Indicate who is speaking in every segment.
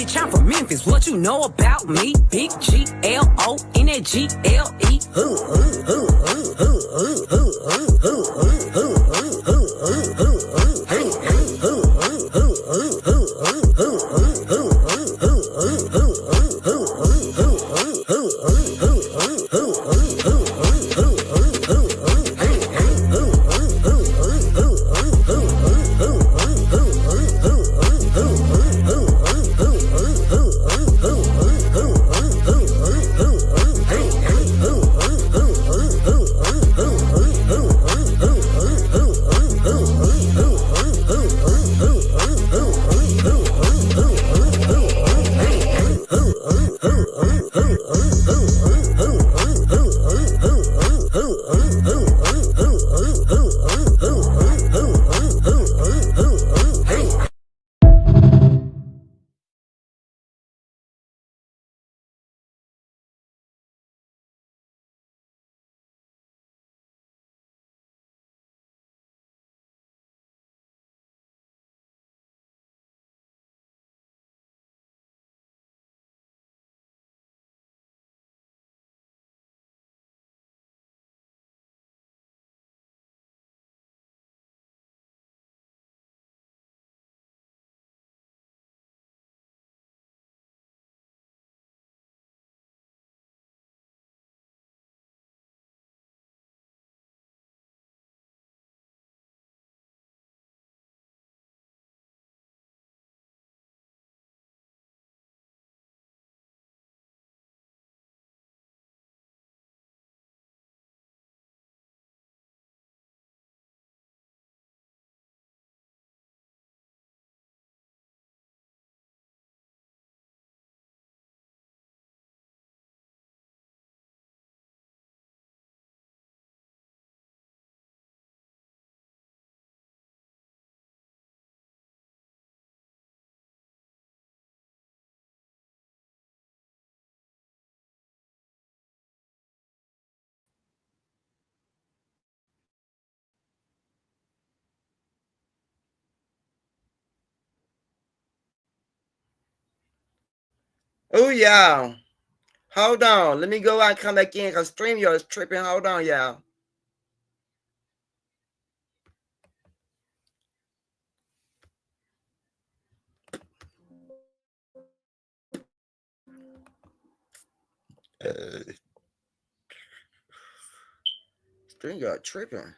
Speaker 1: bitch, I'm from Memphis. What you know about me? Big G-L-O in that G-L-E.
Speaker 2: Oh, y'all. Hold on. Let me go out and come back in because StreamYard is tripping. Hold on, y'all. StreamYard tripping.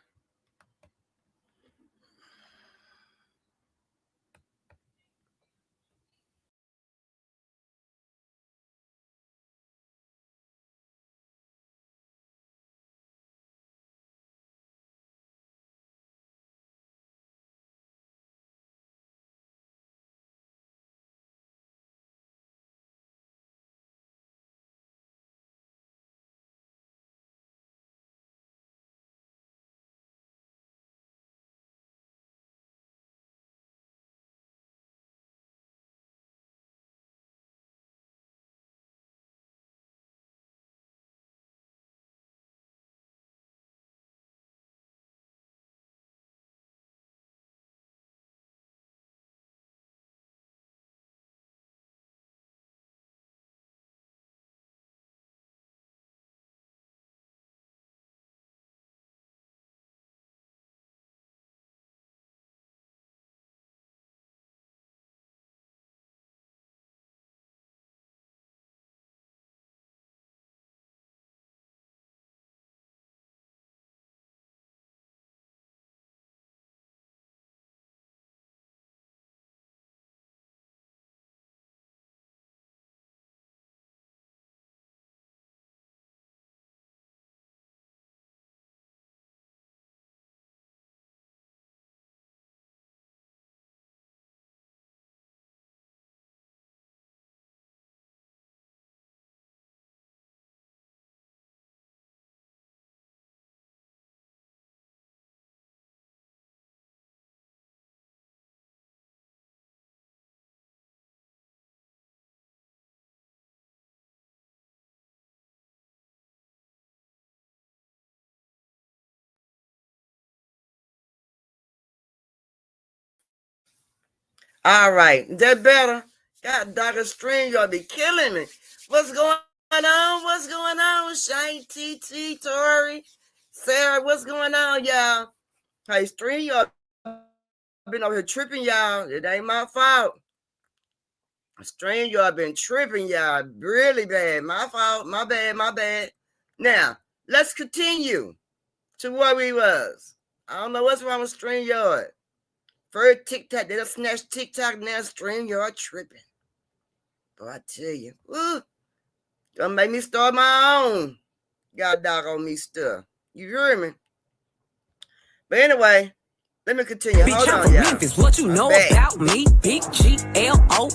Speaker 2: All right. That better? God, Dr. Stream, y'all be killing me. What's going on? What's going on? Shane, TT, Tori, Sarah, what's going on, y'all? Hey, Stream, y'all been over here tripping, y'all. It ain't my fault. Stream, y'all been tripping, y'all. Really bad. My fault. My bad. My bad. Now, let's continue to where we was. I don't know what's wrong with StreamYard. First TikTok, they just snatched TikTok, now StreamYard tripping. But I tell you, gonna make me start my own god dog on me stuff. You hear me? But anyway, let me continue. Hold on, y'all.
Speaker 1: Memphis, what you know about me? Big GLONDGLE.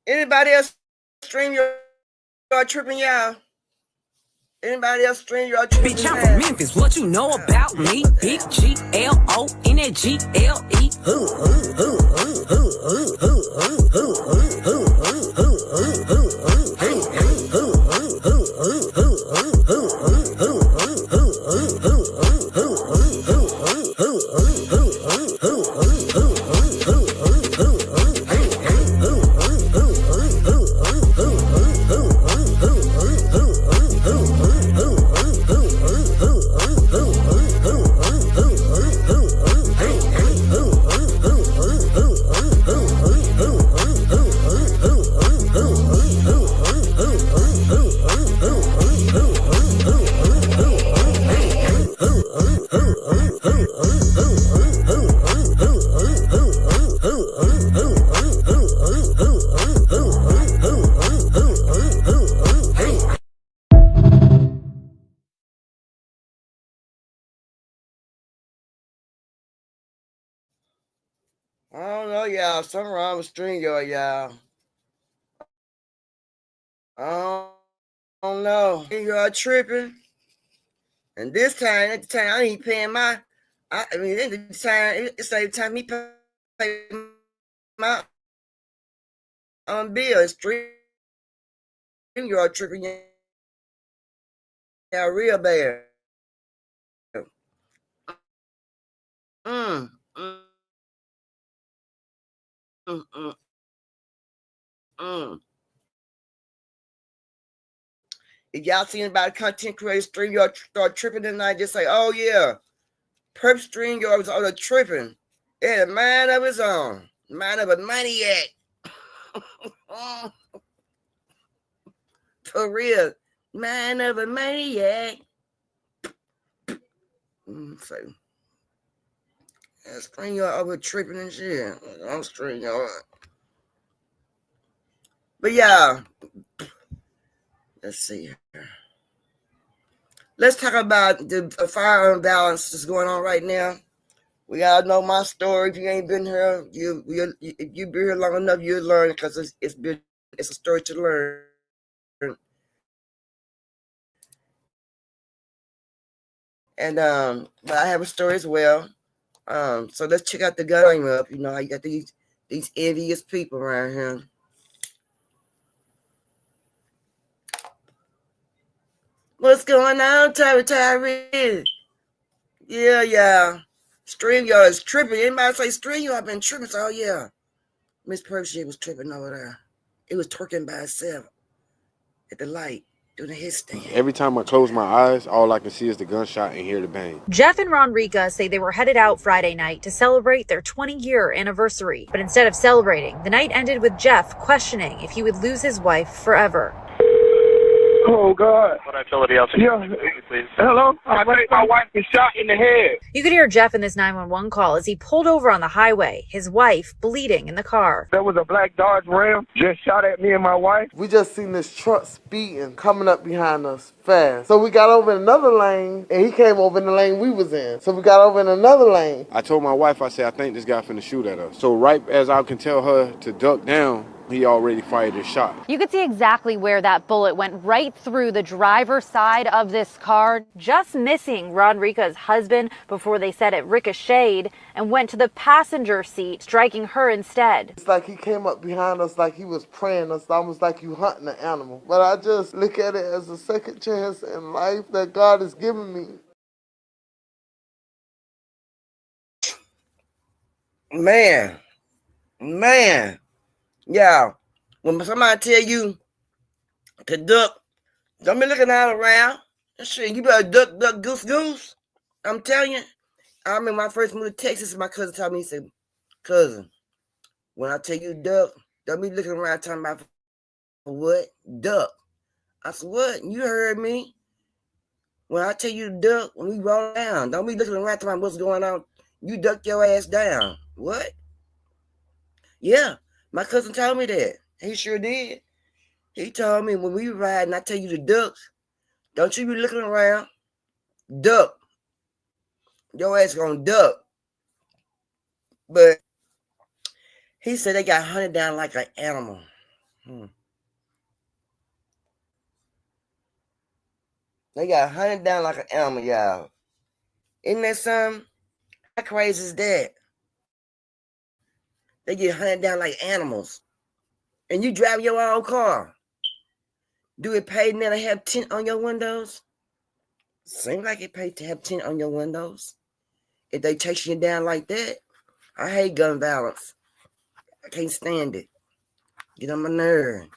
Speaker 2: Anybody else StreamYard tripping, y'all? Anybody else StreamYard tripping?
Speaker 1: Bitch, I'm from Memphis. What you know about me? Big GLONDGLE.
Speaker 2: I don't know, y'all. Something wrong with StreamYard, y'all. I don't know. StreamYard tripping. And this time, at the time, I ain't paying my. I mean, at the time, it's like the time me pay my bill. StreamYard tripping, yeah, real bad. If y'all see anybody content creator StreamYard start tripping tonight, just say, oh yeah, Perp StreamYard was on the tripping. It had a mind of its own. Mind of a maniac. For real. Mind of a maniac. So, yeah, StreamYard over tripping and shit. I'm StreamYard. But yeah, let's see here. Let's talk about the fire imbalance that's going on right now. We all know my story. If you ain't been here, if you've been here long enough, you'll learn, because it's a story to learn. And but I have a story as well. So let's check out the gun up. You know, I got these envious people around here. What's going on, Tyree? Yeah. StreamYard is tripping. Anybody say StreamYard been tripping? So, oh yeah. Miss Percy was tripping over there. It was twerking by itself at the light, doing a headstand.
Speaker 3: Every time I close my eyes, all I can see is the gunshot and hear the bang.
Speaker 4: Jeff and Ronrika say they were headed out Friday night to celebrate their 20-year anniversary. But instead of celebrating, the night ended with Jeff questioning if he would lose his wife forever.
Speaker 5: Oh, God.
Speaker 6: What Philadelphia?
Speaker 5: Yeah.
Speaker 6: Please.
Speaker 5: Hello? I think my wife was shot in the head.
Speaker 4: You could hear Jeff in this 911 call as he pulled over on the highway, his wife bleeding in the car.
Speaker 5: There was a black Dodge Ram just shot at me and my wife.
Speaker 7: We just seen this truck speeding, coming up behind us
Speaker 6: fast. So we got over in another lane, and he came over in the lane we was in. So we got over in another lane.
Speaker 3: I told my wife, I said, I think this guy finna shoot at us. So right as I can tell her to duck down, he already fired his shot.
Speaker 4: You could see exactly where that bullet went right through the driver's side of this car, just missing Rodriguez's husband before they said it ricocheted and went to the passenger seat, striking her instead.
Speaker 6: It's like he came up behind us like he was praying us, almost like you hunting an animal. But I just look at it as a second chance in life that God has given me.
Speaker 2: Man. Yeah, when somebody tell you to duck, don't be looking all around. Shit, you better duck, goose. I'm telling you. I remember when I first moved to Texas, my cousin told me, he said, cousin, when I tell you duck, don't be looking around talking about what? Duck. I said, what? You heard me. When I tell you to duck, when we roll down, don't be looking around talking about what's going on. You duck your ass down. What? Yeah, my cousin told me that. He sure did. He told me when we ride and I tell you to duck, don't you be looking around. Duck. Your ass gonna duck. But he said they got hunted down like an animal. They got hunted down like an animal, y'all. Isn't that something? How crazy is that? They get hunted down like animals. And you drive your own car. Do it pay now to have tint on your windows? Seems like it paid to have tint on your windows. If they chasing you down like that, I hate gun violence. I can't stand it. Get on my nerve.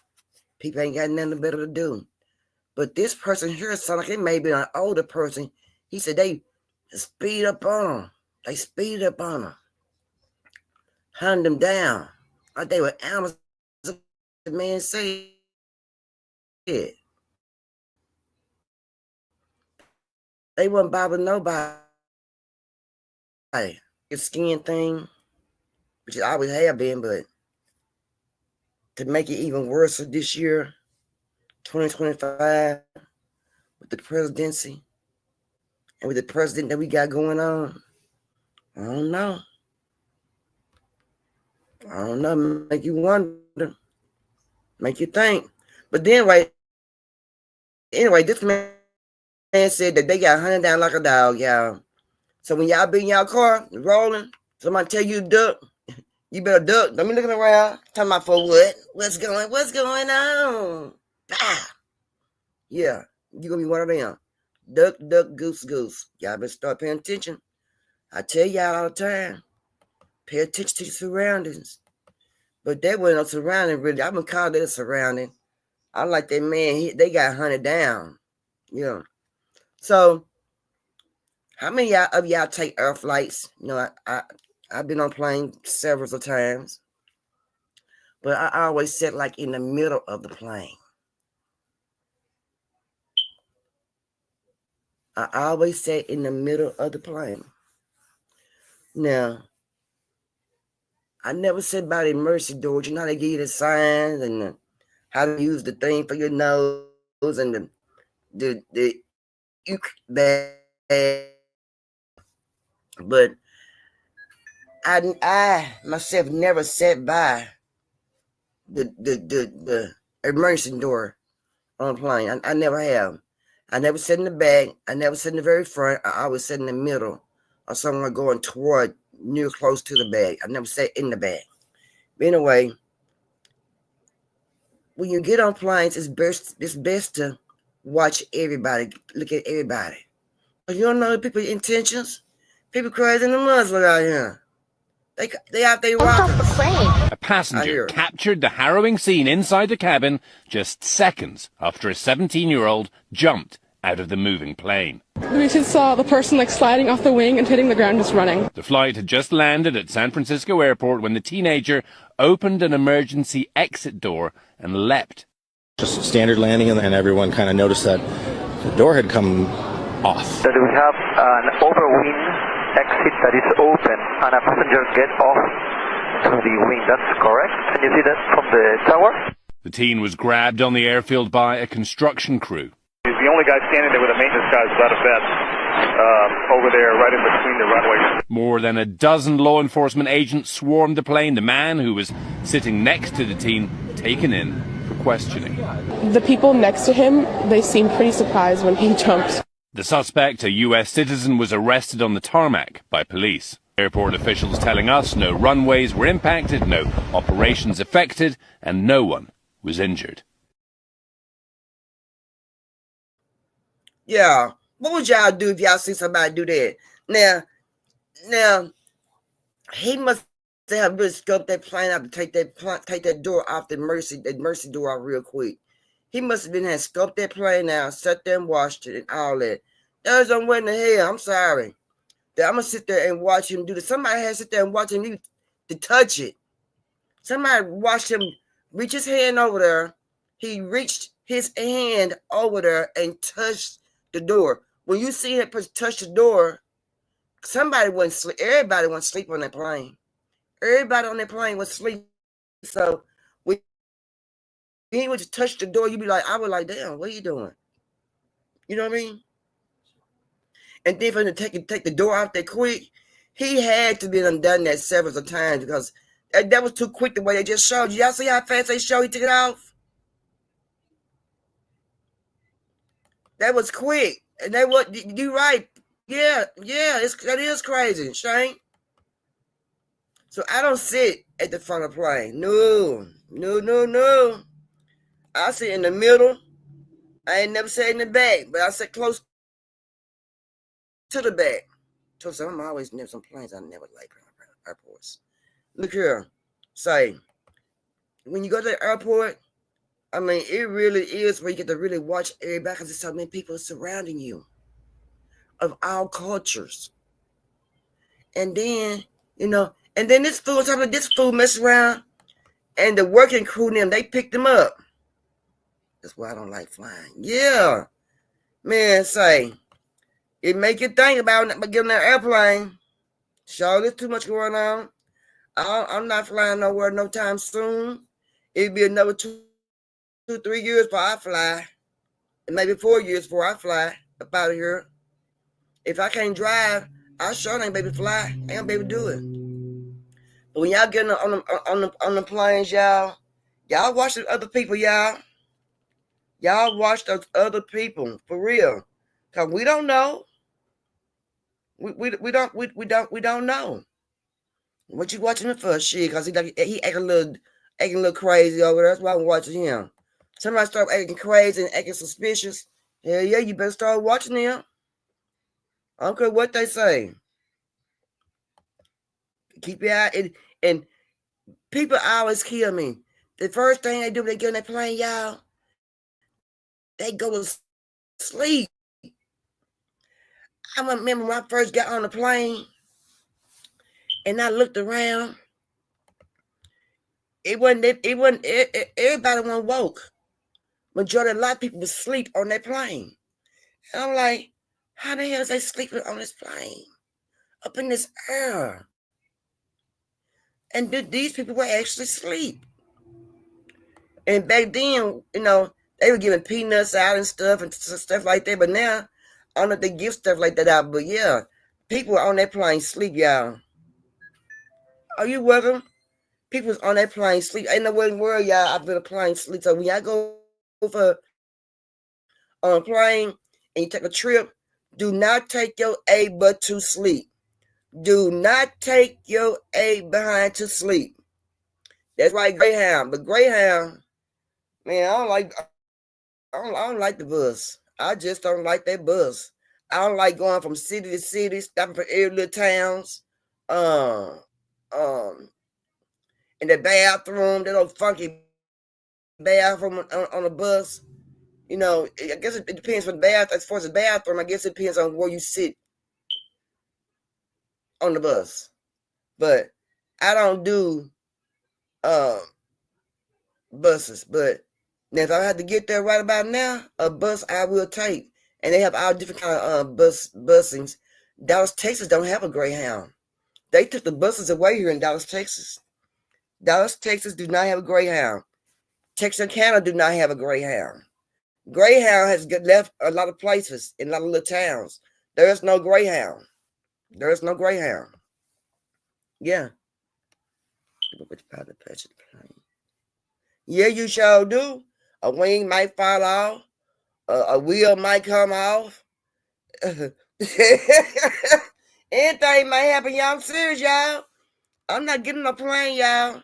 Speaker 2: People ain't got nothing better to do. But this person here sound like it may be an older person. He said they speed up on them. They speed up on them. Hunt them down. Like they were animals. The man said. They wouldn't bother nobody. Your skin thing, which I always have been, but to make it even worse this year, 2025, with the presidency and with the president that we got going on, I don't know. Make you wonder, make you think. But then, anyway, this man said that they got hunted down like a dog, y'all. So when y'all be in y'all car, rolling, somebody tell you to duck, you better duck. Don't be looking around, talking about for what? What's going on? Ah. Yeah, you're going to be one of them. Duck, goose. Y'all better start paying attention. I tell y'all all the time, pay attention to your surroundings. But that wasn't a surrounding, really. I've been called that a surrounding. I like that man. They got hunted down. Yeah. So, how many of y'all take air flights? You know, I've been on planes several times. But I always sit like in the middle of the plane. I always sat in the middle of the plane. Now, I never said about the emergency doors. You know how they give you the signs and how to use the thing for your nose and the bag. But I myself never sat by the emergency door on a plane. I never have. I never sat in the back. I never sat in the very front. I always sat in the middle or somewhere going toward near close to the bag. I never sat in the bag. But anyway, when you get on planes, it's best to watch everybody, look at everybody. You don't know people's intentions. People crazy in the muzzle out here. They out there rocking.
Speaker 7: A passenger captured the harrowing scene inside the cabin just seconds after a 17-year-old jumped out of the moving plane.
Speaker 8: We just saw the person sliding off the wing and hitting the ground just running.
Speaker 7: The flight had just landed at San Francisco airport when the teenager opened an emergency exit door and leapt.
Speaker 9: Just a standard landing, and everyone kind of noticed that the door had come off.
Speaker 10: So we have an overwing exit that is open and a passenger get off to the wing. That's correct. Can you see that from the tower?
Speaker 7: The teen was grabbed on the airfield by a construction crew.
Speaker 10: He's the only guy standing there with a maintenance guy without a vest over there right in between the runways.
Speaker 7: More than a dozen law enforcement agents swarmed the plane. The man who was sitting next to the teen taken in for questioning.
Speaker 8: The people next to him, they seemed pretty surprised when he jumped.
Speaker 7: The suspect, a U.S. citizen, was arrested on the tarmac by police. Airport officials telling us no runways were impacted, no operations affected, and no one was injured.
Speaker 2: Yeah. What would y'all do if y'all see somebody do that? Now, he must have really scoped that plane out to take that door off the mercy door out real quick. He must have had scoped that plane out, sat there and watched it and all that. There's no way in the hell. I'm sorry. That I'm gonna sit there and watch him do this. Somebody has to sit there and watch him to touch it. Somebody watched him reach his hand over there. He reached his hand over there and touched the door. When you see him touch the door, somebody wasn't sleep. Everybody wasn't sleep on that plane. Everybody on that plane was asleep. So when he would touch the door, you'd be like, I was like, damn, what are you doing? You know what I mean? And then for him to take the door out that quick, he had to be done that several times because that was too quick the way they just showed you. Y'all see how fast they showed he took it off? That was quick. And they what you right. Yeah, that is crazy, Shane. So I don't sit at the front of the plane. No. I sit in the middle. I ain't never sat in the back, but I sit close to the back. So I'm always near some planes. I never like airports. Look here. Say, when you go to the airport, I mean, it really is where you get to really watch everybody because there's so many people surrounding you of all cultures. And then, this fool mess around and the working crew, they picked him up. That's why I don't like flying. Yeah. Man, say, it make you think about getting that airplane. Sure, there's too much going on. I'm not flying nowhere no time soon. It'll be another 2-3 years before I fly. And maybe 4 years before I fly up out of here. If I can't drive, I sure ain't baby fly. Ain't gonna be able to do it. But when y'all get on the planes, y'all watch the other people, y'all. Y'all watch those other people for real. Cause we don't know. We don't know. What you watching him for? Shit, cause he acting a little crazy over there. That's why I'm watching him. Somebody start acting crazy and acting suspicious. Hell yeah, you better start watching him. I don't care what they say. Keep your eye and people always kill me. The first thing they do when they get on that plane, y'all, they go to sleep. I remember when I first got on the plane and I looked around. Everybody wasn't woke. Majority, a lot of people was asleep on that plane. And I'm like, how the hell is they sleeping on this plane? Up in this air. And these people were actually asleep. And back then, they were giving peanuts out and stuff like that. But now, I don't know if they give stuff like that out. But yeah, people on that plane sleep, y'all. Are you welcome? People on that plane sleep. Ain't no way in the world, y'all, I've been a plane sleep. So when y'all go on a plane and you take a trip, do not take your A butt to sleep. Do not take your A behind to sleep. That's like Greyhound. But Greyhound, man, I don't like the bus. I just don't like that bus. I don't like going from city to city, stopping for every little towns. In the bathroom, that old funky bathroom on the bus. I guess it depends on the bathroom. As far as the bathroom, I guess it depends on where you sit on the bus. But I don't do buses. But now if I have to get there right about now, a bus I will take. And they have all different kind of busings. Dallas, Texas don't have a Greyhound. They took the buses away here in Dallas, Texas. Dallas, Texas do not have a Greyhound. Texarkana do not have a Greyhound. Greyhound has left a lot of places in a lot of little towns. There is no Greyhound. There is no Greyhound. Yeah. Yeah, you sure do. A wing might fall off. A wheel might come off. Anything might happen, y'all. I'm serious, y'all. I'm not getting on a plane, y'all.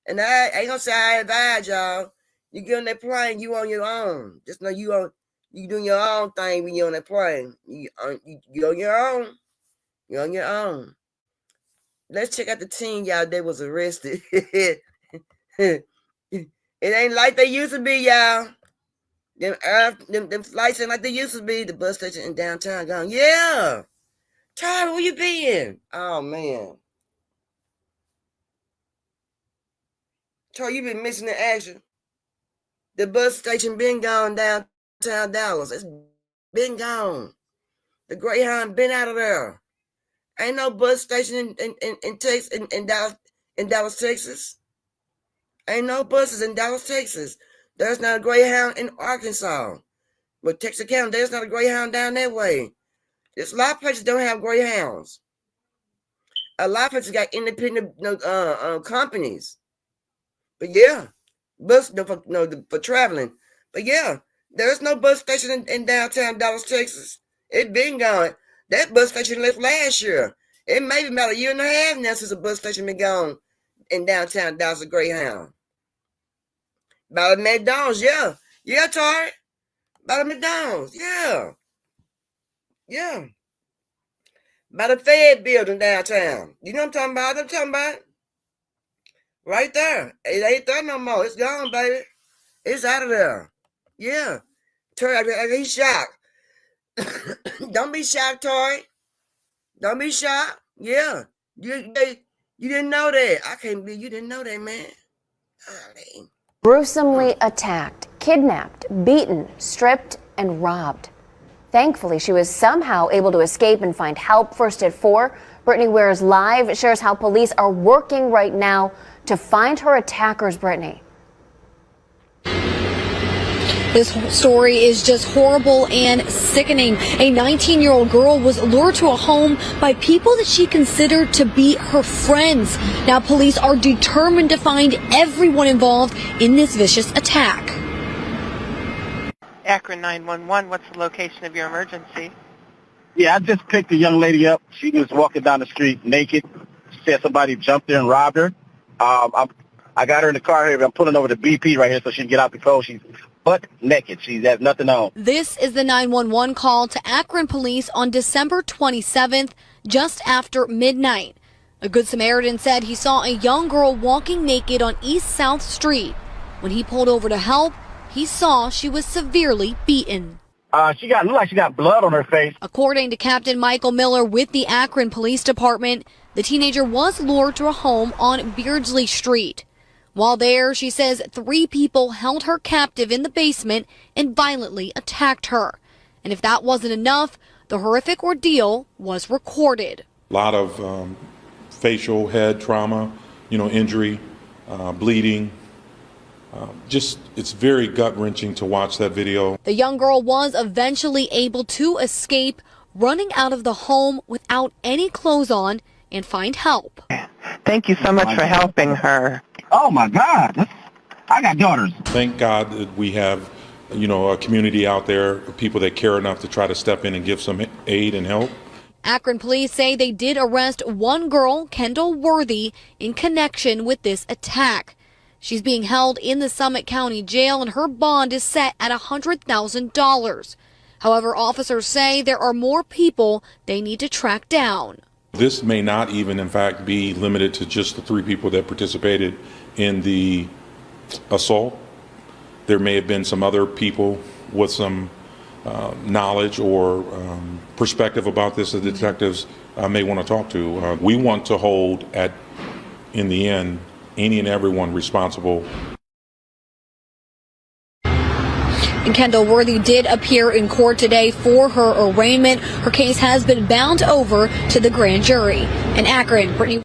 Speaker 2: And I ain't gonna say I advise y'all. You get on that plane, you on your own. Just know you doing your own thing when you're on that plane. You on your own. You're on your own. Let's check out the team, y'all, that was arrested. It ain't like they used to be, y'all. Them flights ain't like they used to be. The bus station in downtown gone. Yeah. Tyler, where you been? Oh, man. Tyler, you been missing the action. The bus station been gone downtown Dallas. It's been gone. The Greyhound been out of there. Ain't no bus station in Texas, in Dallas, Texas. Ain't no buses in Dallas, Texas. There's not a Greyhound in Arkansas. But Texas County, there's not a Greyhound down that way. There's a lot of places don't have Greyhounds. A lot of places got independent companies. But yeah, bus for traveling. But yeah, there's no bus station in downtown Dallas, Texas. It been gone. That bus station left last year. It may be about a year and a half now since a bus station been gone in downtown Dallas, a Greyhound. By the McDonald's, yeah. Yeah, Tari. By the McDonald's, yeah. Yeah. By the Fed building downtown. You know what I'm talking about? Right there. It ain't there no more. It's gone, baby. It's out of there. Yeah. Tori, he's shocked. Don't be shocked, Tori. Don't be shocked. Yeah. You didn't know that. I can't believe you didn't know that, man.
Speaker 11: Gruesomely attacked, kidnapped, beaten, stripped, and robbed. Thankfully, she was somehow able to escape and find help. First at 4, Brittany Ware's Live shares how police are working right now to find her attackers, Brittany.
Speaker 12: This story is just horrible and sickening. A 19-year-old girl was lured to a home by people that she considered to be her friends. Now police are determined to find everyone involved in this vicious attack.
Speaker 13: Akron 911, what's the location of your emergency?
Speaker 14: Yeah, I just picked a young lady up. She was walking down the street naked. She said somebody jumped in and robbed her. I got her in the car here. I'm pulling over the BP right here so she can get out the car. She's butt naked. She has nothing on.
Speaker 12: This is the 911 call to Akron police on December 27th, just after midnight. A Good Samaritan said he saw a young girl walking naked on East South Street. When he pulled over to help, he saw she was severely beaten.
Speaker 14: Looked like she got blood on her face.
Speaker 12: According to Captain Michael Miller with the Akron Police Department, the teenager was lured to a home on Beardsley Street. While there, she says 3 people held her captive in the basement and violently attacked her. And if that wasn't enough, the horrific ordeal was recorded.
Speaker 15: A lot of facial head trauma, injury, bleeding. It's very gut-wrenching to watch that video.
Speaker 12: The young girl was eventually able to escape, running out of the home without any clothes on and find help.
Speaker 13: Thank you so much for helping her.
Speaker 14: Oh my God, I got daughters.
Speaker 15: Thank God that we have, a community out there, people that care enough to try to step in and give some aid and help.
Speaker 12: Akron police say they did arrest one girl, Kendall Worthy, in connection with this attack. She's being held in the Summit County Jail and her bond is set at $100,000. However, officers say there are more people they need to track down.
Speaker 15: This may not even, in fact, be limited to just the 3 people that participated in the assault. There may have been some other people with some knowledge or perspective about this that detectives may want to talk to. We want to hold, in the end, any and everyone responsible.
Speaker 12: And Kendall Worthy did appear in court today for her arraignment. Her case has been bound over to the grand jury. In Akron, Brittany.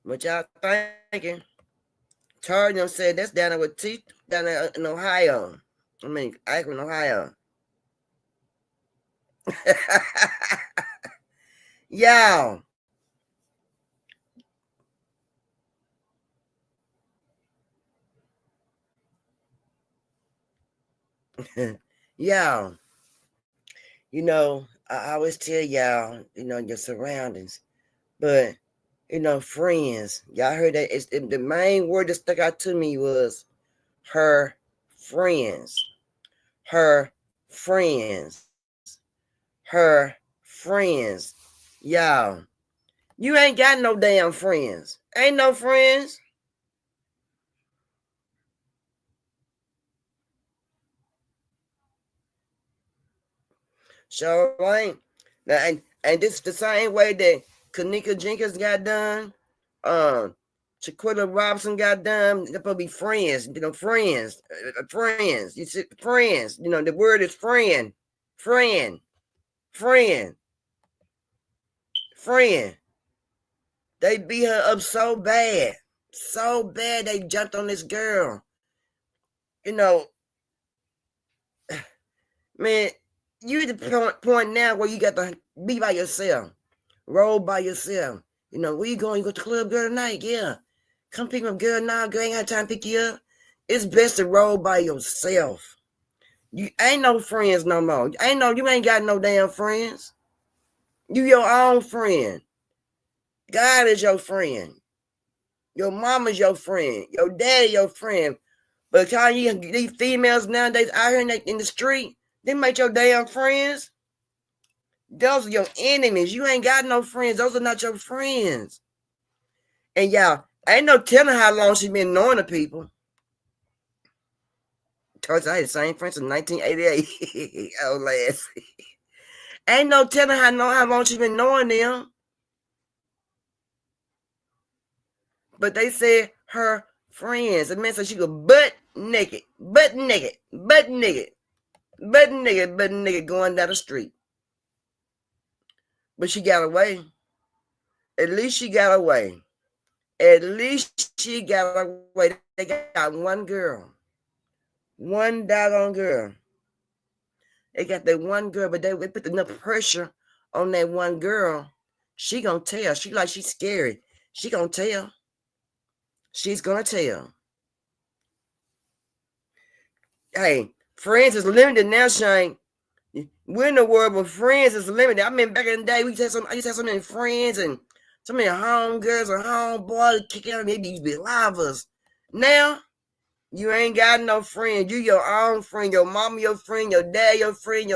Speaker 2: What y'all thinking? Tardy said that's down there with T down there in Ohio. I mean, Akron, Ohio. Y'all. Y'all. You know, I always tell y'all, you know, your surroundings. But, you know, friends. Y'all heard that? The main word that stuck out to me was her friends. Her friends. Her friends. Y'all. You ain't got no damn friends. Ain't no friends. Sure ain't. And this is the same way that Kanika Jenkins got done. Shaquilla Robinson got done. They're supposed to be friends. You know, friends. Friends. You see, friends. You know, the word is friend. Friend. Friend. Friend. They beat her up so bad. So bad they jumped on this girl. You know, man, you at the point now where you got to be by yourself. Roll by yourself. You know, where you going? You go to the club, girl, tonight? Yeah. Come pick me up, girl. Nah, girl, ain't got time to pick you up. It's best to roll by yourself. You ain't no friends no more. You ain't got no damn friends. You your own friend. God is your friend. Your mama's your friend. Your daddy your friend. But these females nowadays out here in the street, they make your damn friends. Those are your enemies. You ain't got no friends. Those are not your friends. And y'all, ain't no telling how long she been knowing the people. Told you I had the same friends in 1988. Oh, last. Ain't no telling how long she been knowing them. But they said her friends. It meant so she go butt naked going down the street. But she got away. At least she got away. At least she got away. They got one girl. One doggone girl. They got that one girl, but they put enough pressure on that one girl. She gonna tell. She's scary. She gonna tell. She's gonna tell. Hey, friends is limited now, Shane. We're in the world where friends is limited. I mean, back in the day, I used to have so many friends and so many homegirls or homeboys kicking out. Maybe used to be lovers. Now, you ain't got no friend. You your own friend. Your mama your friend. Your dad your friend.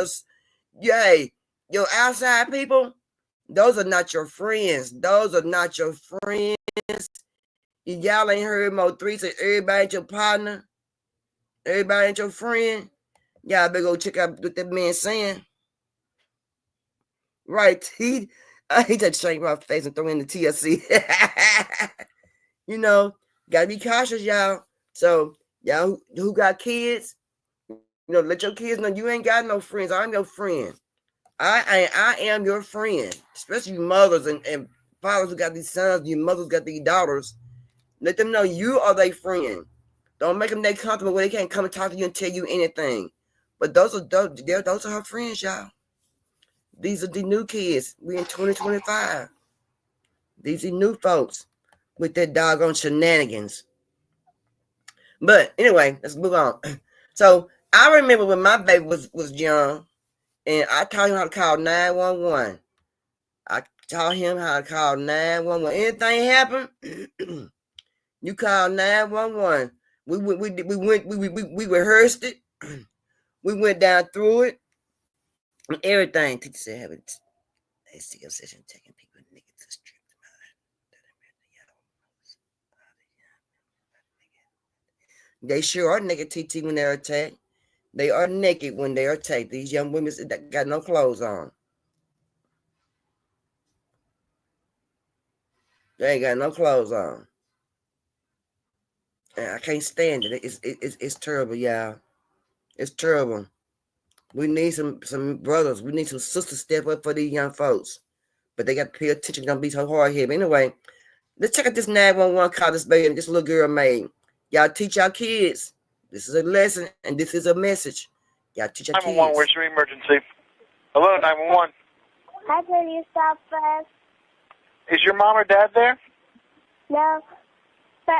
Speaker 2: Your outside people, those are not your friends. Those are not your friends. Y'all ain't heard Mo3 say everybody ain't your partner. Everybody ain't your friend. Y'all better go check out what that man saying. Right. He just shake my face and throw in the TLC. You know, gotta be cautious, y'all. So y'all who got kids, you know, let your kids know you ain't got no friends. I'm your friend. I am your friend, especially you mothers and fathers who got these sons, you mothers got these daughters. Let them know you are their friend. Don't make them that comfortable where they can't come and talk to you and tell you anything. But those are her friends, y'all. These are the new kids. We in 2025. These are new folks with their doggone shenanigans. But anyway, let's move on. So I remember when my baby was young, and I taught him how to call 911. I taught him how to call 911. When anything happened, you call 911. We rehearsed it. We went down through it and everything. Teacher said, "Have it." They see a session taking people niggas to strip. They sure are naked, TT, when they're attacked. They are naked when they're attacked. These young women that got no clothes on. They ain't got no clothes on. And I can't stand it. It's terrible, y'all. It's terrible. We need some brothers. We need some sisters step up for these young folks. But they got to pay attention. Don't be so hard here. But anyway, let's check out this 911 call this baby this little girl made. Y'all teach our kids. This is a lesson, and this is a message. Y'all teach our
Speaker 16: 911,
Speaker 2: kids.
Speaker 16: where's your emergency? Hello, 911.
Speaker 17: Hi, police officer.
Speaker 16: Is your mom or dad there?
Speaker 17: No, but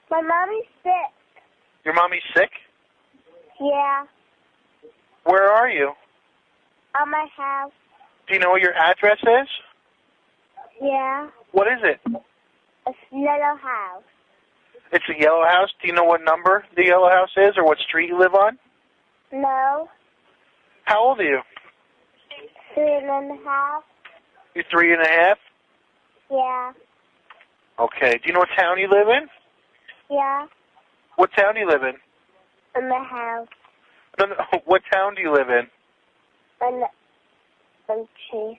Speaker 17: my mommy's sick.
Speaker 16: Your mommy's sick?
Speaker 17: Yeah,
Speaker 16: Where are you?
Speaker 17: on my house.
Speaker 16: Do you know what your address is?
Speaker 17: Yeah,
Speaker 16: What is it?
Speaker 17: a little house.
Speaker 16: It's a yellow house. Do you know what number the yellow house is or what street you live on?
Speaker 17: No,
Speaker 16: How old are you?
Speaker 17: 3.5.
Speaker 16: You're 3.5?
Speaker 17: Yeah,
Speaker 16: Okay. Do you know what town you live in?
Speaker 17: yeah,
Speaker 16: What town do you live in?
Speaker 17: in the house.
Speaker 16: No, what town do you live in?
Speaker 17: In Chief.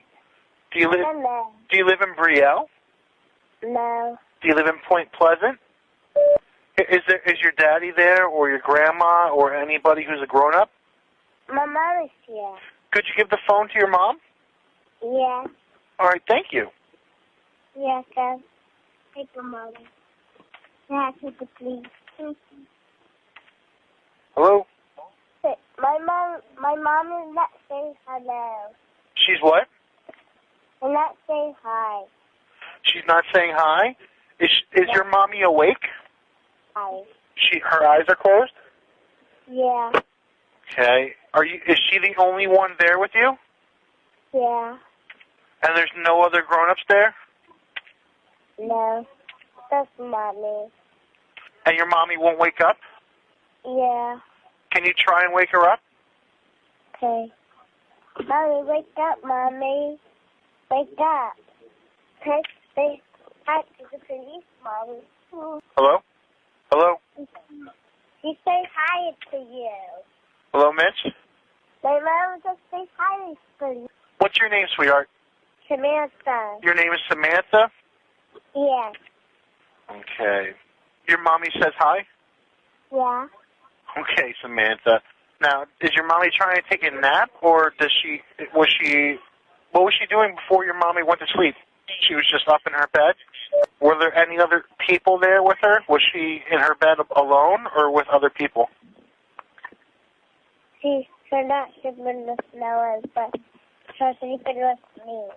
Speaker 16: Do you live
Speaker 17: No,
Speaker 16: Do you live in Brielle?
Speaker 17: no,
Speaker 16: Do you live in Point Pleasant? Is your daddy there or your grandma or anybody who's a grown up?
Speaker 17: my mom is here.
Speaker 16: Could you give the phone to your mom?
Speaker 17: Yeah,
Speaker 16: All right, thank you.
Speaker 17: yeah, sir. Take the mom. Yeah, take the police.
Speaker 16: Hello?
Speaker 17: Hey, my mom is not saying hello.
Speaker 16: She's what?
Speaker 17: And not saying hi.
Speaker 16: She's not saying hi? Is your mommy awake?
Speaker 17: Hi.
Speaker 16: Her eyes are closed?
Speaker 17: Yeah,
Speaker 16: Okay. Is she the only one there with you?
Speaker 17: yeah,
Speaker 16: And there's no other grown-ups there?
Speaker 17: no. That's mommy.
Speaker 16: And your mommy won't wake up?
Speaker 17: Yeah,
Speaker 16: Can you try and wake her up?
Speaker 17: okay. Mommy, wake up, Mommy. Wake up. Say hi to the police, Mommy.
Speaker 16: Hello? Hello?
Speaker 17: She say hi to you.
Speaker 16: Hello, Mitch?
Speaker 17: My mom just say hi to the police.
Speaker 16: What's your name, sweetheart?
Speaker 17: Samantha.
Speaker 16: Your name is Samantha?
Speaker 17: Yeah,
Speaker 16: Okay. Your mommy says hi?
Speaker 17: yeah.
Speaker 16: Okay, Samantha. Now, is your mommy trying to take a nap, or what was she doing before your mommy went to sleep? She was just up in her bed? Were there any other people there with her? Was she in her bed alone, or with other people?
Speaker 17: She's not sleeping with no one, but she's sleeping with me.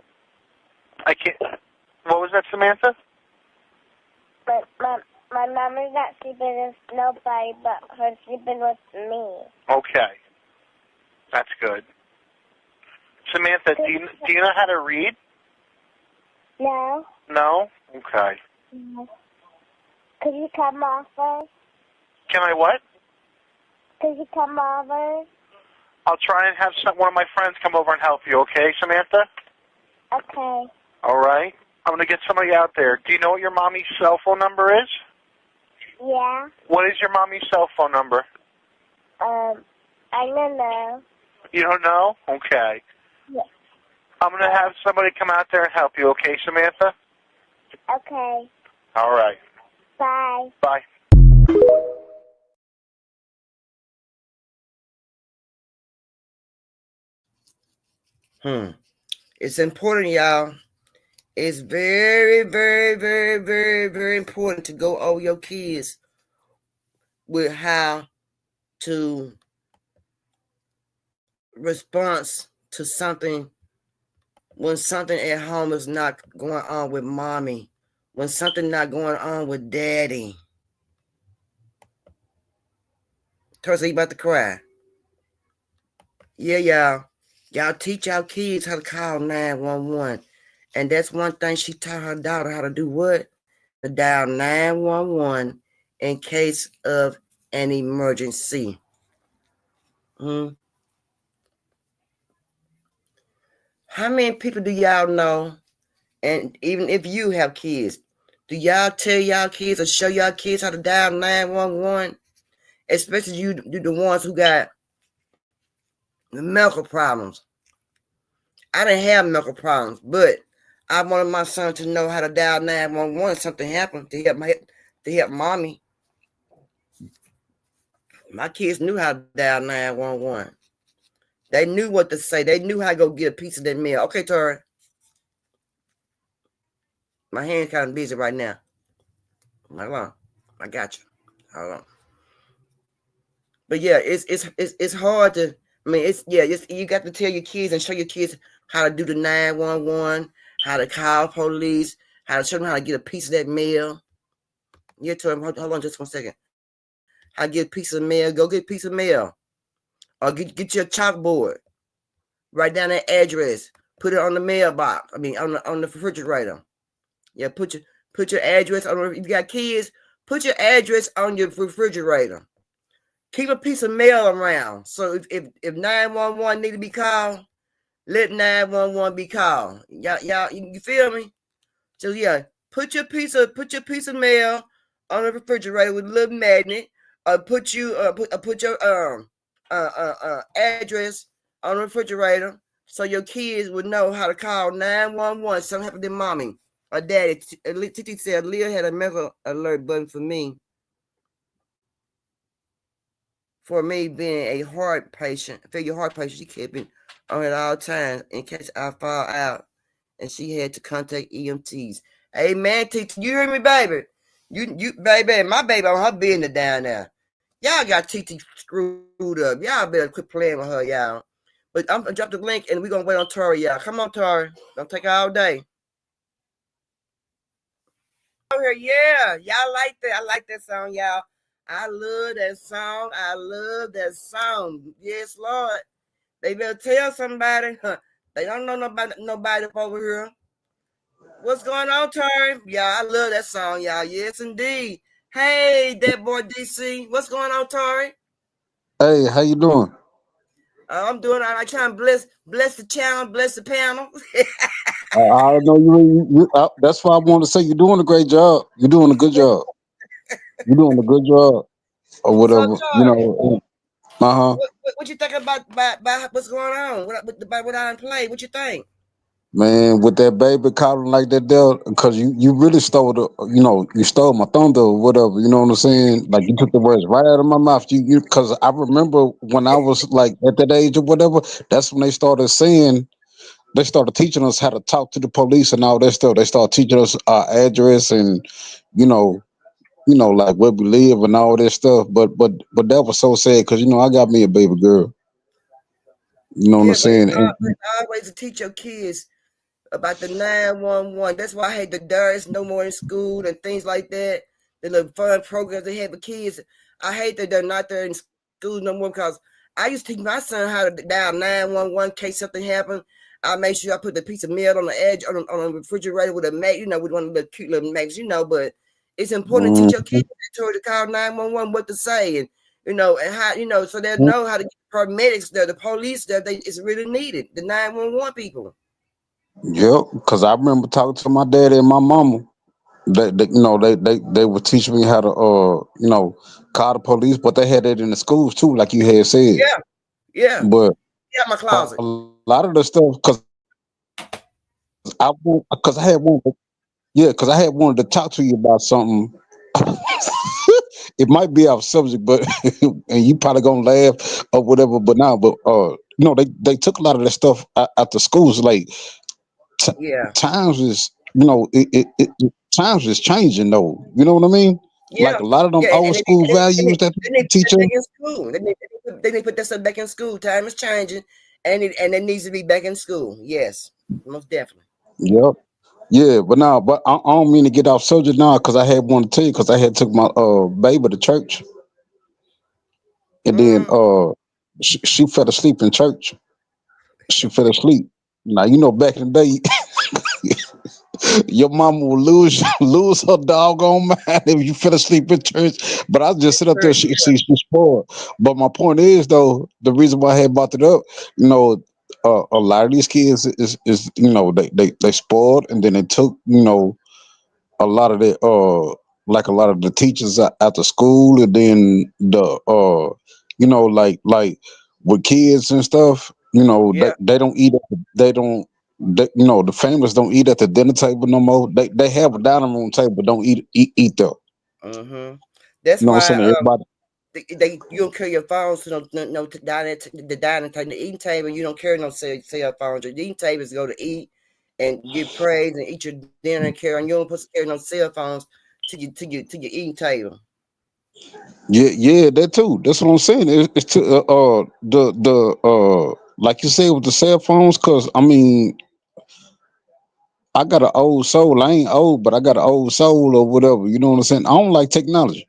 Speaker 16: I can't... What was that, Samantha?
Speaker 17: But my mom is not sleeping with nobody, but her sleeping with me.
Speaker 16: Okay. That's good. Samantha, do you know how to read?
Speaker 17: No.
Speaker 16: No? Okay.
Speaker 17: No. Could you come over?
Speaker 16: Can I what?
Speaker 17: Could you come over?
Speaker 16: I'll try and have one of my friends come over and help you, okay, Samantha?
Speaker 17: Okay.
Speaker 16: All right. I'm going to get somebody out there. Do you know what your mommy's cell phone number is?
Speaker 17: Yeah.
Speaker 16: What is your mommy's cell phone number?
Speaker 17: I don't know.
Speaker 16: You don't know? Okay.
Speaker 17: Yeah.
Speaker 16: I'm going to have somebody come out there and help you, okay, Samantha?
Speaker 17: Okay.
Speaker 16: All right.
Speaker 17: Bye.
Speaker 16: Bye.
Speaker 2: It's important, y'all. It's very, very, very, very, very important to go over your kids with how to respond to something when something at home is not going on with mommy, when something not going on with daddy. Teresa, you about to cry. Yeah, y'all. Y'all teach our kids how to call 911. And that's one thing she taught her daughter how to do what? To dial 911 in case of an emergency. How many people do y'all know? And even if you have kids, do y'all tell y'all kids or show y'all kids how to dial 911? Especially you, the ones who got the medical problems. I didn't have medical problems, but I wanted my son to know how to dial 911 if something happened to help mommy. My kids knew how to dial 911. They knew what to say. They knew how to go get a piece of that meal. Okay, Tori. My hand's kind of busy right now. Hold on. I got you. Hold on. But yeah, it's hard to. I mean, you got to tell your kids and show your kids how to do the 911, how to call police, how to show them how to get a piece of that mail. You tell them, hold on just 1 second. How to get a piece of mail? Go get a piece of mail, or get your chalkboard. Write down that address. Put it on the mailbox. I mean, on the refrigerator. Yeah, put your address on. If you got kids, put your address on your refrigerator. Keep a piece of mail around. So if 911 need to be called, let 911 be called. Y'all, you feel me? So yeah, put your piece of mail on the refrigerator with a little magnet. Put your address on the refrigerator so your kids would know how to call 911. Something happened to mommy or daddy. Titi said Leah had a medical alert button for me. For me being a heart patient, she kept it on at all times in case I fall out, and she had to contact EMTs. Hey man, Titi, you hear me, baby? You baby, my baby on her business down there. Y'all got Titi screwed up. Y'all better quit playing with her, y'all. But I'm gonna drop the link and we're gonna wait on Tori, y'all. Come on, Tori. Don't take all day. Here, yeah, y'all like that. I like that song, y'all. I love that song. I love that song. Yes, Lord. They better tell somebody. They don't know nobody over here. What's going on, Tori? Yeah, I love that song, y'all. Yes, indeed. Hey, that boy DC. What's going on, Tori?
Speaker 18: Hey, how you doing?
Speaker 2: I'm doing all right. Trying to bless the channel, bless the panel.
Speaker 18: I know that's why I want to say you're doing a great job. You're doing a good job. You're doing a good job, or
Speaker 2: So,
Speaker 18: whatever. You
Speaker 2: Tori,
Speaker 18: know.
Speaker 2: what you think about what's going on? What I play? What you think?
Speaker 18: Man, with that baby calling like that there, because you really stole you stole my thunder or whatever. You know what I'm saying? Like you took the words right out of my mouth. Because I remember when I was like at that age or whatever. That's when they started saying. They started teaching us how to talk to the police and all that stuff. They started teaching us our address and, you know, like where we live and all that stuff. But that was so sad because I got me a baby girl. You know what I'm
Speaker 2: Yeah, but
Speaker 18: saying? And
Speaker 2: it's always to teach your kids about the 911. That's why I hate the DARS no more in school and things like that. The little fun programs they have for kids. I hate that they're not there in school no more because I used to teach my son how to dial 911 in case something happened. I make sure I put the piece of meal on the edge on the refrigerator with a mag, with one of the cute little mags, but it's important to teach your kids to call 911 what to say and and how so they know how to get paramedics there, the police there. It's really needed. The 911 people.
Speaker 18: yep, because I remember talking to my daddy and my mama. They would teach me how to call the police, but they had it in the schools too, like you had said.
Speaker 2: Yeah, yeah.
Speaker 18: But
Speaker 2: Yeah, my closet.
Speaker 18: a lot of the stuff, because I had one. Yeah, because I had wanted to talk to you about something. It might be off subject, but and you probably gonna laugh or whatever. They took a lot of that stuff out the schools. Like
Speaker 2: Yeah,
Speaker 18: times is times is changing though. You know what I mean? Like
Speaker 2: yeah,
Speaker 18: a lot of them
Speaker 2: yeah. And
Speaker 18: old school values that
Speaker 2: they need to put
Speaker 18: teach
Speaker 2: that back
Speaker 18: us.
Speaker 2: in school. They need to put that stuff back in school. Time is changing, and it needs to be back in school. Yes, most definitely.
Speaker 18: Yep. Yeah, but I don't mean to get off subject now because I had one to tell you because I had took my baby to church and then she fell asleep in church. She fell asleep. Now back in the day, your mama will lose her doggone mind if you fell asleep in church. But I just sit up there. She spoiled. But my point is though, the reason why I had brought it up, a lot of these kids is they spoiled and then they took a lot of the like a lot of the teachers at the school and then the like with kids and stuff
Speaker 2: Yeah.
Speaker 18: they don't eat they don't the families don't eat at the dinner table no more. They have a dining room table but don't eat there.
Speaker 2: Mm-hmm. That's
Speaker 18: You know what I'm
Speaker 2: why
Speaker 18: saying? Everybody.
Speaker 2: you don't carry your phones to no the dining table, the eating table. You don't carry no cell phones. Your eating table is to go to eat and give praise and eat your dinner and carry on. You don't supposed to carry no cell phones to your eating table.
Speaker 18: Yeah, that too. That's what I'm saying. It's to the like you said with the cell phones, cause I mean I got an old soul. I ain't old, but I got an old soul or whatever. You know what I'm saying? I don't like technology.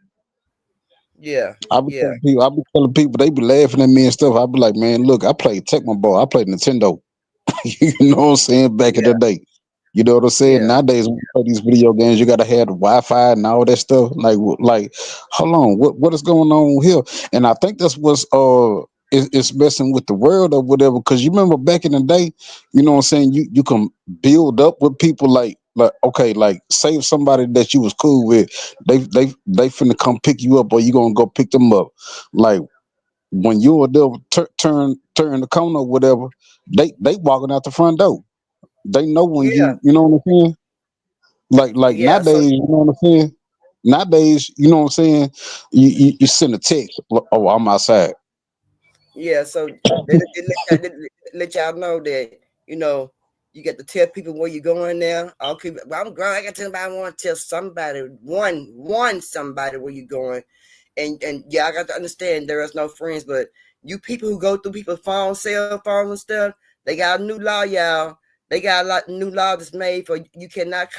Speaker 2: Yeah, yeah,
Speaker 18: I be telling people, they be laughing at me and stuff. I be like, man, look, I played Tecmo Ball. I played Nintendo. You know what I'm saying? Back in the
Speaker 2: yeah,
Speaker 18: day. You know what I'm saying?
Speaker 2: yeah.
Speaker 18: Nowadays, when you play these video games, you gotta have the Wi-Fi and all that stuff. Like, hold on, what is going on here? And I think that's what's is messing with the world or whatever. Because you remember back in the day, you know what I'm saying? You can build up with people like okay, like say if somebody that you was cool with, they finna come pick you up or you gonna go pick them up. Like when you or them turn the corner or whatever, they walking out the front door. They know when
Speaker 2: Yeah,
Speaker 18: you know what I'm saying? Like
Speaker 2: yeah. So
Speaker 18: nowadays, you know what I'm saying? Nowadays, you know what I'm saying? You send a text, oh, I'm outside.
Speaker 2: yeah, so they let y'all know that you got to tell people where you're going now. Okay, well, I'm grown. I got to tell somebody. I want to tell somebody somebody where you're going, and yeah, I got to understand there is no friends, but you people who go through people's phones, cell phones and stuff, they got a new law, y'all. They got a new law that's made for you cannot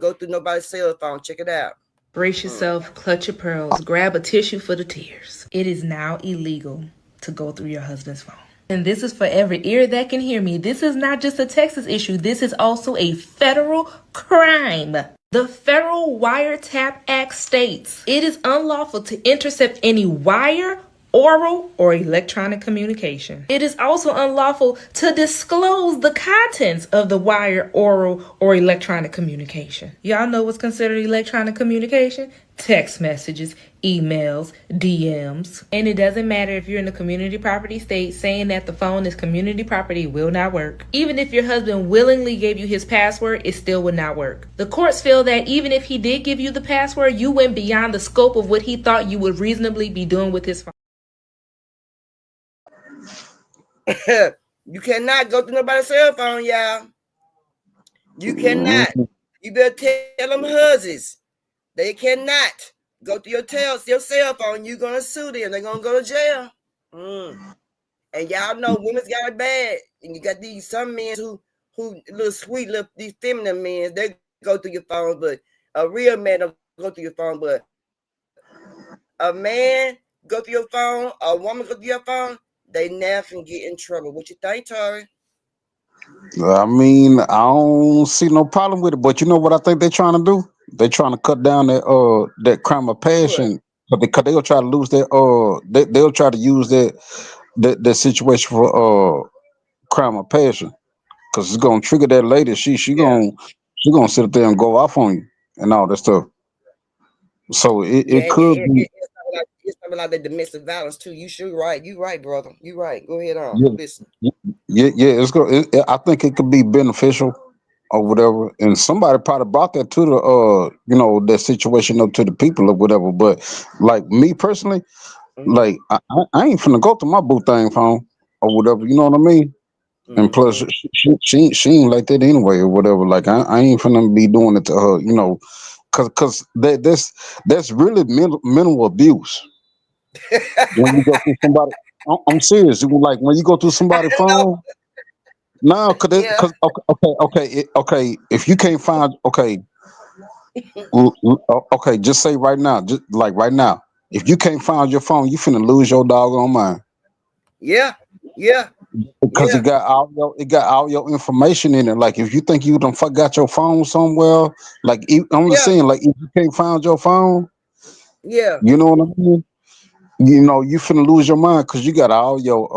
Speaker 2: go through nobody's cell phone. Check it out.
Speaker 19: Brace yourself, clutch your pearls, grab a tissue for the tears. It is now illegal to go through your husband's phone. And this is for every ear that can hear me. This is not just a Texas issue. This is also a federal crime. The Federal Wiretap Act states it is unlawful to intercept any wire, oral, or electronic communication. It is also unlawful to disclose the contents of the wire, oral, or electronic communication. Y'all know what's considered electronic communication? Text messages, emails, DMs. And it doesn't matter if you're in a community property state, saying that the phone is community property will not work. Even if your husband willingly gave you his password, it still would not work. The courts feel that even if he did give you the password, you went beyond the scope of what he thought you would reasonably be doing with his phone.
Speaker 2: You cannot go through nobody's cell phone, y'all. You cannot. You better tell them hussies. They cannot go through your cell phone. You're gonna sue them. They're gonna go to jail. And y'all know women's got it bad. And you got some men who little sweet little these feminine men, they go through your phone, but a real man don't go through your phone. But a man go through your phone, a woman go through your phone, they never can get in trouble. What you think, Tori?
Speaker 18: I mean, I don't see no problem with it, but you know what I think they're trying to do? They're trying to cut down that crime of
Speaker 2: What?
Speaker 18: passion, because they'll try to lose that they'll try to use that situation for crime of passion, because it's gonna trigger that lady.
Speaker 2: Yeah.
Speaker 18: She gonna sit there and go off on you and all that stuff. So
Speaker 2: Yeah,
Speaker 18: it
Speaker 2: and
Speaker 18: could be.
Speaker 2: it's something like the domestic violence too. You sure right. You right, brother. You right. Go ahead on.
Speaker 18: Yeah,
Speaker 2: Listen.
Speaker 18: yeah. I think it could be beneficial or whatever. And somebody probably brought that to the that situation up to the people or whatever. But like me personally, like I ain't finna go through my boo thing phone or whatever. You know what I mean? And plus, she ain't like that anyway or whatever. Like I ain't finna be doing it to her. Cause that's really mental abuse. When you go through somebody, I'm serious. Like when you go through somebody's phone. No,
Speaker 2: Yeah.
Speaker 18: okay. If you can't find, okay, just say right now, just like right now, if you can't find your phone, you finna lose your doggone mind,
Speaker 2: Yeah. Yeah.
Speaker 18: because
Speaker 2: Yeah.
Speaker 18: it got all your information in it. Like if you think you done forgot your phone somewhere, like I'm just
Speaker 2: Yeah.
Speaker 18: saying, like if you can't find your phone,
Speaker 2: Yeah.
Speaker 18: you know what I mean? You finna lose your mind because you got all your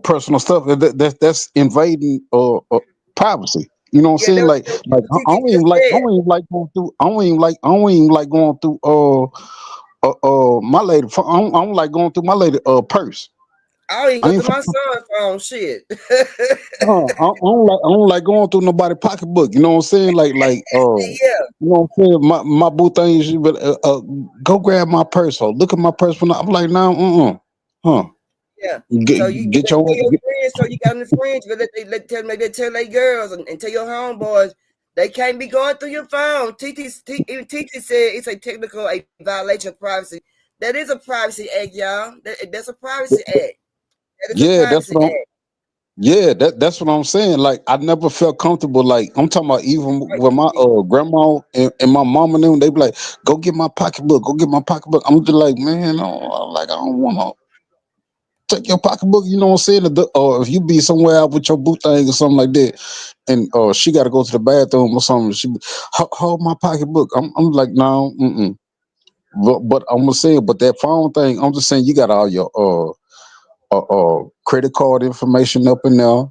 Speaker 18: personal stuff that's invading privacy. You know what I'm
Speaker 2: Yeah.
Speaker 18: saying? Like
Speaker 2: What you just
Speaker 18: I
Speaker 2: said.
Speaker 18: don't even like going through. Going through my lady. I don't like going through my lady purse.
Speaker 2: I don't even
Speaker 18: I
Speaker 2: go
Speaker 18: ain't.
Speaker 2: through my son's phone. Shit.
Speaker 18: I don't like going through nobody pocketbook. You know what I'm saying?
Speaker 2: Yeah.
Speaker 18: You know what I'm saying? My boo thing is, but go grab my purse or look at my purse when I'm like, no, huh?
Speaker 2: Yeah. So you
Speaker 18: Get
Speaker 2: tell
Speaker 18: your
Speaker 2: your friends, so you got them friends, but they tell them they tell their girls and tell your homeboys, They can't be going through your phone. Even TT said it's a violation of privacy. That is a privacy act, y'all. That's a privacy act. That is a
Speaker 18: Yeah, that's
Speaker 2: privacy
Speaker 18: what I'm.
Speaker 2: act.
Speaker 18: Yeah, that's what I'm saying. Like I never felt comfortable. Like I'm talking about even with my grandma and my mom and them, they be like, "Go get my pocketbook. Go get my pocketbook." I'm just like, man, I don't want to take your pocketbook. You know what I'm saying? Or if you be somewhere out with your boot thing or something like that, and she got to go to the bathroom or something, she be, hold my pocketbook. I'm like, no, mm-mm. But I'm gonna say, but that phone thing, I'm just saying, you got all your credit card information up in there.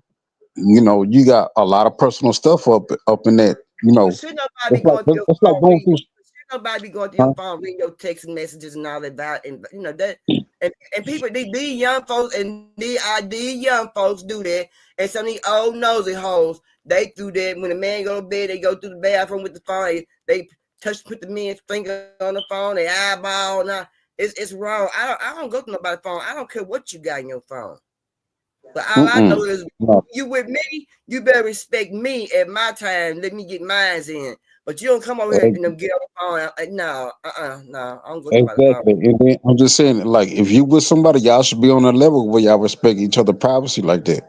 Speaker 18: You know, you got a lot of personal stuff up in that. You
Speaker 2: But
Speaker 18: know,
Speaker 2: should nobody be
Speaker 18: it's like
Speaker 2: going through your
Speaker 18: it's like
Speaker 2: phone
Speaker 18: going
Speaker 2: reading?
Speaker 18: through.
Speaker 2: Should nobody be going through
Speaker 18: Huh?
Speaker 2: your phone reading your text messages and all that? And that. And people, these young folks and these young folks do that. And some of these old nosy hoes, they do that. When the man go to bed, they go through the bathroom with the phone. They put the man's finger on the phone, they eyeball. Now it's wrong. I don't go to nobody's phone. I don't care what you got in your phone. But all I know
Speaker 18: Mm-mm.
Speaker 2: is
Speaker 18: No,
Speaker 2: you with me, you better respect me at my time. Let me get mines in. But you don't come over here and get on the phone. No, no. I don't go to nobody's phone.
Speaker 18: exactly. And then I'm just saying, like, if you with somebody, y'all should be on a level where y'all respect each other' privacy like that.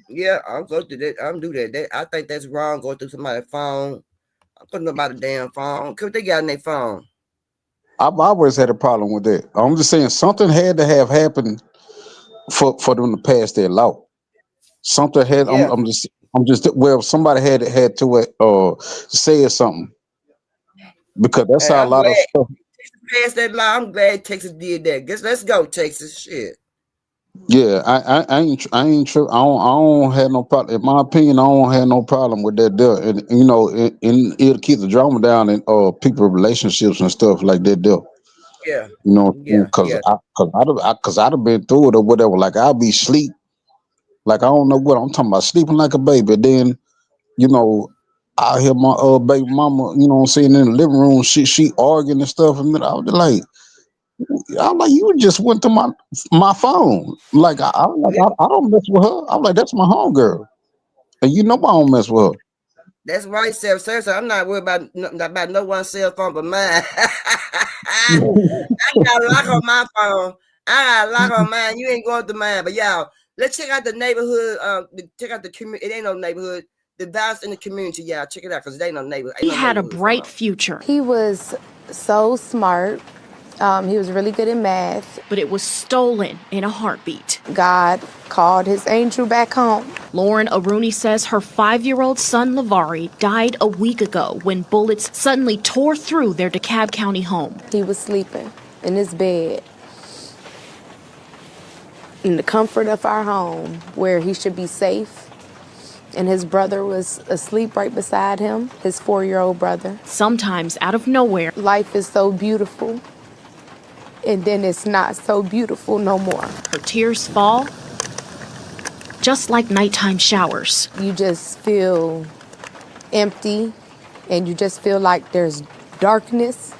Speaker 2: Yeah, I'll go through that. I'm do that. I think that's wrong. Go through somebody's phone. I'm putting nobody's damn phone. Cause they got in their phone.
Speaker 18: I've always had a problem with that. I'm just saying something had to have happened for them to pass that law. Something had.
Speaker 2: Yeah.
Speaker 18: I'm just well, somebody had to say something because that's
Speaker 2: Hey,
Speaker 18: how a
Speaker 2: I'm
Speaker 18: lot of
Speaker 2: glad
Speaker 18: stuff.
Speaker 2: Texas passed that law. I'm glad Texas did that. Guess let's go, Texas. Shit.
Speaker 18: Yeah, I ain't sure. I don't have no problem. In my opinion, I don't have no problem with that deal. And you know, it'll keep the drama down in people relationships and stuff like that deal.
Speaker 2: Yeah.
Speaker 18: You know,
Speaker 2: Yeah.
Speaker 18: because
Speaker 2: Yeah.
Speaker 18: I'd have been through it or whatever. Like I'll be sleep. Like I don't know what I'm talking about, sleeping like a baby. Then you know, I hear my baby mama. You know, what I'm saying in the living room, she arguing and stuff, and I was like. I'm like, you just went to my phone. Like I don't mess with her. I'm like, that's my homegirl, and you know I don't mess with her.
Speaker 2: That's right, self-service. I'm not worried about no one's cell phone but mine. I got a lock on my phone. I got a lock on mine. You ain't going through mine. But y'all, let's check out the neighborhood. Check out the community. It ain't no neighborhood. The violence in the community, y'all. Check it out because it ain't no neighborhood.
Speaker 12: He
Speaker 2: Ain't no
Speaker 12: had a
Speaker 2: neighborhood for
Speaker 12: bright
Speaker 2: them.
Speaker 12: future.
Speaker 8: He was so smart. He was really good in math.
Speaker 12: But it was stolen in a heartbeat.
Speaker 8: God called his angel back home.
Speaker 12: Lauren Aruni says her 5-year-old son, Lavari, died a week ago when bullets suddenly tore through their DeKalb County home.
Speaker 8: He was sleeping in his bed in the comfort of our home where he should be safe. And his brother was asleep right beside him, his 4-year-old brother.
Speaker 12: Sometimes out of nowhere,
Speaker 8: life is so beautiful, and then it's not so beautiful no more.
Speaker 12: Her tears fall just like nighttime showers.
Speaker 8: You just feel empty, and you just feel like there's darkness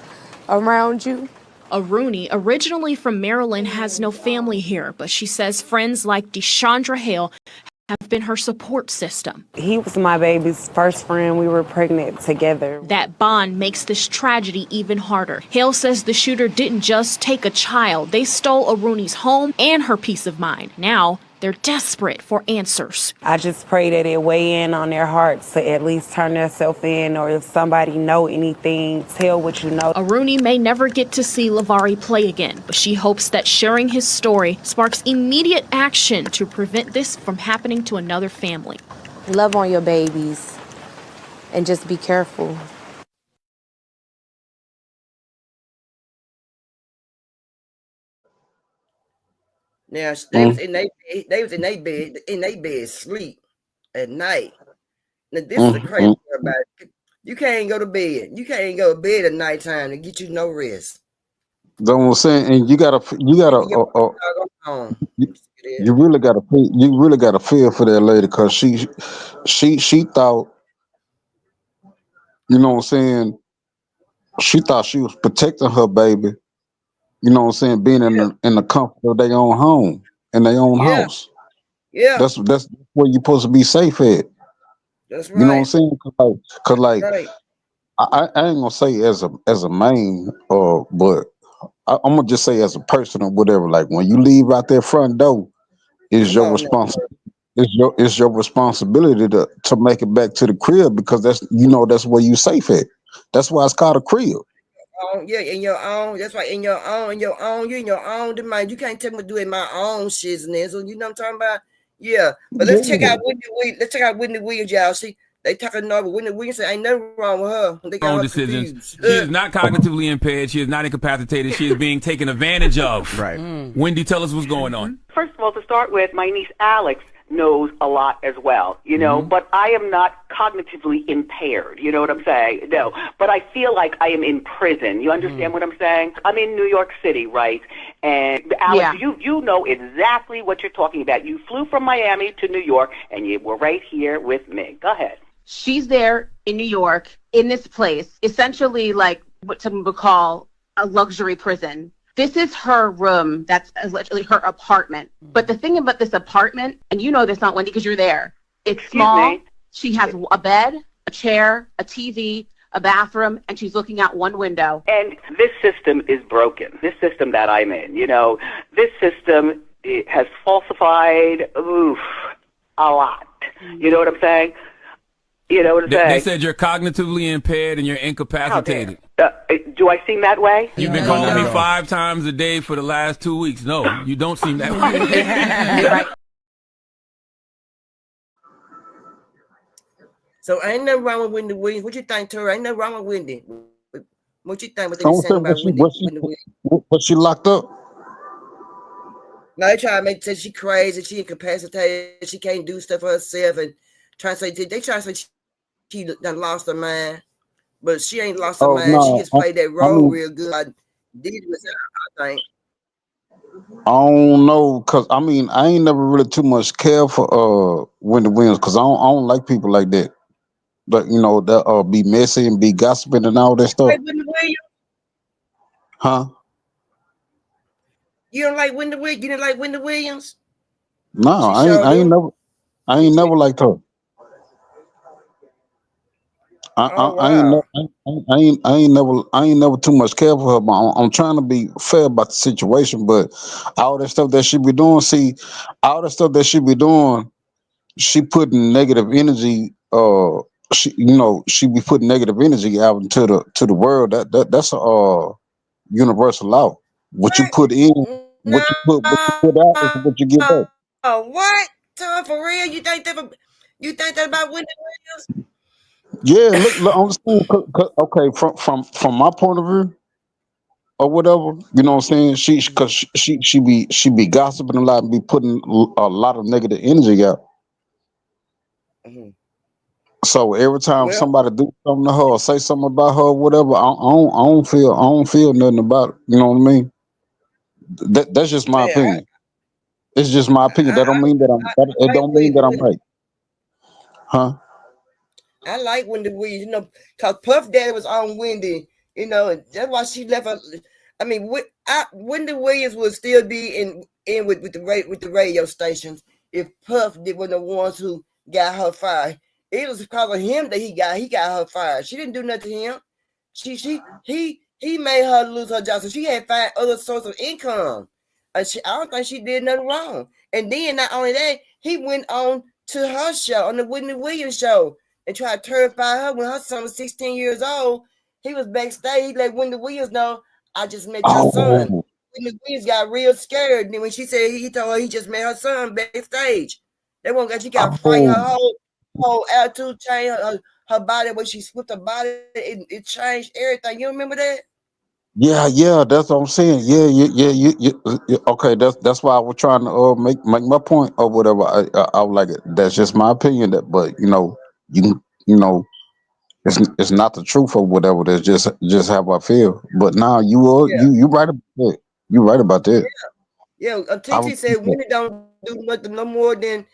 Speaker 8: around you.
Speaker 12: Aruni, originally from Maryland, has no family here, but she says friends like Deshandra Hale have been her support system.
Speaker 20: He was my baby's first friend. We were pregnant together.
Speaker 12: That bond makes this tragedy even harder. Hale says the shooter didn't just take a child. They stole Aruni's home and her peace of mind. Now they're desperate for answers.
Speaker 20: I just pray that it weigh in on their hearts to at least turn themselves in, or if somebody know anything, tell what you know.
Speaker 12: Aruni may never get to see Lavari play again, but she hopes that sharing his story sparks immediate action to prevent this from happening to another family.
Speaker 8: Love on your babies and just be careful.
Speaker 2: Now they was in their bed sleep at night. Now this is the crazy part about it. You can't go to bed. You can't go to bed at nighttime to get you no rest.
Speaker 18: That's what I'm saying, and you really gotta feel for that lady because she thought, you know what I'm saying, she thought she was protecting her baby. You know what I'm saying, being in the comfort of their own home, in their own
Speaker 2: Yeah.
Speaker 18: house.
Speaker 2: Yeah.
Speaker 18: That's where you're supposed to be safe at.
Speaker 2: That's
Speaker 18: You know what I'm
Speaker 2: right.
Speaker 18: saying? Cause like
Speaker 2: Right.
Speaker 18: I ain't gonna say as a main, but I'm gonna just say as a person or whatever. Like when you leave out that front door, it's
Speaker 2: Come
Speaker 18: your
Speaker 2: on now.
Speaker 18: responsibility. It's your responsibility to make it back to the crib because that's where you safe at. That's why it's called a crib.
Speaker 2: Yeah, in your own. That's right. You in your own domain. You can't tell me to do it in my own shizness. You know what I'm talking about? Yeah. But let's check out
Speaker 18: Yeah.
Speaker 2: Wendy Williams. Let's check out Wendy Williams, y'all. See, they talking over Wendy Williams. Say, ain't nothing wrong with her. They got
Speaker 21: Own
Speaker 2: her
Speaker 21: decisions.
Speaker 2: confused.
Speaker 21: She is not cognitively impaired. She is not incapacitated. She is being taken advantage of.
Speaker 22: Right.
Speaker 21: Wendy, tell us what's going on.
Speaker 23: First of all, to start with, my niece Alex knows a lot as well, but I am not cognitively impaired, you know what I'm saying? No, but I feel like I am in prison. You understand what I'm saying? I'm in New York City, right? And Alex, you know exactly what you're talking about. You flew from Miami to New York, and you were right here with me. Go ahead.
Speaker 24: She's there in New York, in this place, essentially like what some would call a luxury prison. This is her room. That's literally her apartment. But the thing about this apartment, and you know this, not Wendy, because you're there, it's small. She has a bed, a chair, a TV, a bathroom, and she's looking out one window.
Speaker 23: And this system is broken. This system that I'm in, this system has falsified a lot. You know what I'm saying? You know what I'm saying?
Speaker 21: They said you're cognitively impaired and you're incapacitated.
Speaker 23: Do I seem that way?
Speaker 21: You've been calling me 5 times a day for the last 2 weeks. No, you don't seem that way.
Speaker 2: So ain't nothing wrong with Wendy Williams. What you think, Tori? Ain't nothing wrong with Wendy. What you think? What they be saying about Wendy Williams?
Speaker 18: Was she locked up?
Speaker 2: No, they try to say she crazy, she incapacitated, she can't do stuff for herself, and try to say they try to say she done lost her mind, but she ain't lost her mind.
Speaker 18: No,
Speaker 2: She just played that role real good. I did with her, I think.
Speaker 18: I don't know, cause I ain't never really too much care for Wendy Williams, cause I don't like people like that. But that be messy and be gossiping and all that stuff.
Speaker 2: Like Wendy Williams?
Speaker 18: Huh?
Speaker 2: You don't like Wendy Williams? You didn't like Wendy Williams?
Speaker 18: No, I ain't never liked her. I ain't never too much care for her. But I'm trying to be fair about the situation. But all that stuff that she be doing, she putting negative energy. She be putting negative energy out into the world. That's a universal law. What you put in, what you put out is what you get back.
Speaker 2: Oh, what? Tom, for real? You think that about Wendy Williams?
Speaker 18: Yeah, look, I'm saying, okay, from my point of view or whatever, you know what I'm saying? She be gossiping a lot and be putting a lot of negative energy out. So every time somebody do something to her or say something about her or whatever, I don't feel nothing about it. You know what I mean? That's just my opinion. It's just my opinion. That don't mean that it don't mean that I'm right. Huh?
Speaker 2: I like Wendy Williams, because Puff Daddy was on Wendy, and that's why she left her. I mean, Wendy Williams would still be in with the radio stations if Puff were the ones who got her fired. It was because of him that he got her fired. She didn't do nothing to him. He made her lose her job, so she had to find other source of income. I don't think she did nothing wrong. And then not only that, he went on to her show, on the Wendy Williams show, and tried to terrify her when her son was 16 years old. He was backstage. He let Wendy Williams know, I just met your son. Wendy Williams got real scared. And when she said he told her he just met her son backstage. That one got she got to fight her whole attitude changed, her body, when she flipped her body, it changed everything. You remember that?
Speaker 18: Yeah, that's what I'm saying. Yeah. Okay, that's why I was trying to make my point or whatever. I was like, that's just my opinion. But it's not the truth or whatever. That's just how I feel. But now you right about that. You right about that.
Speaker 2: Yeah. TT said Wendy don't do nothing no more than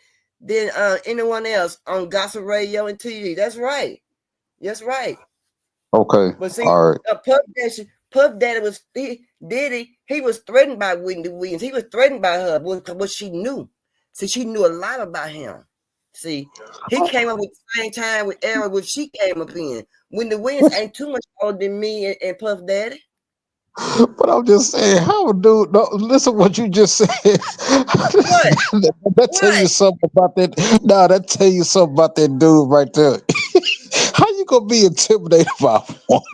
Speaker 2: anyone else on gossip radio and TV. That's right. That's right.
Speaker 18: Okay.
Speaker 2: But see,
Speaker 18: all right.
Speaker 2: Puff Daddy was he was threatened by Wendy Williams. He was threatened by her, what she knew. See, she knew a lot about him. See, he came up with the same time with Era, which she came up in. Wendy Williams ain't too much older than me and Puff Daddy.
Speaker 18: But I'm just saying, how dude? No, listen what you just said.
Speaker 2: What?
Speaker 18: that tell you something about that. Nah, that tell you something about that dude right there. How you gonna be intimidated by a woman?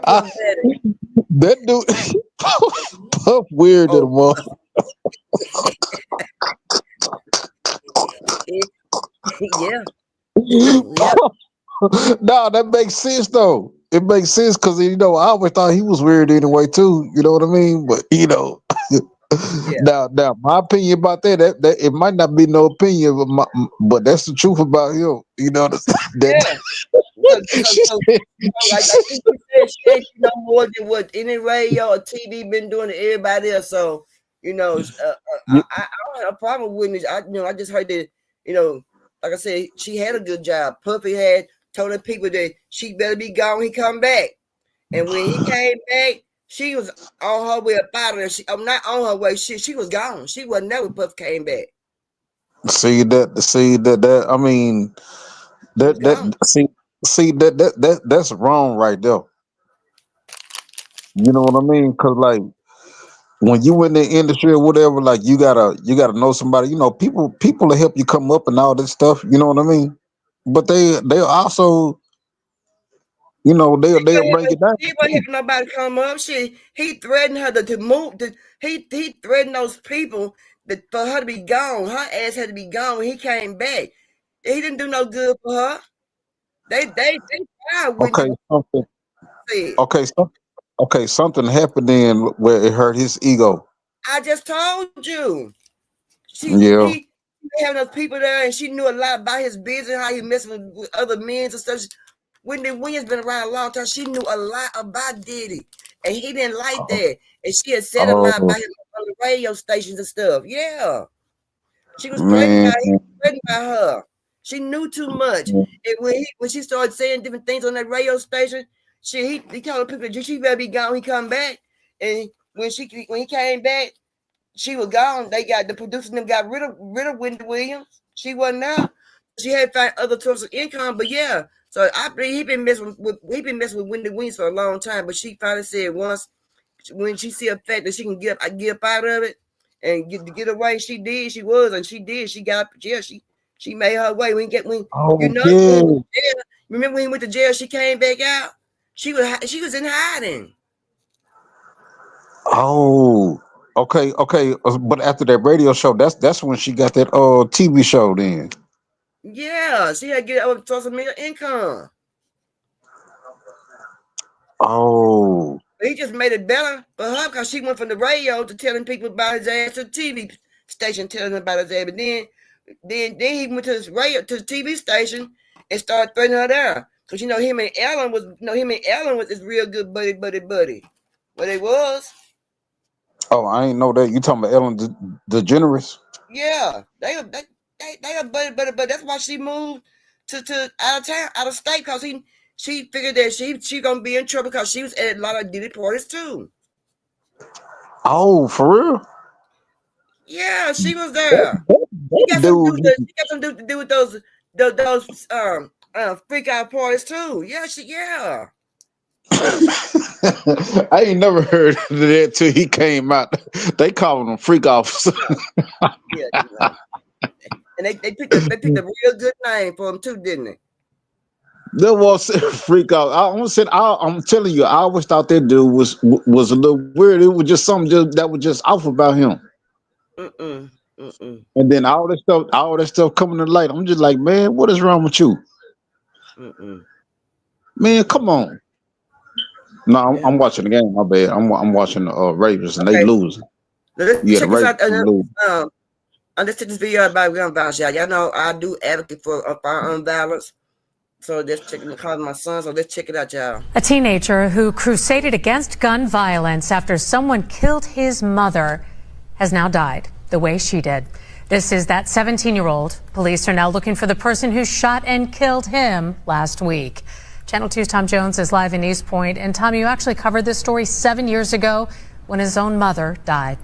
Speaker 2: Puff Daddy.
Speaker 18: That dude, Puff weird than a mother.
Speaker 2: Yeah. Yeah.
Speaker 18: Nah, that makes sense though. It makes sense because I always thought he was weird anyway too. You know what I mean? But
Speaker 2: Yeah.
Speaker 18: now, my opinion about that it might not be no opinion, but that's the truth about him. You know that.
Speaker 2: So, like she said, she ain't no more than what any radio or TV been doing to everybody else. So, I don't have a problem with it. I just heard that, like I said, she had a good job. Puffy had told the people that she better be gone when he come back. And when he came back, she was on her way up out of there. I'm not on her way. She was gone. She wasn't there when Puff came back.
Speaker 18: See that. I mean, that's wrong right there. You know what I mean? Because like when you in the industry or whatever, like you gotta know somebody. People will help you come up and all this stuff. You know what I mean? But they also, they'll bring it down.
Speaker 2: He wasn't having nobody come up. He threatened her to move. He threatened those people for her to be gone. Her ass had to be gone when he came back. He didn't do no good for her. They tried with
Speaker 18: Something happened then where it hurt his ego.
Speaker 2: I just told you.
Speaker 18: Yeah.
Speaker 2: He having those people there, and she knew a lot about his business, how he messing with other men and stuff. Wendy Williams been around a long time. She knew a lot about Diddy, and he didn't like that. And she had said a lot about him on the radio stations and stuff. Yeah, she was threatened by her. She knew too much. And when she started saying different things on that radio station, he told people that she better be gone. He come back, and when he came back, she was gone. The producers them got rid of Wendy Williams. She wasn't there. She had to find other sources of income. But yeah, so I believe he been messing with Wendy Williams for a long time. But she finally said once when she see a fact that she can get up out of it and get away, she did. She did. She got up to jail. She made her way. Remember when he went to jail, she came back out. She was in hiding.
Speaker 18: Oh, okay. But after that radio show, that's when she got that TV show then.
Speaker 2: Yeah, she had to get over social media income.
Speaker 18: Oh.
Speaker 2: But he just made it better for her because she went from the radio to telling people about his ass to the TV station telling them about his ass. But then he went to the the TV station and started threatening her there. Because him and Ellen was his real good buddy. Well, they was.
Speaker 18: Oh, I ain't know that. You talking about Ellen DeGeneres?
Speaker 2: Yeah, they are buddy, but that's why she moved to out of town, out of state, because she figured that she gonna be in trouble because she was at a lot of Diddy parties too.
Speaker 18: Oh, for real?
Speaker 2: Yeah, she was there. She got something to do with those freak out parties too. Yeah, yeah.
Speaker 18: I ain't never heard of that till he came out. They calling him freak officer.
Speaker 2: Yeah, and they picked a real good name for him too, didn't they?
Speaker 18: That was freak out. I'm telling you, I always thought that dude was a little weird. It was just something that was just off about him. And then all that stuff coming to light. I'm just like, man, what is wrong with you? Man, come on. No, I'm watching the game. My bad. I'm watching the Ravens and they losing.
Speaker 2: Let's check this out. Let's check this video about gun violence. Y'all know I do advocate for firearm violence. So let's check it out. My son. So let's check it out, y'all.
Speaker 1: A teenager who crusaded against gun violence after someone killed his mother has now died the way she did. This is that 17-year-old. Police are now looking for the person who shot and killed him last week. Channel 2's Tom Jones is live in East Point. And Tom, you actually covered this story 7 years ago when his own mother died.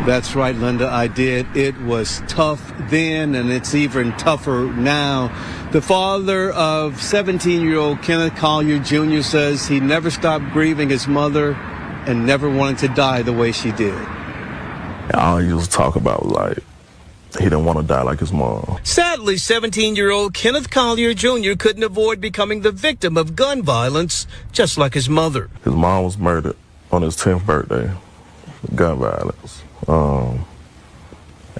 Speaker 3: That's right, Linda, I did. It was tough then, and it's even tougher now. The father of 17-year-old Kenneth Collier Jr. says he never stopped grieving his mother and never wanted to die the way she did.
Speaker 4: All he used to talk about was like, he didn't want to die like his mom.
Speaker 5: Sadly, 17-year-old Kenneth Collier Jr. couldn't avoid becoming the victim of gun violence, just like his mother.
Speaker 4: His mom was murdered on his 10th birthday, gun violence. And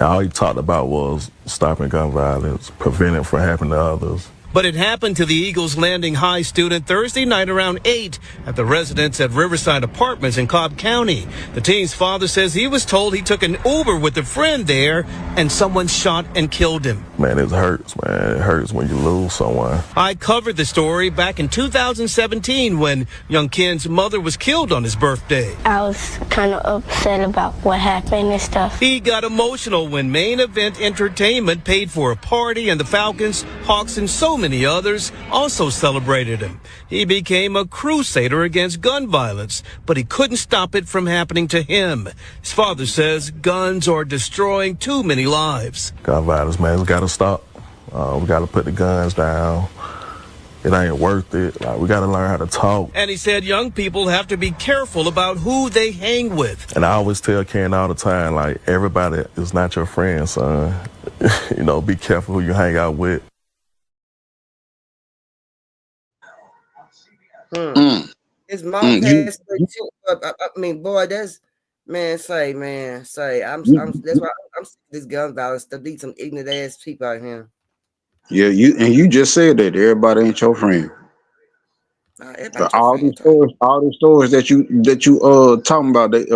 Speaker 4: all he talked about was stopping gun violence, preventing it from happening to others.
Speaker 5: But it happened to the Eagles Landing High student Thursday night around 8 at the residence at Riverside Apartments in Cobb County. The teen's father says he was told he took an Uber with a friend there and someone shot and killed him.
Speaker 4: Man, it hurts, man. It hurts when you lose someone.
Speaker 5: I covered the story back in 2017 when young Ken's mother was killed on his birthday.
Speaker 17: I was kind of upset about what happened and stuff.
Speaker 5: He got emotional when Main Event Entertainment paid for a party and the Falcons, Hawks, and so many others also celebrated him. He became a crusader against gun violence, but he couldn't stop it from happening to him. His father says guns are destroying too many lives.
Speaker 4: Gun violence, man, it's got to stop. We got to put the guns down. It ain't worth it. Like, we got to learn how to talk.
Speaker 5: And he said young people have to be careful about who they hang with.
Speaker 4: And I always tell Ken all the time, like, everybody is not your friend, son. You know, be careful who you hang out with.
Speaker 2: His mom passed away too. I mean, boy, that's that's why I'm sick of this gun violence. To be some ignorant ass people out here.
Speaker 18: Yeah, you just said that everybody ain't your friend. But all these stories that you talking about, they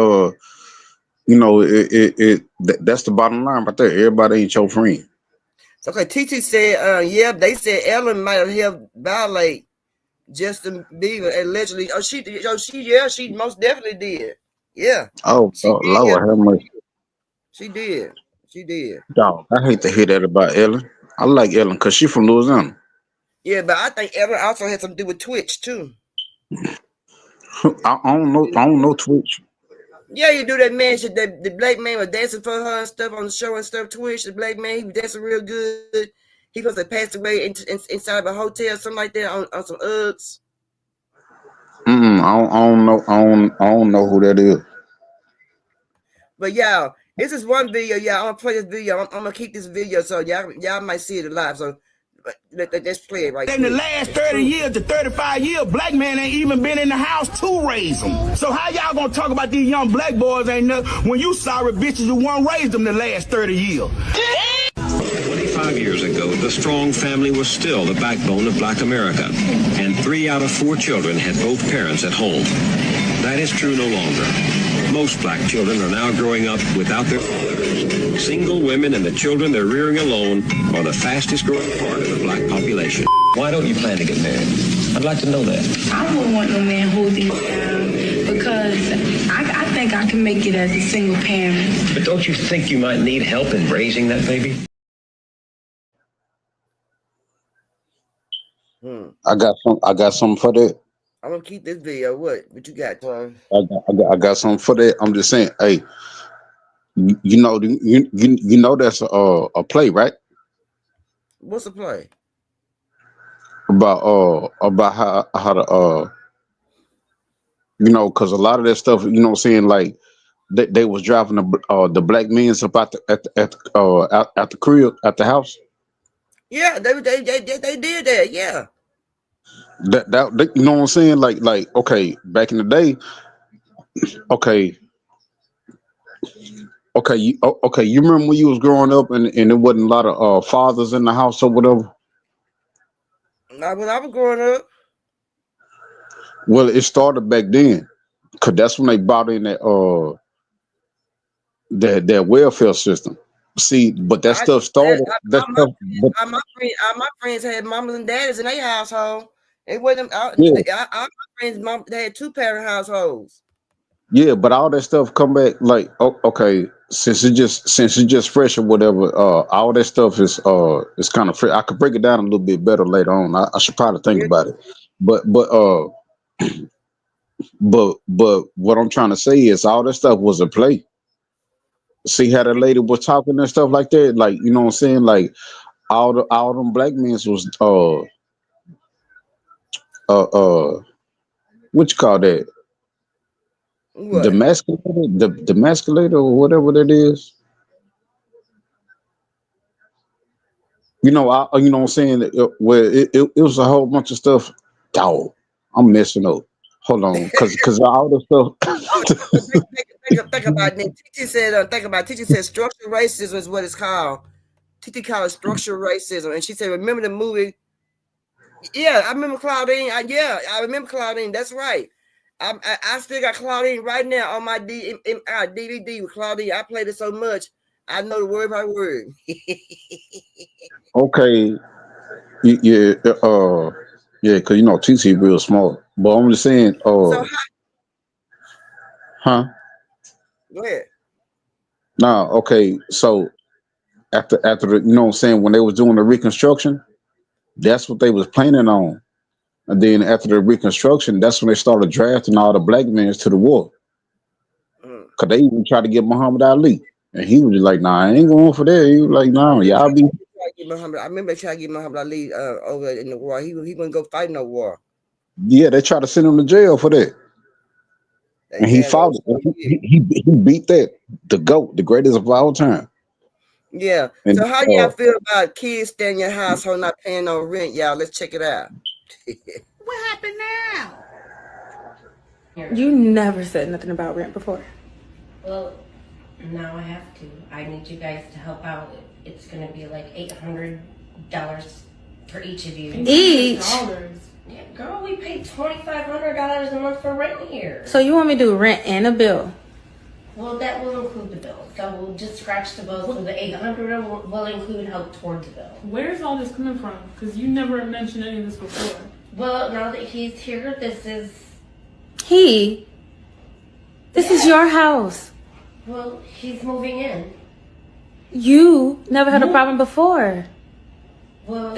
Speaker 18: that's the bottom line right there. Everybody ain't your friend.
Speaker 2: So, okay, TT said, yeah, they said Ellen might have helped violate Justin Bieber allegedly. She most definitely did. Yeah.
Speaker 18: Oh, Lord have mercy.
Speaker 2: She did.
Speaker 18: Dog, I hate to hear that about Ellen. I like Ellen because she from Louisiana.
Speaker 2: Yeah, but I think Ellen also had something to do with Twitch too.
Speaker 18: I don't know Twitch.
Speaker 2: Yeah, you do that man shit. The black man was dancing for her and stuff on the show and stuff. Twitch, the black man, he was dancing real good. He supposed to pass away inside of a hotel, something like that, on some Uggs.
Speaker 18: I don't know who that is.
Speaker 2: But y'all, this is one video. Y'all, I'm gonna play this video. I'm gonna keep this video so y'all might see it live. So let's play it right
Speaker 22: In the last 30 years to 35 years, black men ain't even been in the house to raise them. So how y'all gonna talk about these young black boys ain't nothing when you sorry bitches who won't raise them the last 30 years?
Speaker 25: 25 years ago, the Strong family was still the backbone of black America, and 3 out of 4 children had both parents at home. That is true no longer. Most black children are now growing up without their fathers. Single women and the children they're rearing alone are the fastest growing part of the black population. Why don't you plan to get married? I'd like to know that.
Speaker 26: I don't want no man holding down because I think I can make it as a single parent.
Speaker 25: But don't you think you might need help in raising that baby?
Speaker 18: I got something for that.
Speaker 2: I'm gonna keep this video. What you got, Tom?
Speaker 18: I got something for that. I'm just saying, hey, you know that's a play, right?
Speaker 2: What's the play?
Speaker 18: About how to because a lot of that stuff, saying like they was driving the black men's up at the crib at the house.
Speaker 2: Yeah, they did that. Yeah.
Speaker 18: That you know what I'm saying? Like okay, back in the day, okay, you remember when you was growing up and there wasn't a lot of fathers in the house or whatever?
Speaker 2: Not when I was growing up.
Speaker 18: Well, it started back then, cause that's when they brought in that welfare system. See, but that stuff started.
Speaker 2: My friends had mamas and daddies in their household. It wasn't. My friends' mom, they had 2-parent households.
Speaker 18: Yeah, but all that stuff come back like okay, since it's just fresh or whatever. All that stuff is kind of fresh. I could break it down a little bit better later on. I should probably think about it. But what I'm trying to say is all that stuff was a play. see how the lady was talking and stuff like that. Like, you know what I'm saying? Like all them black men was what you call that?
Speaker 2: What?
Speaker 18: Demasculator or whatever that is. You know what I'm saying? Where it was a whole bunch of stuff. Dog, I'm messing up. Hold on, cause all the stuff.
Speaker 2: Think about it. Teacher said, think about it. Teacher said structural racism is what it's called. Teacher called it structural racism. And she said, remember the movie? Yeah, I remember Claudine. I remember Claudine. That's right. I still got Claudine right now on my DVD with Claudine. I played it so much. I know the word by word.
Speaker 18: Okay, yeah, yeah, cause TC real smart. But I'm just saying,
Speaker 2: So,
Speaker 18: huh?
Speaker 2: go ahead.
Speaker 18: Nah, okay. So after the, you know what I'm saying, when they was doing the reconstruction, that's what they was planning on. And then after the reconstruction, that's when they started drafting all the black men to the war. Cause they even tried to get Muhammad Ali, and he was just like, "Nah, I ain't going for that." He was like, "Nah, y'all be."
Speaker 2: I remember they tried to get Muhammad Ali over in the war. He wouldn't go fight no war.
Speaker 18: Yeah, they tried to send him to jail for that, and he
Speaker 2: Yeah,
Speaker 18: fought it. He beat the GOAT, the greatest of all time.
Speaker 2: Yeah.
Speaker 18: And
Speaker 2: So how y'all feel about kids staying in your household not paying no rent, y'all? Let's check it out.
Speaker 6: What happened now?
Speaker 7: You never said nothing about rent before.
Speaker 9: Well, now I have to. I need you guys to help out. It's going to be like $800 for each of you.
Speaker 7: Each?
Speaker 9: Yeah, girl, we pay $2,500 a month for rent here.
Speaker 7: So you want me to do rent and a bill?
Speaker 9: Well, that will include the bill. So we'll just scratch the bill. So the $800 will include help towards the bill.
Speaker 10: Where's all this coming from? Because you never mentioned any of this before.
Speaker 9: Well, now that he's here, this is...
Speaker 7: This is your house.
Speaker 9: Well, he's moving in.
Speaker 7: You never had a problem before.
Speaker 9: Well,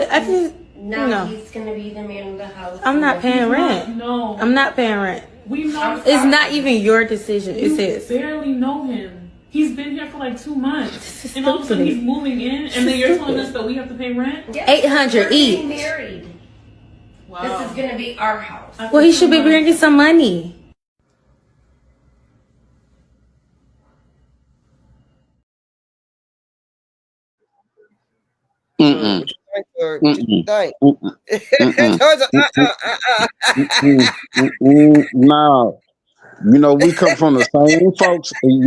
Speaker 7: no.
Speaker 9: He's going to be the man of the house.
Speaker 7: I'm not paying rent.
Speaker 10: No.
Speaker 7: I'm not paying rent.
Speaker 10: We know.
Speaker 7: It's not even your decision. It's his.
Speaker 10: You barely know him. He's been here for like 2 months. And all of a sudden he's moving in, and then you're telling us that we have to pay rent?
Speaker 9: Yes,
Speaker 7: $800
Speaker 9: we're
Speaker 7: each.
Speaker 9: getting married.
Speaker 10: Wow.
Speaker 9: This is going to be our house.
Speaker 7: Well, he should be bringing some money.
Speaker 2: What you think?
Speaker 18: Nah, we come from the same folks. And,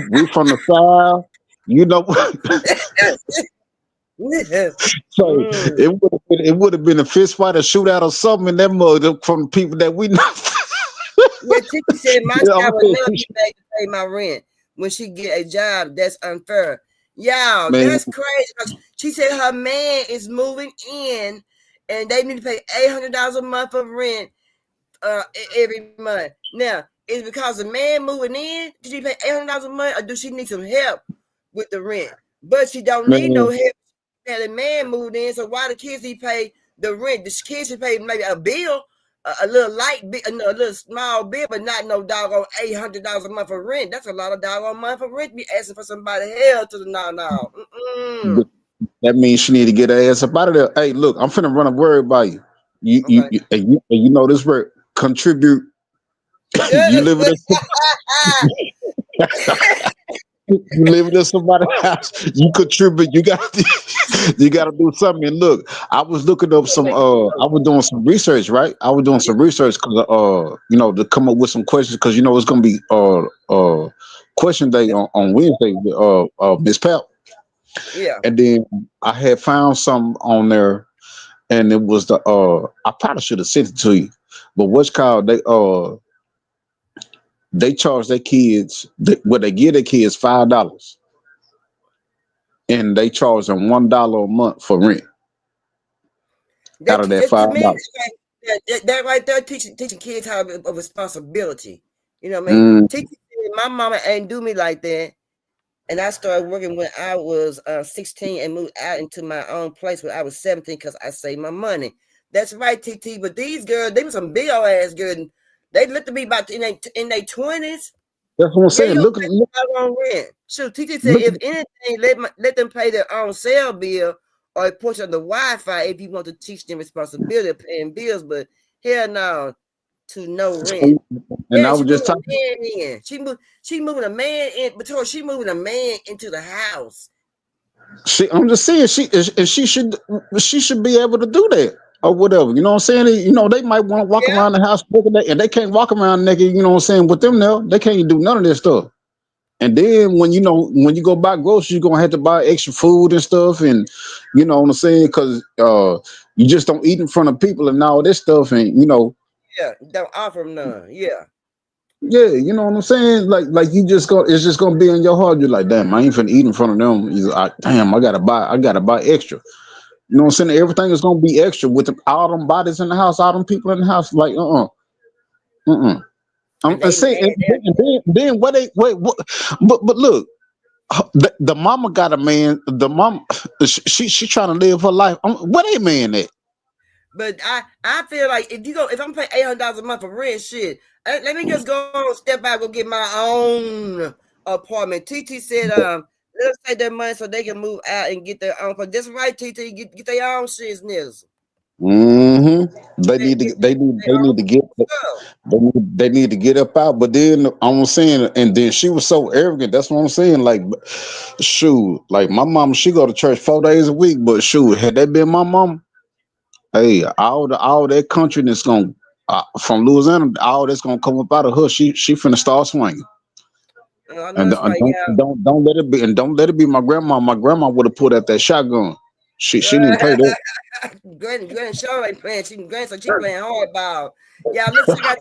Speaker 18: we from the South. So it would have been a fist fight, a shootout, or something in that mud from the people that we know.
Speaker 2: Yeah, Tiki said my child would never be able to pay my rent when she get a job. That's unfair. Y'all, that's crazy. She said her man is moving in and they need to pay $800 a month for rent every month. Now, is it because the man moving in? Did she pay $800 a month, or do she need some help with the rent? But she don't need no help. Now the man moved in, so why the kids he pay the rent? The kids should pay maybe a bill, a little light bill, a little small bill, but not no doggone $800 a month for rent. That's a lot of doggone month for rent. Be asking for somebody help to the no.
Speaker 18: That means she need to get her ass up out of there. Hey, look, I'm finna run a word by you. You know this word, contribute. You live in you live in somebody's house. You contribute. You got to do something. And look, I was looking up some. I was doing some research, right? I was doing some research because to come up with some questions because it's gonna be question day on Wednesday with Miss Pap.
Speaker 2: Yeah.
Speaker 18: And then I had found some on there, and it was the I probably should have sent it to you, but what's called they charge their kids they give their kids $5, and they charge them $1 a month for rent out of that $5.
Speaker 2: That right there teaching kids how a responsibility. You know what I mean? My mama ain't do me like that. And I started working when I was 16 and moved out into my own place when I was 17 because I saved my money. That's right, TT. But these girls, they were some big old ass girls. They looked to me about in their 20s.
Speaker 18: That's what I'm
Speaker 2: Yeah,
Speaker 18: saying.
Speaker 2: you
Speaker 18: Look,
Speaker 2: don't pay
Speaker 18: look,
Speaker 2: your own rent. Shoot, TT said
Speaker 18: look.
Speaker 2: if anything, let them pay their own cell bill or a portion of the Wi-Fi if you want to teach them responsibility of paying bills. But hell no, to no rent.
Speaker 18: And I
Speaker 2: Yeah, she
Speaker 18: was just
Speaker 2: moving
Speaker 18: talking.
Speaker 2: a man in. She moving a man in, but she moving a man into the house.
Speaker 18: I'm just saying she should be able to do that or whatever. You know what I'm saying? You know, they might want to walk
Speaker 2: Yeah,
Speaker 18: around the house naked, and they can't walk around naked. You know what I'm saying? With them now, they can't do none of this stuff. And then when you go buy groceries, you're gonna have to buy extra food and stuff, and you know what I'm saying? Because you just don't eat in front of people and all this stuff, and you know,
Speaker 2: yeah, don't offer them none. Yeah,
Speaker 18: yeah, you know what I'm saying? Like you just go, it's just gonna be in your heart. You're like, damn, I ain't finna eat in front of them. Damn, I gotta buy extra. You know what I'm saying? Everything is gonna be extra with all them bodies in the house, all them people in the house. Like, uh.
Speaker 2: and
Speaker 18: And
Speaker 2: they
Speaker 18: say,
Speaker 2: mad at
Speaker 18: then what they wait, what, but look, the mama got a man. The mom, she trying to live her life. Where they man at?
Speaker 2: But I feel like if I'm paying $800 a month for rent, shit, let me just go on, step back, go get my own apartment. TT said, let us take their money so they can move out and get their own. But that's right, TT, get their own shit, niggas.
Speaker 18: They need to
Speaker 2: Their own stuff.
Speaker 18: they need to get up out. But then I'm saying, and then she was so arrogant. That's what I'm saying. Like, shoot, like my mom, she go to church 4 days a week. But shoot, had that been my mom, hey, all that country that's gonna from Louisiana, all that's gonna come up out of her. She finna start swinging.
Speaker 2: I know
Speaker 18: And
Speaker 2: that's right, yeah.
Speaker 18: don't let it be, and don't let it be my grandma. My grandma would have pulled out that shotgun. She didn't play that.
Speaker 2: Granny Shaw ain't playing. She playing hardball. Y'all, let's check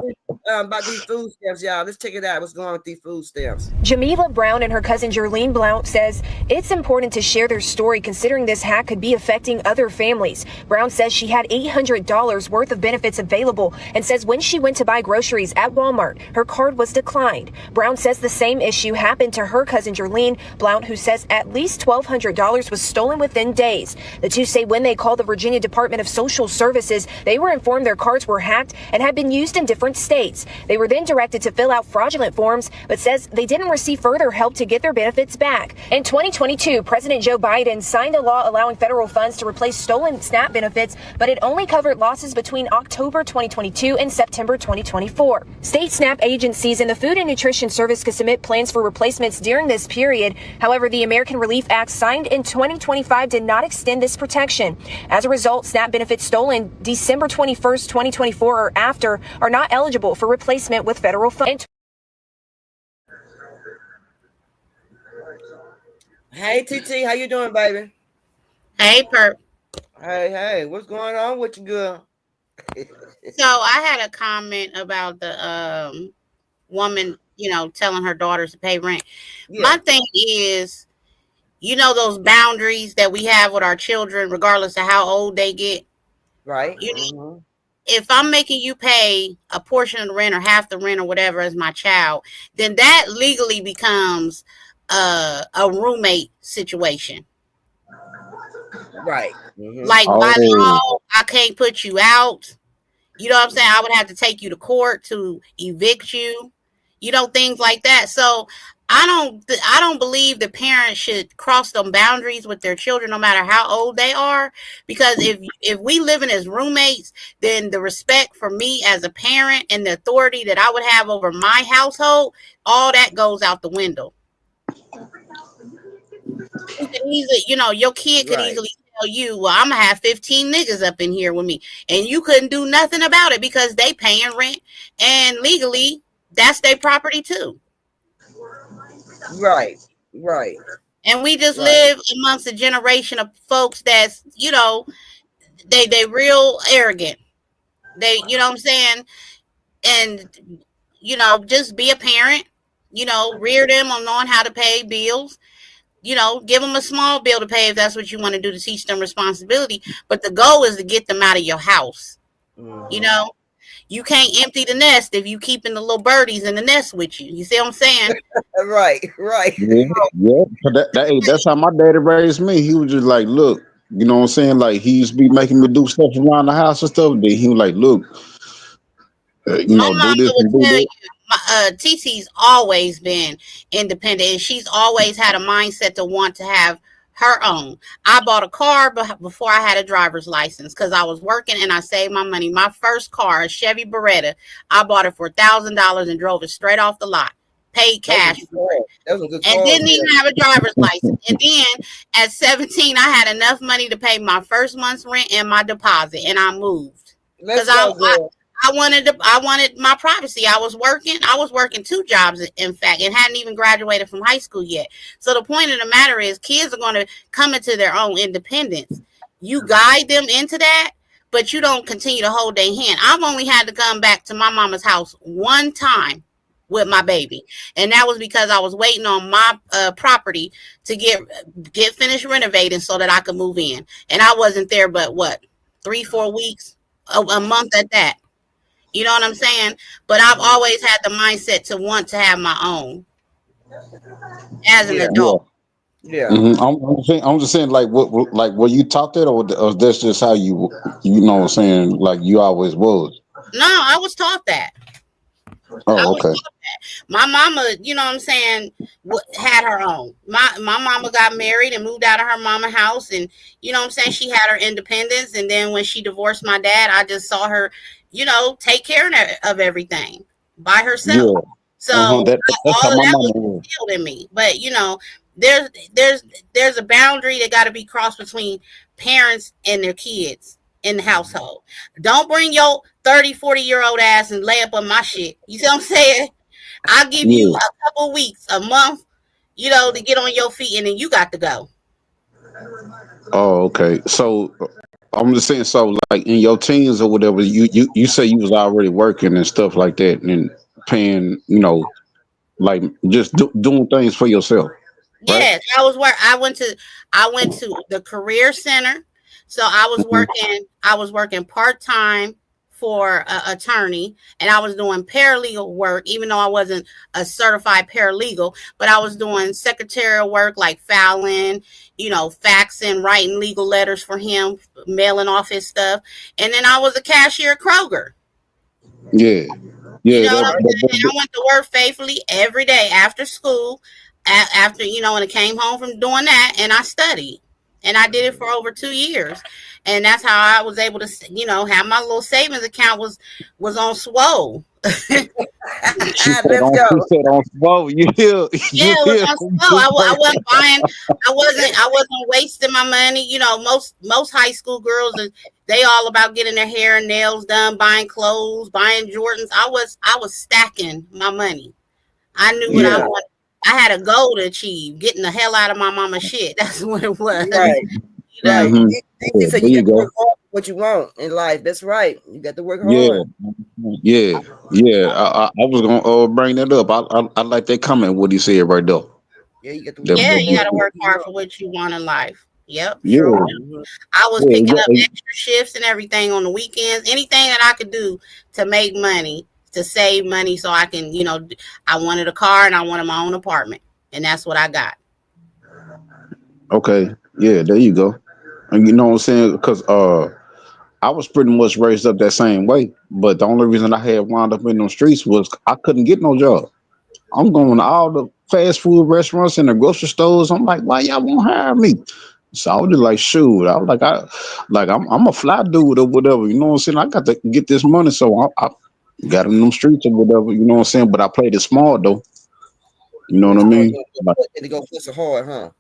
Speaker 2: out about these food stamps, y'all. Let's check it out. What's going on with these food stamps?
Speaker 11: Jamila Brown and her cousin Jerlene Blount says it's important to share their story considering this hack could be affecting other families. Brown says she had $800 worth of benefits available and says when she went to buy groceries at Walmart, her card was declined. Brown says the same issue happened to her cousin Jerlene Blount, who says at least $1,200 was stolen within days. The two say when they called the Virginia Department of Social Services, they were informed their cards were hacked and had been used in different states. They were then directed to fill out fraudulent forms, but says they didn't receive further help to get their benefits back. In 2022, President Joe Biden signed a law allowing federal funds to replace stolen SNAP benefits, but it only covered losses between October 2022 and September 2024. State SNAP agencies and the Food and Nutrition Service could submit plans for replacements during this period. However, the American Relief Act signed in 2025 did not extend this protection. As a result, SNAP benefits stolen December 21st, 2024 or after are not eligible for replacement with federal funds.
Speaker 2: Hey, TT, how you doing, baby?
Speaker 6: Hey, Perp.
Speaker 2: Hey, what's going on with you, girl?
Speaker 6: So I had a comment about the woman, telling her daughters to pay rent.
Speaker 2: Yeah.
Speaker 6: My thing is, those boundaries that we have with our children, regardless of how old they get.
Speaker 2: Right.
Speaker 6: If I'm making you pay a portion of the rent or half the rent or whatever as my child, then that legally becomes a roommate situation.
Speaker 2: Right.
Speaker 6: Like by law, I can't put you out. You know what I'm saying? I would have to take you to court to evict you. Things like that. So I don't believe the parents should cross them boundaries with their children, no matter how old they are. Because if we living as roommates, then the respect for me as a parent and the authority that I would have over my household, all that goes out the window. Your kid could easily tell you, well, I'm gonna have 15 niggas up in here with me, and you couldn't do nothing about it because they paying rent, and legally that's their property too.
Speaker 2: Right.
Speaker 6: And we just live amongst a generation of folks that's, they real arrogant. They, you know what I'm saying? And, just be a parent, rear them on knowing how to pay bills. Give them a small bill to pay if that's what you want to do to teach them responsibility. But the goal is to get them out of your house. You can't empty the nest if you keeping the little birdies in the nest with you. You see what I'm saying?
Speaker 2: Right.
Speaker 18: Yeah. That's how my daddy raised me. He was just like, look, you know what I'm saying? Like he used to be making me do stuff around the house and stuff. Then he was like, look,
Speaker 6: My mama
Speaker 18: do this
Speaker 6: would
Speaker 18: and do
Speaker 6: tell
Speaker 18: that.
Speaker 6: you. TT's always been independent, and she's always had a mindset to want to have her own. I bought a car before I had a driver's license because I was working and I saved my money. My first car, a Chevy Beretta, I bought it for $1,000 and drove it straight off the lot. Paid cash for it. And didn't even have a driver's license. And then at 17, I had enough money to pay my first month's rent and my deposit, and I moved because I wanted my privacy. I was working 2 jobs, in fact, and hadn't even graduated from high school yet. So the point of the matter is, kids are going to come into their own independence. You guide them into that, but you don't continue to hold their hand. I've only had to come back to my mama's house one time with my baby, and that was because I was waiting on my property to get finished renovating so that I could move in. And I wasn't there but what, 3-4 weeks, a month at that. You know what I'm saying? But I've always had the mindset to want to have my own as an adult.
Speaker 2: Yeah.
Speaker 18: I'm just saying, like, what, like, were you taught that, or that's just how you know what I'm saying, like you always was?
Speaker 6: No, I was taught that.
Speaker 18: Oh, okay.
Speaker 6: My mama, you know what I'm saying, had her own. My mama got married and moved out of her mama house, and you know what I'm saying, she had her independence. And then when she divorced my dad, I just saw her, you know, take care of everything by herself.
Speaker 18: Yeah.
Speaker 6: So
Speaker 18: all of that
Speaker 6: was instilled in me. But you know, there's a boundary that got to be crossed between parents and their kids in the household. Don't bring your 30-40-year-old ass and lay up on my shit. You see what I'm saying? I'll give you a couple weeks, a month, you know, to get on your feet, and then you got to go.
Speaker 18: Oh, okay. So I'm just saying, so like in your teens or whatever, you say you was already working and stuff like that, and paying, you know, like just doing things for yourself. Right?
Speaker 6: Yes, I went to the career center. So I was working part-time for an attorney, and I was doing paralegal work, even though I wasn't a certified paralegal, but I was doing secretarial work like filing, you know, faxing, writing legal letters for him, mailing off his stuff. And then I was a cashier at Kroger.
Speaker 18: Yeah.
Speaker 6: You know what I'm saying? I went to work faithfully every day after school, after, you know, when I came home from doing that, and I studied. And I did it for over 2 years. And that's how I was able to, you know, have my little savings account was on swole.
Speaker 18: She said on swole. You hear?
Speaker 6: Yeah, it was on swole. I wasn't buying. I wasn't wasting my money. You know, most high school girls, they all about getting their hair and nails done, buying clothes, buying Jordans. I was stacking my money. I knew what I wanted. I had a goal to achieve, getting the hell out of my mama's shit. That's what it was.
Speaker 2: Right.
Speaker 6: You know?
Speaker 2: Right. So you got to work hard for what you want in life. That's right. You got to work hard.
Speaker 18: Yeah. I was gonna bring that up. I like that comment. What he said right there.
Speaker 2: Yeah, you got to.
Speaker 6: You got to work hard for what you want in life. Yep.
Speaker 18: Yeah.
Speaker 6: Sure. I was picking up extra shifts and everything on the weekends. Anything that I could do to make money, to save money, so I can, you know, I wanted a car and I wanted my own apartment, and that's what I got.
Speaker 18: Okay, yeah, there you go. And you know what I'm saying? Because I was pretty much raised up that same way, but the only reason I had wound up in them streets was I couldn't get no job. I'm going to all the fast food restaurants and the grocery stores. I'm like, why y'all won't hire me? So I was just like, shoot. I was like, I'm a fly dude or whatever. You know what I'm saying? I got to get this money, so I got in them streets or whatever. You know what I'm saying? But I played it small though. You know what I mean?
Speaker 2: They go hustle hard, huh?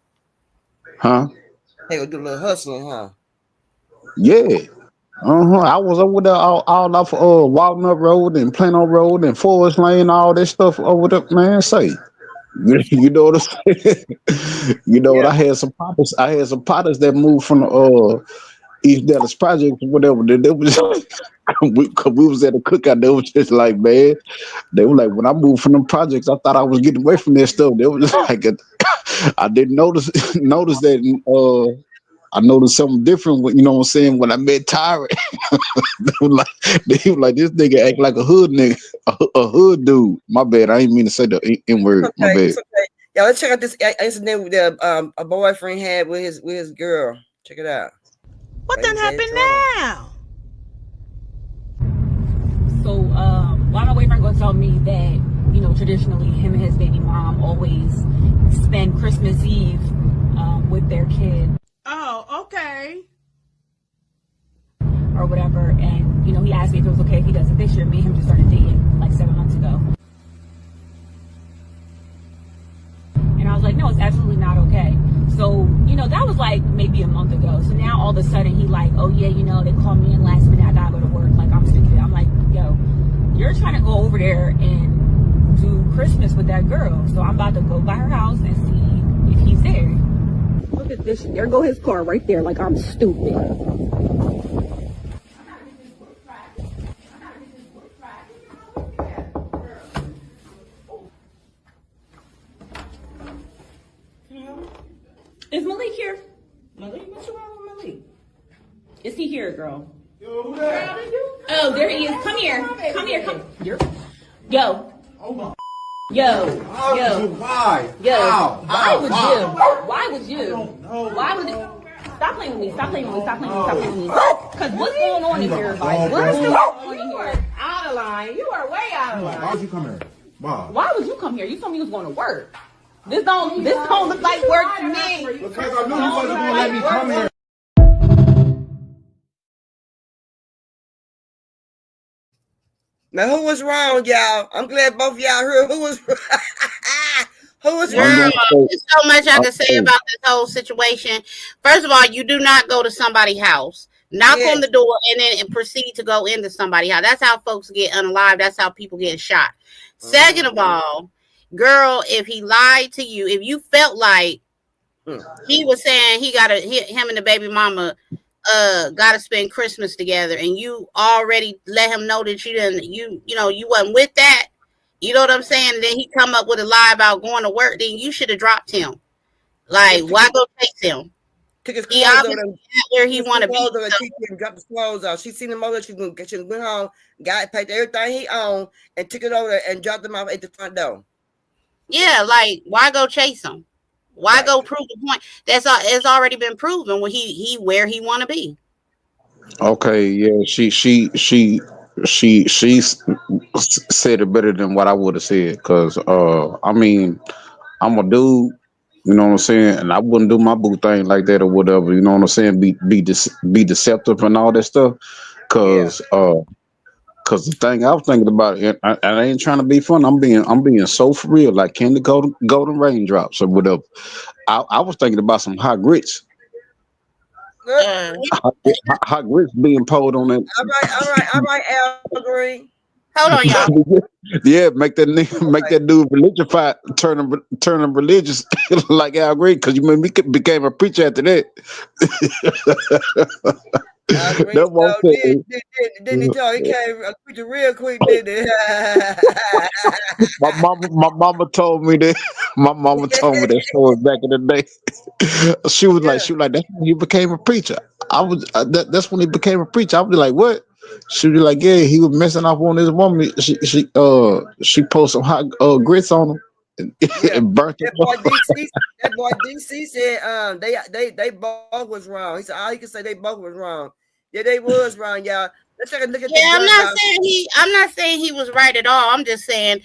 Speaker 18: Huh?
Speaker 2: Hey, go do a little hustling, huh?
Speaker 18: Yeah. I was over there all off Walnut Road and Plano Road and Forest Lane, all that stuff over there, man. Say, you know what I'm saying? You know what? I had some potters that moved from East Dallas Project or whatever. They was we was at a cookout. They was just like, man, they were like, when I moved from them projects, I thought I was getting away from that stuff. They was just like, I didn't notice that. I noticed something different when, you know what I'm saying, when I met Tyrant. they were like, this nigga act like a hood nigga, a hood dude. My bad. I didn't mean to say the N word.
Speaker 2: Okay,
Speaker 18: my bad.
Speaker 2: okay. Yeah, let's check out this incident that a boyfriend had with his girl. Check it out.
Speaker 13: What done happened now?
Speaker 14: So my boyfriend gonna tell me that
Speaker 12: traditionally him and his baby mom always spend Christmas Eve with their kid.
Speaker 13: Oh, okay.
Speaker 12: Or whatever, and he asked me if it was okay if he does it this year. Me and him just started dating like 7 months ago. And I was like, no, it's absolutely not okay. So, that was like maybe a month ago. So now all of a sudden he like, oh yeah, they called me in last minute, I gotta go to work, like I'm stupid. I'm like, yo, you're trying to go over there and do Christmas with that girl. So I'm about to go by her house and see if he's there. Look at this, there go his car right there, like I'm stupid.
Speaker 10: Is Malik here? Malik, what's wrong with Malik? Is he here, girl? Oh, there he is. Come here. Come here. Come here. Yo. Yo.
Speaker 14: Why?
Speaker 10: Yo.
Speaker 14: How?
Speaker 10: Why would
Speaker 14: How?
Speaker 10: you? Why would you? Why would you? Stop playing with me. Stop playing with me. Stop playing with me. Stop playing with me. Because what's going on in here? What's going on in here?
Speaker 13: Out of line. You are way out of line.
Speaker 14: Why would you come here? Why?
Speaker 10: Why would you come here? You told me you was going to work. This don't look like work to me.
Speaker 14: Because I knew you wasn't going to let me come here.
Speaker 2: Now, who was wrong, y'all? I'm glad both of y'all heard who was who was
Speaker 6: Girl,
Speaker 2: wrong.
Speaker 6: there's so much I can say about this whole situation. First of all, you do not go to somebody's house, knock on the door, and then proceed to go into somebody's house. That's how folks get unalive. That's how people get shot. Second of all, girl, if he lied to you, if you felt like he was saying him and the baby mama gotta spend Christmas together, and you already let him know that you wasn't with that, you know what I'm saying? And then he come up with a lie about going to work, then you should have dropped him. Like, why go chase him?
Speaker 2: Took his
Speaker 6: He
Speaker 2: clothes
Speaker 6: obviously not where he want to be.
Speaker 2: And dropped his clothes off. She seen him over. She went home, packed everything he owned, and took it over there and dropped him off at the front door.
Speaker 6: Yeah, like, why go chase him? Why go prove the point? It's already been proven where where he want to be.
Speaker 18: Okay, yeah, she said it better than what I would have said. Cause I mean, I'm a dude, you know what I'm saying, and I wouldn't do my boo thing like that or whatever. You know what I'm saying? Be deceptive and all that stuff. Cause cause the thing I was thinking about, and I ain't trying to be fun. I'm being so for real, like candy golden raindrops or whatever. I was thinking about some hot grits. Hot grits being poured on it.
Speaker 2: All right, Al Green.
Speaker 6: Hold on, y'all.
Speaker 18: Yeah, make that dude religious, turn him religious like Al Green, because you made me became a preacher after that.
Speaker 2: That won't didn't he tell he came a preacher real quick, didn't he?
Speaker 18: my mama told me that. My mama told me that story back in the day. She was like, that's when he became a preacher. That's when he became a preacher. I was like, what? She was like, yeah, he was messing off on his woman. She posted some hot grits on him and burnt it.
Speaker 2: That boy DC said they both was wrong. He said all he can say they both was wrong. Yeah, they was wrong, y'all. Let's take a look at
Speaker 6: I'm not saying he was right at all. I'm just saying,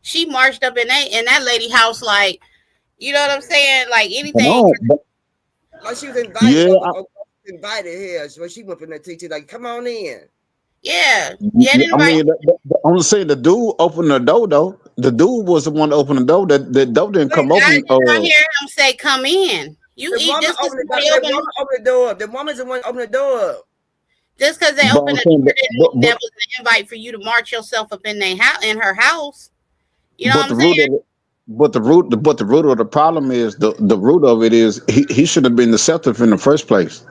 Speaker 6: she marched up in that lady house, like, you know what I'm saying? Like anything.
Speaker 2: Like she was invited. Invited here, so she went from that teacher like, come on in.
Speaker 6: Yeah.
Speaker 18: I mean, I'm saying the dude opened the door though. The dude was the one to open the door. The door didn't come open.
Speaker 6: I didn't hear him say, "Come in."
Speaker 2: The woman opened the door. The woman's the one opened the door.
Speaker 6: Just because they opened the door, that was an invite for you to march yourself up in her house. You know what I'm saying?
Speaker 18: But the root of the problem is the root of it is he should have been deceptive in the first place.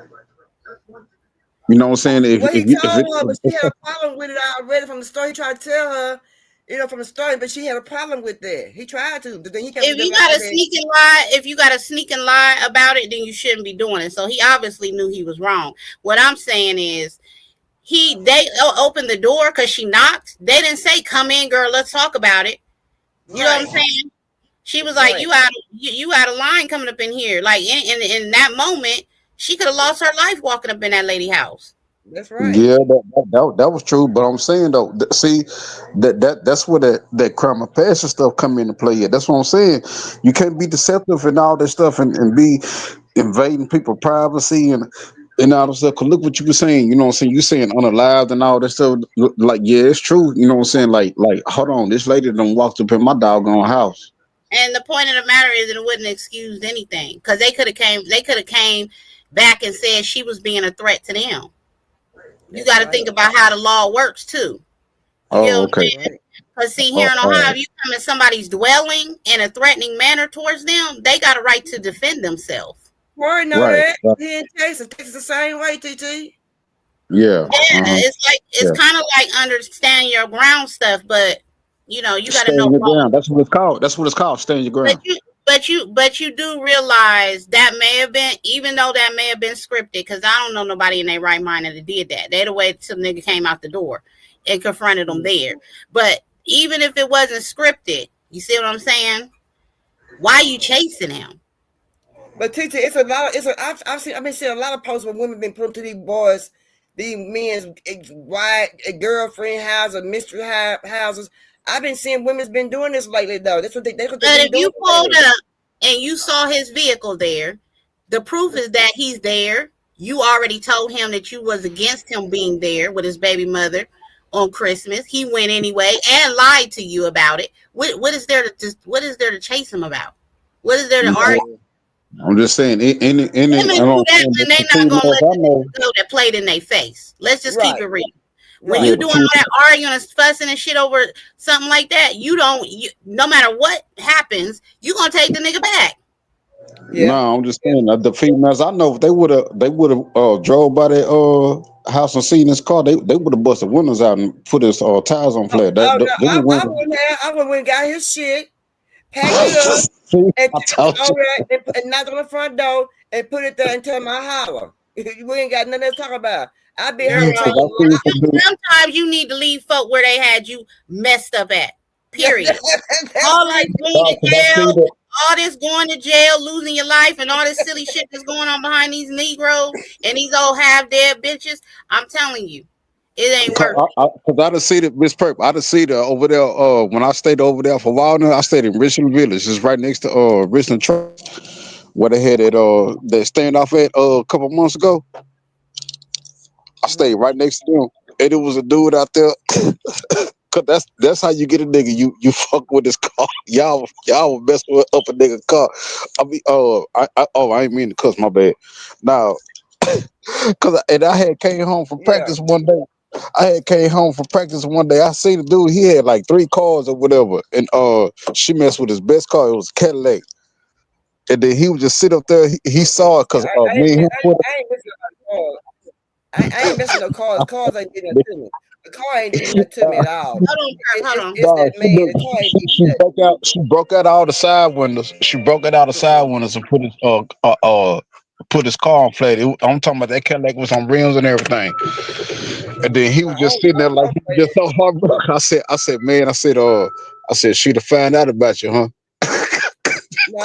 Speaker 18: You know what I'm saying?
Speaker 2: But she had a problem with it already from the start. He tried to tell her, from the start, but she had a problem with that. He tried to, but then he kept.
Speaker 6: If you got to sneak and lie about it, then you shouldn't be doing it. So he obviously knew he was wrong. What I'm saying is, they opened the door because she knocked. They didn't say, "Come in, girl, let's talk about it." You know what I'm saying? She was like, "You out of line coming up in here." Like in that moment, she could have lost her life walking up in that lady house.
Speaker 2: That's right.
Speaker 18: Yeah, that was true. But I'm saying though, see, that's where that crime of passion stuff come into play. At. That's what I'm saying. You can't be deceptive and all that stuff and be invading people's privacy and all that stuff. 'Cause look what you were saying. You know what I'm saying? You saying unalived and all that stuff. Like, yeah, it's true. You know what I'm saying? Like, hold on, this lady done walked up in my doggone house.
Speaker 6: And the point of the matter is, it wouldn't excuse anything because they could have came back and said she was being a threat to them. You got to think about how the law works too. You get what I'm saying? Because see, here in Ohio, if you come in somebody's dwelling in a threatening manner towards them, they got a right to defend themselves.
Speaker 2: Corey know that. He in Texas. Texas the same way, TT.
Speaker 18: Yeah.
Speaker 6: It's kind of like understanding your ground stuff, but you know, you got to know.
Speaker 18: Your ground. That's what it's called. That's what it's called. Staying your ground.
Speaker 6: But you do realize that may have been, even though that may have been scripted, because I don't know nobody in their right mind that did that. They the way some nigga came out the door and confronted them there. But even if it wasn't scripted, you see what I'm saying? Why you chasing him?
Speaker 2: But TT, it's a lot. I've been seeing a lot of posts where women been put to these boys, these men's girlfriend houses, mystery houses. I've been seeing women's been doing this lately, though. That's what they. But
Speaker 6: if you pulled up and you saw his vehicle there, the proof is that he's there. You already told him that you was against him being there with his baby mother on Christmas. He went anyway and lied to you about it. What is there to chase him about? What is there to argue?
Speaker 18: I'm just saying,
Speaker 6: Women do that when they not gonna let the go that played in their face. Let's just keep it real. When you doing all that arguing and fussing and shit over something like that, no matter what happens, you gonna take the nigga back.
Speaker 18: Yeah. No, I'm just saying the females I know, if they would have drove by that house and seen this car, they would have busted windows out and put his tires on flat.
Speaker 2: I wouldn't have got his shit, packed it up, and knocked on the front door and put it there and tell my holler. We ain't got nothing to talk about.
Speaker 6: Sometimes you need to leave folk where they had you messed up at. Period. All this going to jail, losing your life, and all this silly shit that's going on behind these Negroes and these old half-dead bitches. I'm telling you, it ain't worth it.
Speaker 18: Because I done see it, Miss Perp. I done see it over there. When I stayed over there for a while now, I stayed in Richland Village. It's right next to Richland Church, where they had that standoff at a couple months ago. I stayed right next to them, and it was a dude out there. Cause that's how you get a nigga. You fuck with his car. Y'all mess with up a nigga car. I mean, I ain't mean to cuss. My bad. Now, I had came home from practice one day. I seen the dude. He had like 3 cars or whatever, and she messed with his best car. It was a Cadillac, and then he would just sit up there. He saw it because me and him.
Speaker 2: I ain't messing no cars. Cars ain't getting to me. The car ain't doing that to me at all.
Speaker 6: Hold on.
Speaker 2: It's that man. The car ain't doing that.
Speaker 18: She broke out all the side windows. And put his car on flat. I'm talking about that Cadillac was on rims and everything. And then he was just sitting there like he was just so heartbroken. I said, she'd have found out about you, huh?
Speaker 2: No,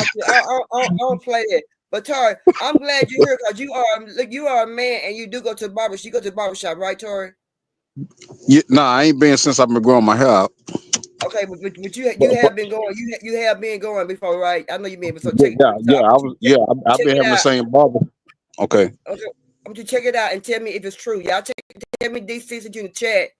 Speaker 2: I don't play that. But Tori, I'm glad you're here because you are a man and you do go to the barber. You go to the barbershop, right, Tori?
Speaker 18: Yeah, I ain't been since I've been growing my hair out.
Speaker 2: Okay, but you have been going. You have been going before, right? I know you've been. So check.
Speaker 18: I've been having the same barber. Okay.
Speaker 2: I want you to check it out and tell me if it's true. Y'all tell me these things that you in the chat.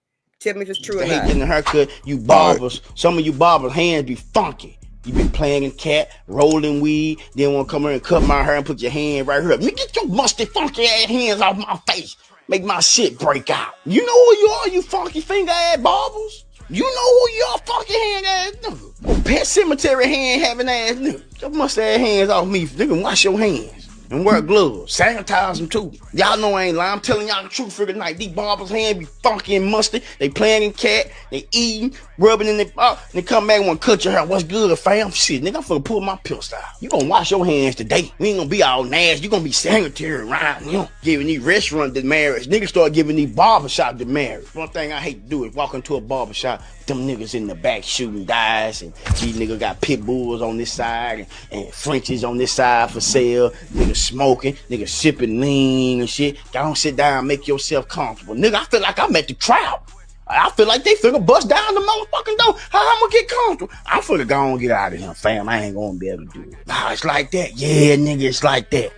Speaker 2: Tell me if it's true or not.
Speaker 8: Getting a haircut, you barbers. Some of you barbers' hands be funky. You been playing in cat, rolling weed, then want to come here and cut my hair and put your hand right here. Man, get your musty, funky ass hands off my face. Make my shit break out. You know who you are, you funky finger ass barbers? You know who you are, funky hand ass nigga. Pet cemetery hand having ass nigga. Your musty ass hands off me, nigga. Wash your hands. And wear gloves. Sanitize them too. Y'all know I ain't lying. I'm telling y'all the truth for the night. These barbers' hands be funky and musty. They playing in cat. They eating, rubbing in their mouth. They come back and want to cut your hair. What's good, fam? Shit, nigga, I'm finna pull my pistol out. You gonna wash your hands today. We ain't gonna be all nasty. You gonna be sanitary around, you know. Giving these restaurants the marriage. Niggas start giving these barbershop the marriage. One thing I hate to do is walk into a barbershop. Them niggas in the back shooting dice, and these niggas got pit bulls on this side and Frenchies on this side for sale. Niggas smoking, nigga sipping lean and shit. Don't sit down, make yourself comfortable. Nigga, I feel like I'm at the trap. I feel like they finna bust down the motherfucking door. How I'm gonna get comfortable? I'm finna go and get out of here, fam. I ain't gonna be able to do it. Nah, it's like that. Yeah, nigga, it's like that.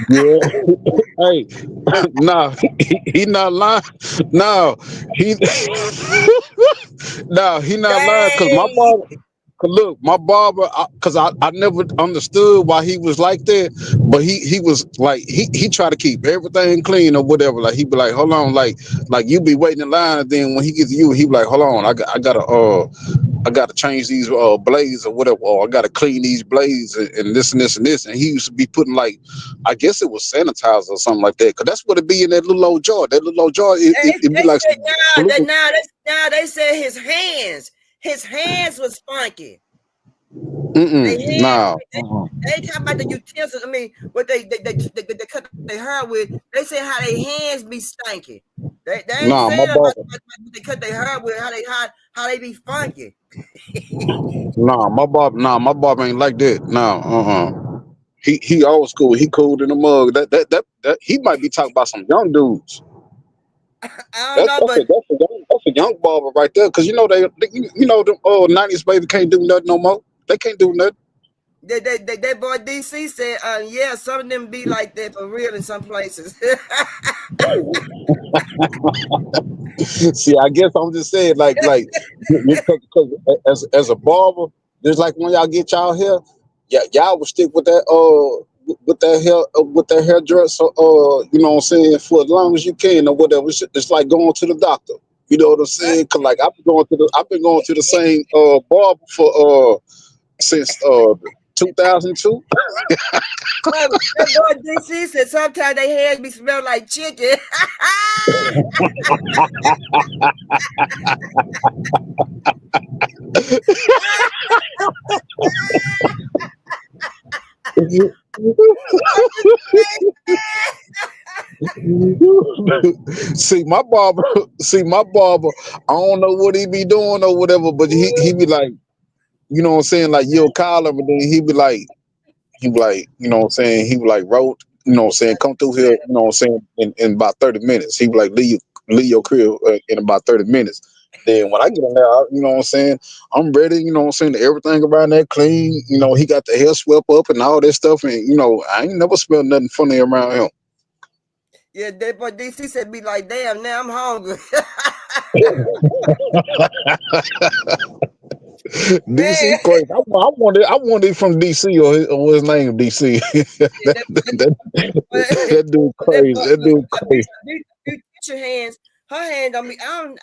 Speaker 18: Yeah. Hey, no, he not lying. No, he no, he not lying because my barber. Cause look, my barber, cause I never understood why he was like that, but he was like he tried to keep everything clean or whatever. Like he be like, hold on, like you be waiting in line, and then when he gets to you, he be like, hold on, I gotta change these blades or whatever, or I gotta clean these blades and this and this and this. And he used to be putting like, I guess it was sanitizer or something like that, cause that's what it be in that little old jar. That little old jar, it be like.
Speaker 2: Now they said his hands was funky.
Speaker 18: Nah.
Speaker 2: They talk about the utensils. I mean, what they cut their hair with. They say how their hands be stinky. They ain't saying about what they cut their hair with. How they be funky.
Speaker 18: Nah, my barber ain't like that. Nah, He old school. He cool in the mug. That he might be talking about some young dudes.
Speaker 2: I don't know,
Speaker 18: That's a young barber right there. Cause you know the 90s baby can't do nothing no more. They can't do nothing.
Speaker 2: That boy DC said, yeah, some of them be like that for real in some places.
Speaker 18: See, I guess I'm just saying, like, because as a barber, just like when y'all get y'all hair, y'all would stick with that hairdress, you know what I'm saying, for as long as you can or whatever. It's like going to the doctor. You know what I'm saying? Cause like I've been going to the same barber for since 2002.
Speaker 2: That boy DC said sometimes their hairs be smell like chicken.
Speaker 18: See my barber. I don't know what he be doing or whatever, but he be like, you know what I'm saying, like you'll call him and then he be like, you know what I'm saying, he be like, road, you know what I'm saying, come through here, you know what I'm saying, in about 30 minutes. He be like, leave your crib in about 30 minutes. Then when I get in there, you know what I'm saying, I'm ready, you know what I'm saying, everything around there clean, you know, he got the hair swept up and all that stuff, and you know, I ain't never smelled nothing funny around him.
Speaker 2: Yeah, that boy DC said be like, damn, now I'm hungry.
Speaker 18: DC crazy. I wanted from DC or his name DC. that dude crazy. That dude crazy.
Speaker 2: Beautician hands. Her hand on me. I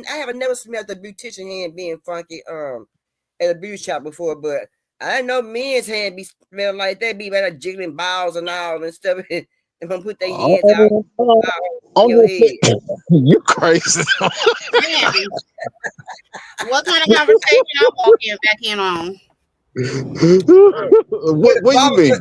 Speaker 2: haven't never smelled the beautician hand being funky at a beauty shop before, but I know men's hand be smelling like that, be better jiggling balls and all and stuff. And gonna put their hands out your head.
Speaker 18: You crazy.
Speaker 6: What kind of conversation I'm walking back in on?
Speaker 18: What you mean?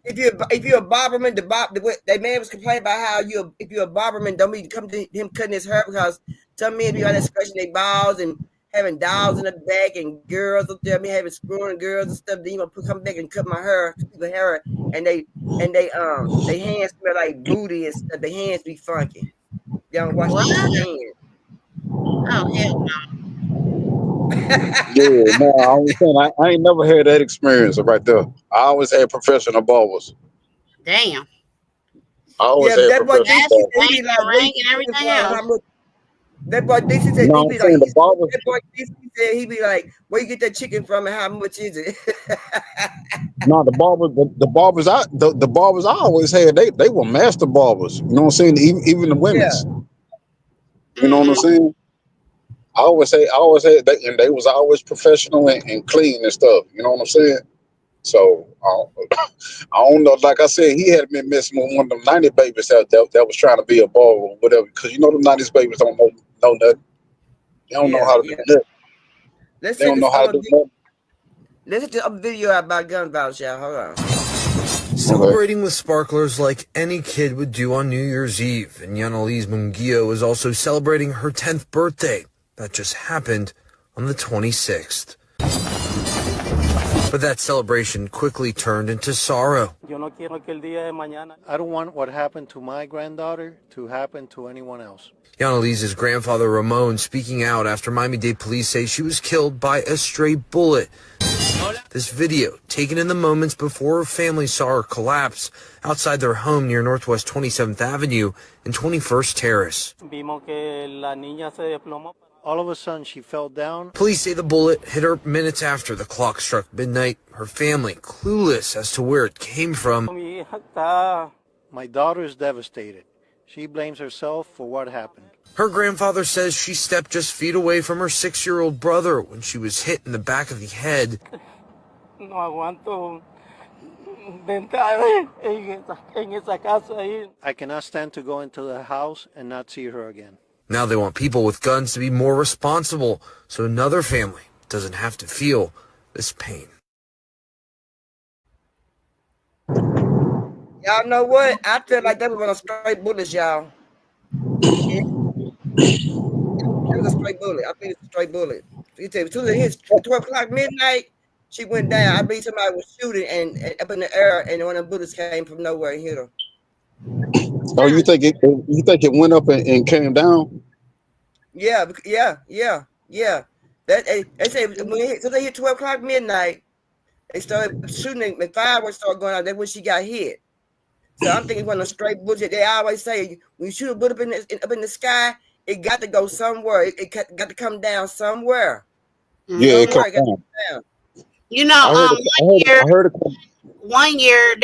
Speaker 2: If you're a barberman, that man was complaining about how if you're a barberman, don't be come to him cutting his hair because some men be out there scratching their balls and having dolls in the back and girls up there, me having screwing girls and stuff. Then you gonna come back and cut my hair, and they hands smell like booty and stuff. The hands be funky. They don't wash their hands.
Speaker 6: Oh hell no.
Speaker 18: Yeah, no, I ain't never had that experience right there. I always had professional barbers.
Speaker 6: Damn.
Speaker 18: I always had professional barbers.
Speaker 6: Ring and everything else.
Speaker 2: That boy DC said
Speaker 18: No,
Speaker 2: he be like, that boy DC said he be like, where you get that chicken from and how much is it?
Speaker 18: No, the barbers I always had, they were master barbers. You know what I'm saying? Even the women's. Yeah. You know what I'm saying? I always had that, and they was always professional and clean and stuff. You know what I'm saying? So I don't know. Like I said, he had been messing with one of them 90 babies that was trying to be a barber or whatever. Because you know them 90s babies don't know nothing. They don't know how to do that. They don't know how to do nothing.
Speaker 2: Let's get a video about gun violence, y'all. Hold on.
Speaker 15: Celebrating with sparklers like any kid would do on New Year's Eve. And UNALIVE's Munguia is also celebrating her 10th birthday. That just happened on the 26th. But that celebration quickly turned into sorrow.
Speaker 16: I don't want what happened to my granddaughter to happen to anyone else.
Speaker 15: UNALIVE's grandfather Ramon speaking out after Miami-Dade police say she was killed by a stray bullet. This video, taken in the moments before her family saw her collapse outside their home near Northwest 27th Avenue and 21st Terrace.
Speaker 16: All of a sudden, she fell down.
Speaker 15: Police say the bullet hit her minutes after the clock struck midnight. Her family clueless as to where it came from.
Speaker 16: My daughter is devastated. She blames herself for what happened.
Speaker 15: Her grandfather says she stepped just feet away from her 6-year-old brother when she was hit in the back of the head.
Speaker 16: I cannot stand to go into the house and not see her again.
Speaker 15: Now they want people with guns to be more responsible so another family doesn't have to feel this pain.
Speaker 2: Y'all know what? I feel like they were gonna straight bullets, y'all. It was a straight bullet. I think it's a straight bullet. You tell me, 12 o'clock midnight, she went down. I believe somebody was shooting and up in the air, and one of the bullets came from nowhere and hit her.
Speaker 18: Oh, you think it went up and came down?
Speaker 2: Yeah. That they say when they hit 12 o'clock midnight, they started shooting. The fireworks started going out. That's when she got hit. So I'm thinking when a straight bullet. They always say when you shoot a bullet up in the sky, it got to go somewhere. It got to come down somewhere.
Speaker 18: Yeah, it come down.
Speaker 6: You know, one year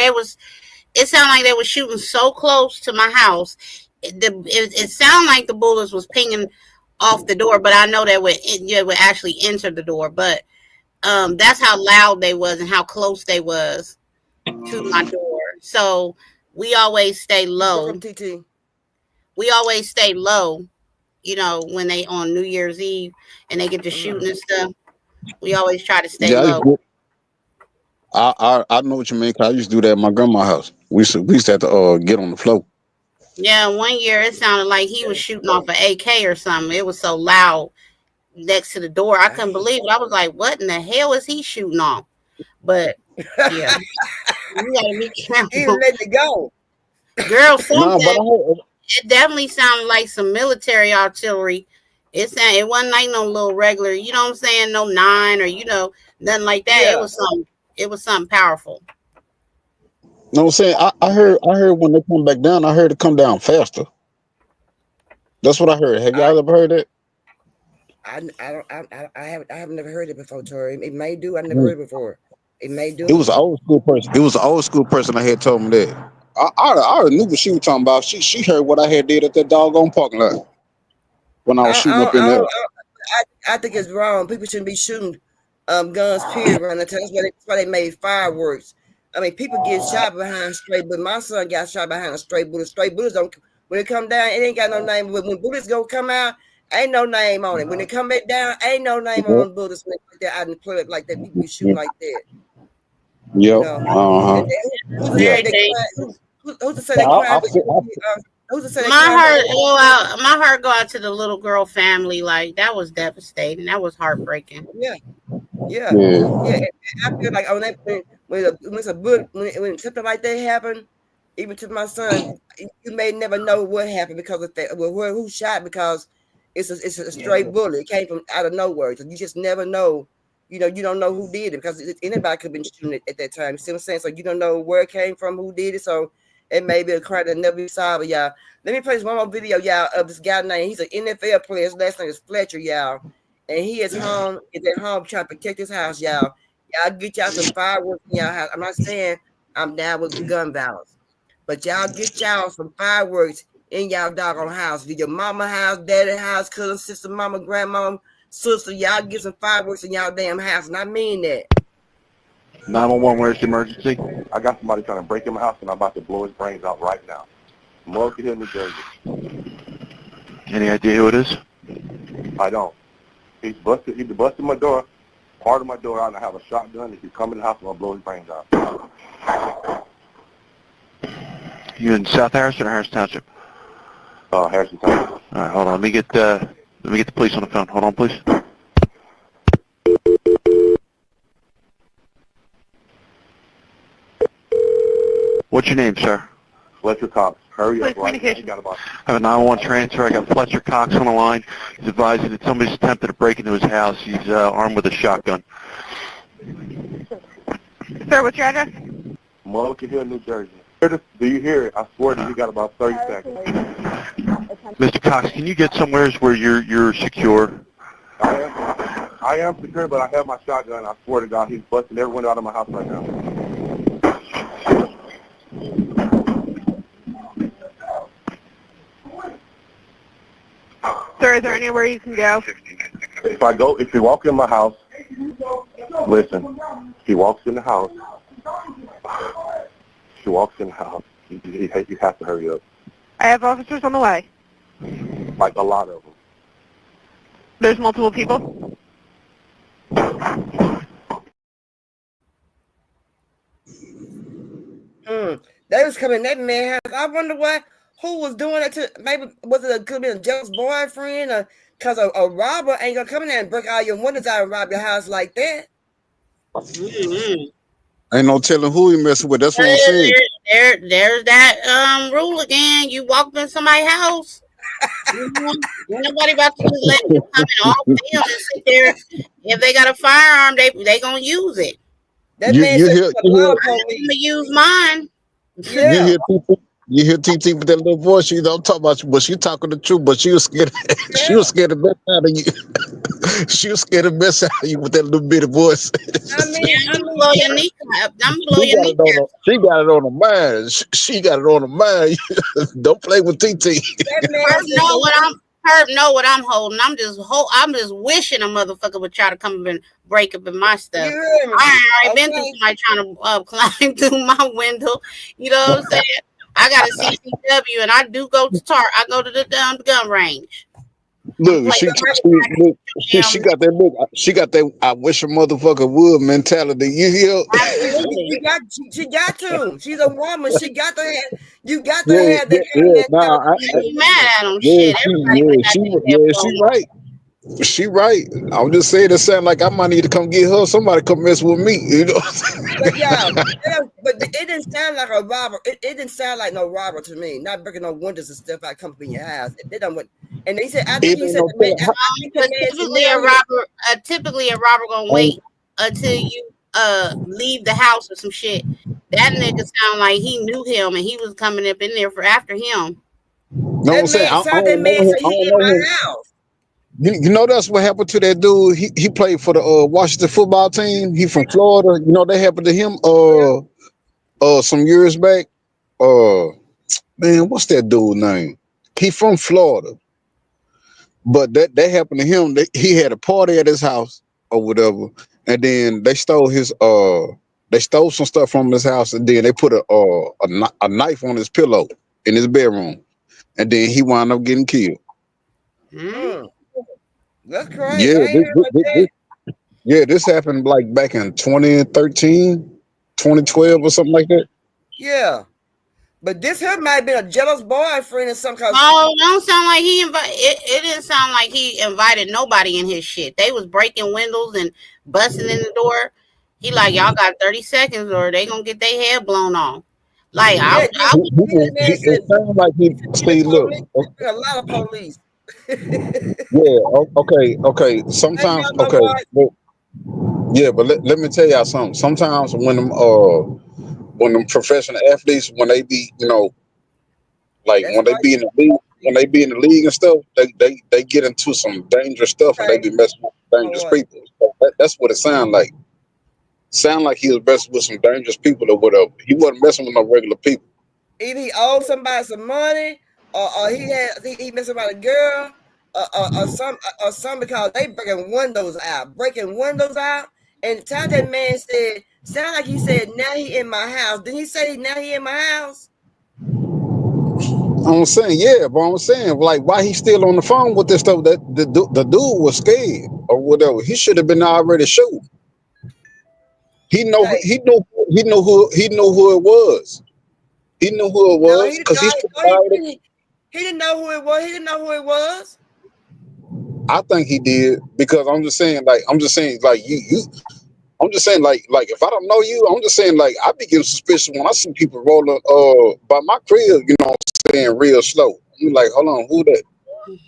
Speaker 6: it sounded like they were shooting so close to my house. It sounded like the bullets was pinging off the door, but I know that it would actually enter the door. But that's how loud they was and how close they was to my door. So we always stay low. We always stay low, you know, when they on New Year's Eve and they get to shooting and stuff. We always try to stay low.
Speaker 18: I know what you mean. 'Cause I used to do that at my grandma's house. We used to have to get on the floor.
Speaker 6: Yeah, one year it sounded like he was shooting off an AK or something. It was so loud next to the door. I couldn't believe it. I was like, what in the hell is he shooting off? But yeah, you gotta be careful.
Speaker 2: He let it go.
Speaker 6: Girl, it definitely sounded like some military artillery. It wasn't like no little regular, you know what I'm saying? No 9 or nothing like that. Yeah. It was something powerful.
Speaker 18: No, I'm saying I heard when they come back down, I heard it come down faster. That's what I heard. Have y'all ever heard that?
Speaker 2: I have never heard it before, Tori. It may do. I never heard it before. It may do.
Speaker 18: It was an old school person. It was an old school person I had told me that. I already knew what she was talking about. She heard what I had did at that doggone parking lot when I was shooting up in there.
Speaker 2: I think it's wrong. People shouldn't be shooting guns, period, around the time. That's why they made fireworks. I mean, people get shot behind straight bullets. My son got shot behind a straight bullet. Straight bullets don't, when it come down, it ain't got no name. When bullets go come out, ain't no name on it. When they come back down, ain't no name on the bullets. When they out and play it like that, people be shooting like that.
Speaker 18: Yep.
Speaker 2: You know? Who's to say they crime? Who's to say
Speaker 6: my heart go out to the little girl family. Like, that was devastating. That was heartbreaking.
Speaker 2: Yeah. I feel like on that when something like that happened, even to my son, you may never know what happened because of that. Well, who shot? Because it's a straight bullet. It came from out of nowhere. So you just never know. You don't know who did it because anybody could have been shooting it at that time. You see what I'm saying? So you don't know where it came from, who did it. So it may be a crime that never be solved, y'all. Let me play this one more video, y'all, of this guy named. He's an NFL player. His last name is Fletcher, y'all. And he is at home trying to protect his house, y'all. Y'all get y'all some fireworks in y'all house. I'm not saying I'm down with gun violence, but y'all get y'all some fireworks in y'all doggone house. Your mama house, daddy house, cousin, sister, mama, grandma, sister. Y'all get some fireworks in y'all damn house, and I mean that.
Speaker 19: 911, where's the emergency? I got somebody trying to break in my house, and I'm about to blow his brains out right now. Morgan Hill, New Jersey.
Speaker 20: Any idea who it is?
Speaker 19: I don't. He busted my door, part of my door out, and I have a shotgun. If you come in the house, I'm going to blow his brains out.
Speaker 20: You in South Harrison or Harrison Township?
Speaker 19: Harrison Township.
Speaker 20: All right, hold on. Let me get the police on the phone. Hold on, please. What's your name, sir?
Speaker 19: Fletcher Cox. Hurry up, right? I got about.
Speaker 20: I have a 911 transfer. I got Fletcher Cox on the line. He's advising that somebody's attempted to break into his house. He's armed with a shotgun.
Speaker 1: Sir, what's your address?
Speaker 19: Mulligan Hill, New Jersey. Do you hear it? I swear to you, got about 30 seconds.
Speaker 20: Mr. Cox, can you get somewhere where you're secure?
Speaker 19: I am secure, but I have my shotgun. I swear to God, he's busting every window out of my house right now.
Speaker 1: Sir, is there anywhere you can go?
Speaker 19: If you walk in my house, listen, he walks in the house. She walks in the house. You have to hurry up.
Speaker 1: I have officers on the way.
Speaker 19: Like a lot of them.
Speaker 1: There's multiple people?
Speaker 2: They was coming in that man house. I wonder who was doing it to. Maybe was it could have been a jealous boyfriend, or because a robber ain't gonna come in there and break all your windows out and rob your house like that.
Speaker 18: Ain't no telling who he messing with. That's what I'm saying.
Speaker 6: There's that rule again. You walk in somebody's house. Nobody about to just let you come in all film and sit there. If they got a firearm, they gonna use it.
Speaker 2: That
Speaker 18: You
Speaker 2: man
Speaker 18: hear-
Speaker 2: said,
Speaker 18: you
Speaker 2: "I'm
Speaker 18: hear-
Speaker 6: gonna use mine."
Speaker 2: Yeah.
Speaker 18: You hear TT with that little voice. She don't talk about you, but she talking the truth. But she was scared. She was scared to mess out of you. She was scared to mess out of you with that little bitty voice.
Speaker 6: I'm blow your kneecap. I'm blow
Speaker 18: She
Speaker 6: your
Speaker 18: got it on
Speaker 6: kneecap.
Speaker 18: her. She got it on her mind. She got it on her mind. Don't play with TT.
Speaker 6: Herb know what I'm holding. I'm just wishing a motherfucker would try to come and break up in my stuff. I already been through somebody trying to climb through my window. You know what I'm saying? I got a CCW and I do go to I go to the gun range.
Speaker 18: Look, she got that look. She got that. I wish a motherfucker would mentality. You hear?
Speaker 2: She got to. She's a woman. She got to have. You got to
Speaker 18: Yeah,
Speaker 2: have that.
Speaker 18: yeah. Nah,
Speaker 6: You mad at them?
Speaker 18: yeah,
Speaker 6: Shit.
Speaker 18: she right. She right. I'm just saying it sound like I might need to come get her. Somebody come mess with me. You know.
Speaker 2: But yeah, but it didn't sound like a robber. It didn't sound like no robber to me. Not breaking no windows and stuff out come in your house. They done what? And they said, I think he said,
Speaker 6: typically a robber gonna wait until you leave the house or some shit. That nigga sound like he knew him and he was coming up in there for after him.
Speaker 18: No, I'm saying I don't know him. You know that's what happened to that dude. He played for the Washington football team. He from Florida. You know that happened to him some years back. Man, what's that dude name? He from Florida. But that happened to him. He had a party at his house or whatever, and then they stole some stuff from his house, and then they put a knife on his pillow in his bedroom, and then he wound up getting killed.
Speaker 2: That's crazy.
Speaker 18: This happened like back in 2013, 2012 or something like that.
Speaker 2: Yeah. But this here might have been a jealous boyfriend or something.
Speaker 6: Oh, don't sound like he it didn't sound like he invited nobody in his shit. They was breaking windows and busting in the door. He like, y'all got 30 seconds or they gonna get their head blown off. Like
Speaker 18: it sounds like he see look.
Speaker 2: A lot of police.
Speaker 18: Yeah, okay. Sometimes but let me tell y'all something. Sometimes when them professional athletes, when they be, like when they be in the league and stuff, they get into some dangerous stuff and they be messing with dangerous people. So that's what it sound like. Sound like he was messing with some dangerous people or whatever. He wasn't messing with no regular people.
Speaker 2: Either he owed somebody some money, or he messed about a girl, or some because they breaking windows out. And the time that man said, sound like he said, now he in my house. Didn't he say now he in my house?
Speaker 18: I'm saying, but I'm saying, like, why he still on the phone with this stuff? That the dude was scared or whatever. He should have been already shooting. He knew who it was. He knew who it was because
Speaker 2: he didn't know who it was. He didn't know who it was.
Speaker 18: I think he did because I'm just saying, like you. I'm just saying, like if I don't know you, I'm just saying, like I be getting suspicious when I see people rolling by my crib. You know what I'm saying, real slow. I'm like, hold on, who that? You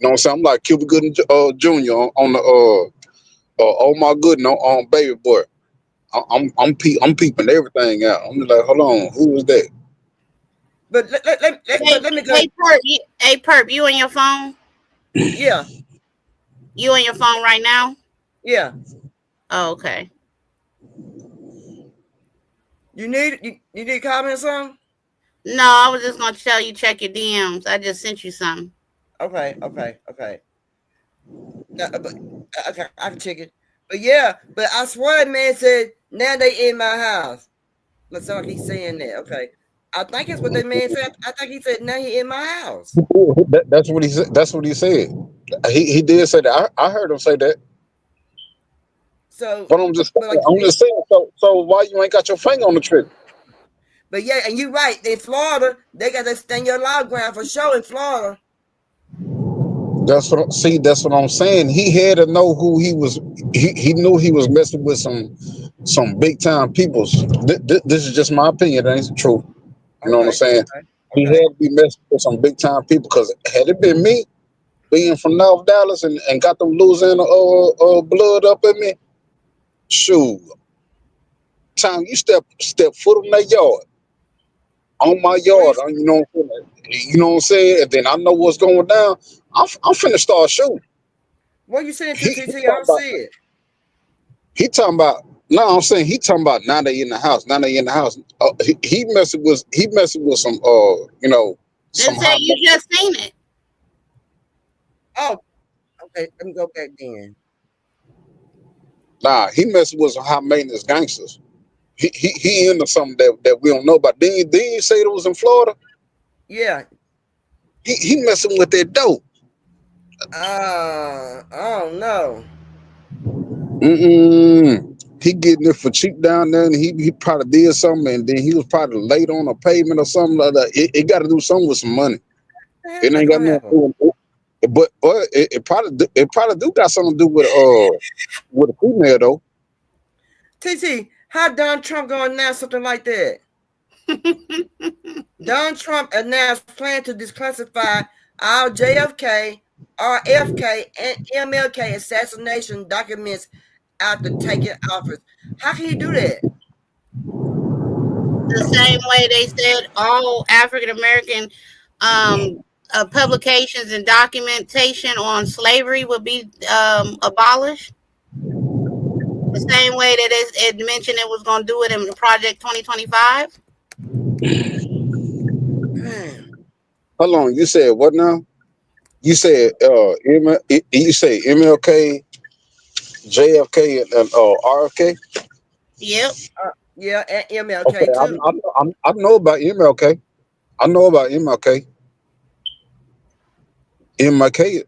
Speaker 18: know what I'm saying? I'm like Cuba Gooding Jr. on the oh my goodness on Baby Boy. I'm peeping everything out. I'm like, hold on, who is that?
Speaker 2: But let me go.
Speaker 6: Hey, Perp, you on your phone?
Speaker 2: Yeah.
Speaker 6: You on your phone right now?
Speaker 2: Yeah.
Speaker 6: Oh, okay.
Speaker 2: You need to comment something?
Speaker 6: No, I was just gonna tell you check your DMs. I just sent you something.
Speaker 2: Okay. But okay, I can check it. But yeah, but I swear, man said now they in my house. Let's like he's saying that. Okay, I think it's what that man said. I think he said now he in my house.
Speaker 18: That's what he said. That's what he said. He did say that. I heard him say that.
Speaker 2: So,
Speaker 18: But I'm just saying. So why you ain't got your finger on the trigger?
Speaker 2: But yeah, and you're right. In Florida, they got to stand your law ground for sure. In Florida.
Speaker 18: That's what I'm saying. He had to know who he was. He knew he was messing with some big time peoples. This is just my opinion. That ain't the truth. You know what I'm saying? He had to be messing with some big time people. Because had it been me, being from North Dallas and got them Louisiana blood up in me, shoot. Time you step foot on that yard, on my yard, you know what I'm saying? And then I know what's going down. I'm finna start shooting.
Speaker 2: What you saying to TT? I don't see it.
Speaker 18: He talking about no, I'm saying he talking about now they in the house. Now they in the house. He messing with some you know, some
Speaker 6: Then say
Speaker 18: high.
Speaker 6: you just seen it.
Speaker 2: Oh, okay. Let me go back then.
Speaker 18: Nah, he messing with some high maintenance gangsters. He into something that we don't know about. Didn't you say it was in Florida?
Speaker 2: Yeah.
Speaker 18: He messing with that dope.
Speaker 2: I don't know.
Speaker 18: He getting it for cheap down there, and he probably did something, and then he was probably late on a payment or something like that. It got to do something with some money. It ain't got nothing to do with it. But it probably do got something to do with a female though.
Speaker 2: TT, how Donald Trump gonna announce something like that? Donald Trump announced plan to declassify all JFK, RFK, and MLK assassination documents after taking office. How can he do that?
Speaker 6: The same way they said all African American publications and documentation on slavery would be abolished. The same way that it mentioned it was going to do it in Project 2025.
Speaker 18: Hold on, you said what now? You said you say MLK, JFK, and RFK.
Speaker 6: Yep.
Speaker 2: Yeah, and MLK
Speaker 18: Okay,
Speaker 2: too.
Speaker 18: I know about MLK. I know about MLK. MLK.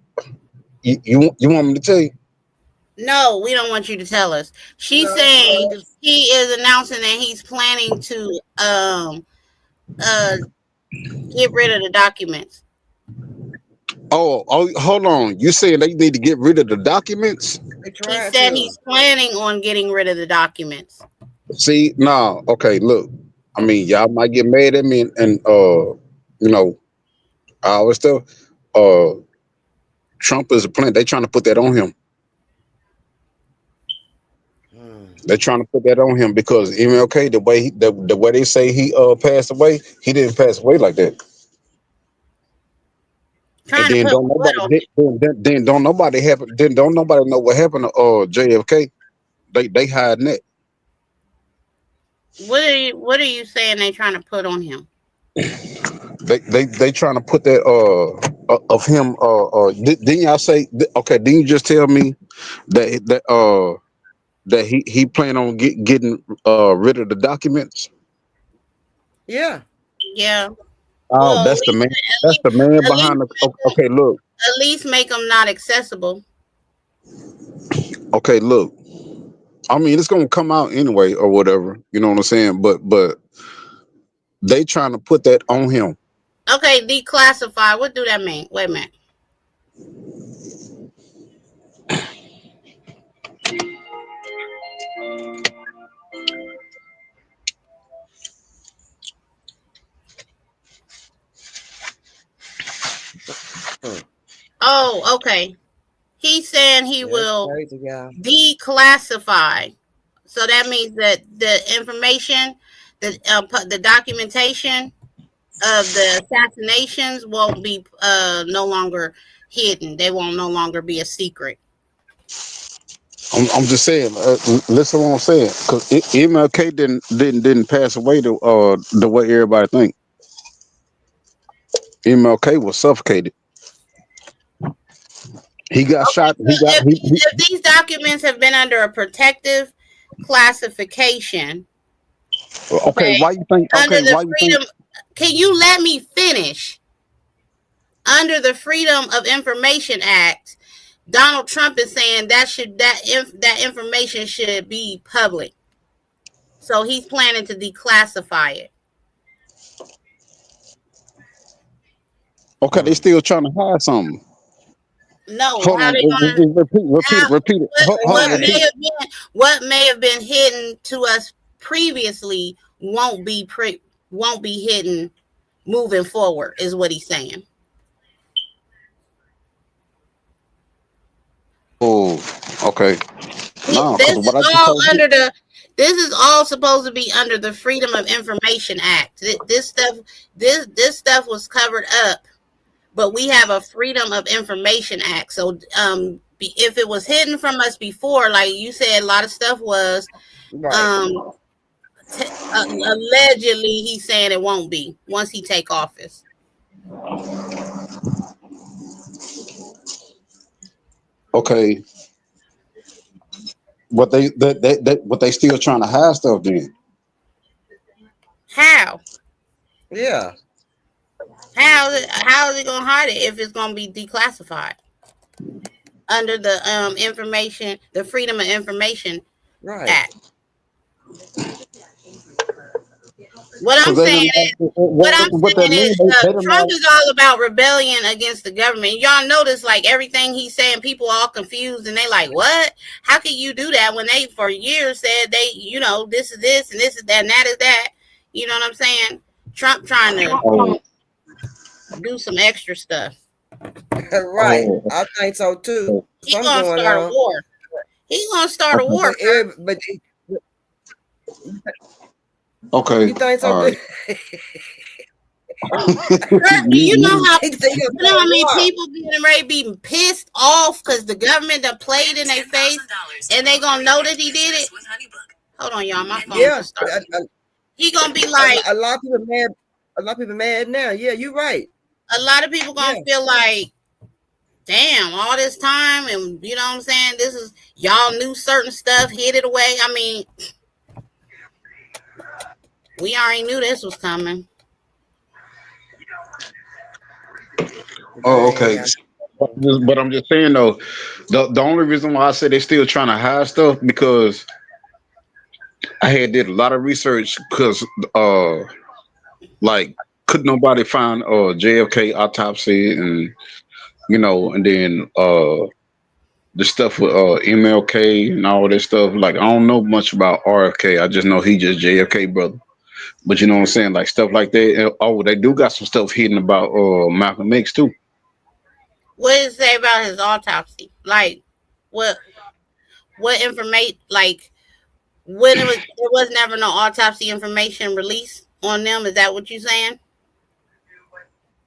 Speaker 18: You want me to tell you?
Speaker 6: No, we don't want you to tell us. She's saying he is announcing that he's planning to get rid of the documents.
Speaker 18: Oh, hold on. You saying they need to get rid of the documents?
Speaker 6: He said he's planning on getting rid of the documents.
Speaker 18: See, nah. Okay, look. I mean, y'all might get mad at me, and you know, I always tell, Trump is a plan. They trying to put that on him. They're trying to put that on him because MLK, the way they say he passed away, he didn't pass away like that. And then don't nobody know what happened to JFK. They hiding that.
Speaker 6: What are you saying they trying to put on him?
Speaker 18: They trying to put that of him didn't y'all say okay, didn't you just tell me that he plan on getting rid of the documents?
Speaker 2: Yeah.
Speaker 6: Yeah.
Speaker 18: Oh,
Speaker 6: Well,
Speaker 18: that's the man. That's the man behind the. Okay, look.
Speaker 6: At least make them not accessible.
Speaker 18: Okay, look. I mean, it's gonna come out anyway or whatever. You know what I'm saying? But they trying to put that on him.
Speaker 6: Okay, declassify. What do that mean? Wait a minute. Oh, okay. He's saying he will declassify. So that means that the information, the documentation of the assassinations won't be no longer hidden. They won't no longer be a secret.
Speaker 18: I'm just saying. Listen, what I'm saying, because MLK didn't pass away the way everybody think. MLK was suffocated. He got shot. He got.
Speaker 6: If these documents have been under a protective classification,
Speaker 18: Okay, why you think?
Speaker 6: under
Speaker 18: Okay,
Speaker 6: the
Speaker 18: why you think?
Speaker 6: freedom, can you let me finish? Under the Freedom of Information Act, Donald Trump is saying that information should be public. So he's planning to declassify it.
Speaker 18: Okay, they still trying to hide something.
Speaker 6: No,
Speaker 18: Hold
Speaker 6: how
Speaker 18: on.
Speaker 6: they gonna
Speaker 18: Repeat it.
Speaker 6: what may have been hidden to us previously won't be hidden moving forward, is what he's saying.
Speaker 18: Oh, okay. No,
Speaker 6: This is all supposed to be under the Freedom of Information Act. This stuff was covered up, but we have a Freedom of Information Act. So if it was hidden from us before, like you said, a lot of stuff was allegedly, he's saying it won't be once he take office.
Speaker 18: Okay. But they still trying to hide stuff then.
Speaker 6: How?
Speaker 2: Yeah.
Speaker 6: How is it gonna hide it if it's gonna be declassified under the the Freedom of Information Act? What I'm saying is, Trump is all about rebellion against the government. Y'all notice, like, everything he's saying, people are all confused and they like, what? How can you do that when they for years said they, this is this and this is that and that is that? You know what I'm saying? Trump trying to do some extra stuff.
Speaker 2: Right. I think so too.
Speaker 6: He's gonna start a war. He's gonna start a war.
Speaker 2: But
Speaker 18: okay.
Speaker 2: You think so?
Speaker 18: Right.
Speaker 6: You know how many people getting ready to be pissed off because the government done played in their face and they gonna know that he did it? Hold on, y'all. My phone just started. He gonna be like,
Speaker 2: a lot of people mad. A lot of people mad now. Yeah, you're right.
Speaker 6: A lot of people gonna feel like, damn, all this time, and you know what I'm saying? This is, y'all knew certain stuff, hid it away. I mean, we already knew this was coming.
Speaker 18: Oh, okay. But I'm just saying though, the only reason why I said they still trying to hide stuff because I had did a lot of research because like couldn't nobody find JFK autopsy and and then the stuff with MLK and all that stuff. Like I don't know much about RFK. I just know he just JFK brother. But you know what I'm saying, like stuff like that. Oh, they do got some stuff hidden about Malcolm X too.
Speaker 6: What did it say about his autopsy? Like, what information? Like, when there was never no autopsy information released on them. Is that what you're saying?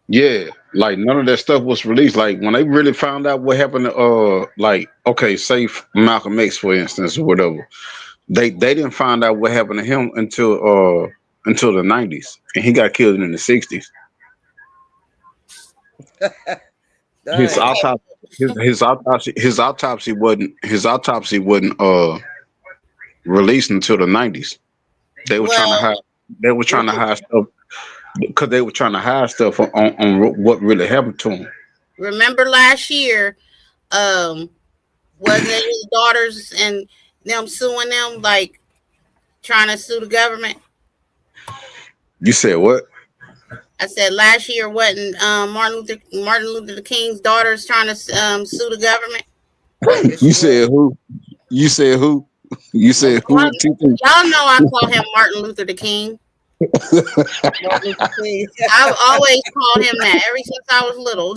Speaker 18: Yeah, like none of that stuff was released. Like when they really found out what happened to like okay, say Malcolm X for instance or whatever, they didn't find out what happened to him until the 90s, and he got killed in the 60s. His autopsy wasn't released until the 90s. They were trying to hide stuff because they were trying to hide stuff on what really happened to him.
Speaker 6: Remember last year, wasn't it his daughters and them suing them, like trying to sue the government?
Speaker 18: You said what?
Speaker 6: I said last year wasn't Martin Luther King's daughters trying to sue the government?
Speaker 18: You said who? You said who? You said who?
Speaker 6: Y'all know I call him Martin Luther the King. I've always called him that ever since I was little.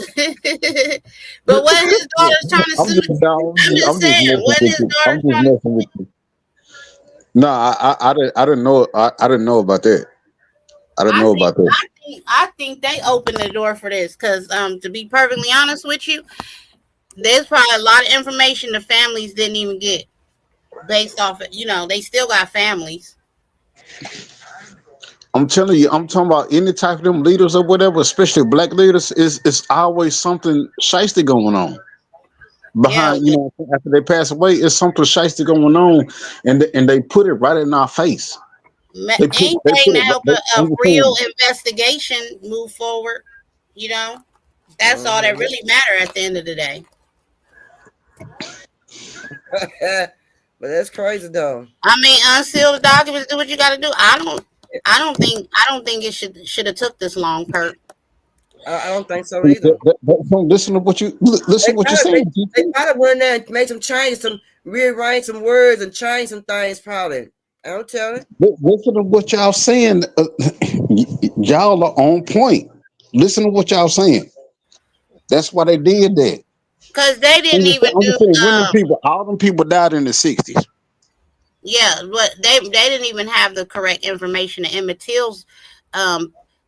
Speaker 6: But what his daughter's trying to sue? I'm just saying,
Speaker 18: messing
Speaker 6: what
Speaker 18: with
Speaker 6: his
Speaker 18: you. I'm
Speaker 6: daughter's
Speaker 18: just
Speaker 6: trying to?
Speaker 18: messing with you. No, I didn't know. I didn't know about that. I didn't
Speaker 6: I
Speaker 18: know
Speaker 6: think
Speaker 18: about that.
Speaker 6: I think I think they opened the door for this because to be perfectly honest with you, there's probably a lot of information the families didn't even get based off of, they still got families.
Speaker 18: I'm telling you, I'm talking about any type of them leaders or whatever, especially black leaders. It's always something shiesty going on
Speaker 6: Yeah,
Speaker 18: behind. After they pass away, it's something shiesty going on, and they put it right in our face. They put
Speaker 6: anything to
Speaker 18: it.
Speaker 6: help
Speaker 18: I'm
Speaker 6: a
Speaker 18: just
Speaker 6: real
Speaker 18: saying.
Speaker 6: investigation move forward, that's all that really matter at the end of the day.
Speaker 2: But that's crazy though.
Speaker 6: I mean, unseal the documents, do what you got to do. I don't think it should have took this long, Kurt.
Speaker 2: I don't think so either.
Speaker 18: Listen to what you listen. What you're saying.
Speaker 2: They probably went in there and made some changes, rearrange some words and change some things. Probably. I don't tell it.
Speaker 18: Listen to what y'all saying. Y'all are on point. Listen to what y'all saying. That's why they did that.
Speaker 6: Because they didn't even
Speaker 18: I'm
Speaker 6: do
Speaker 18: just saying, all them people died in the '60s.
Speaker 6: yeah, but they didn't even have the correct information in Emmett Till's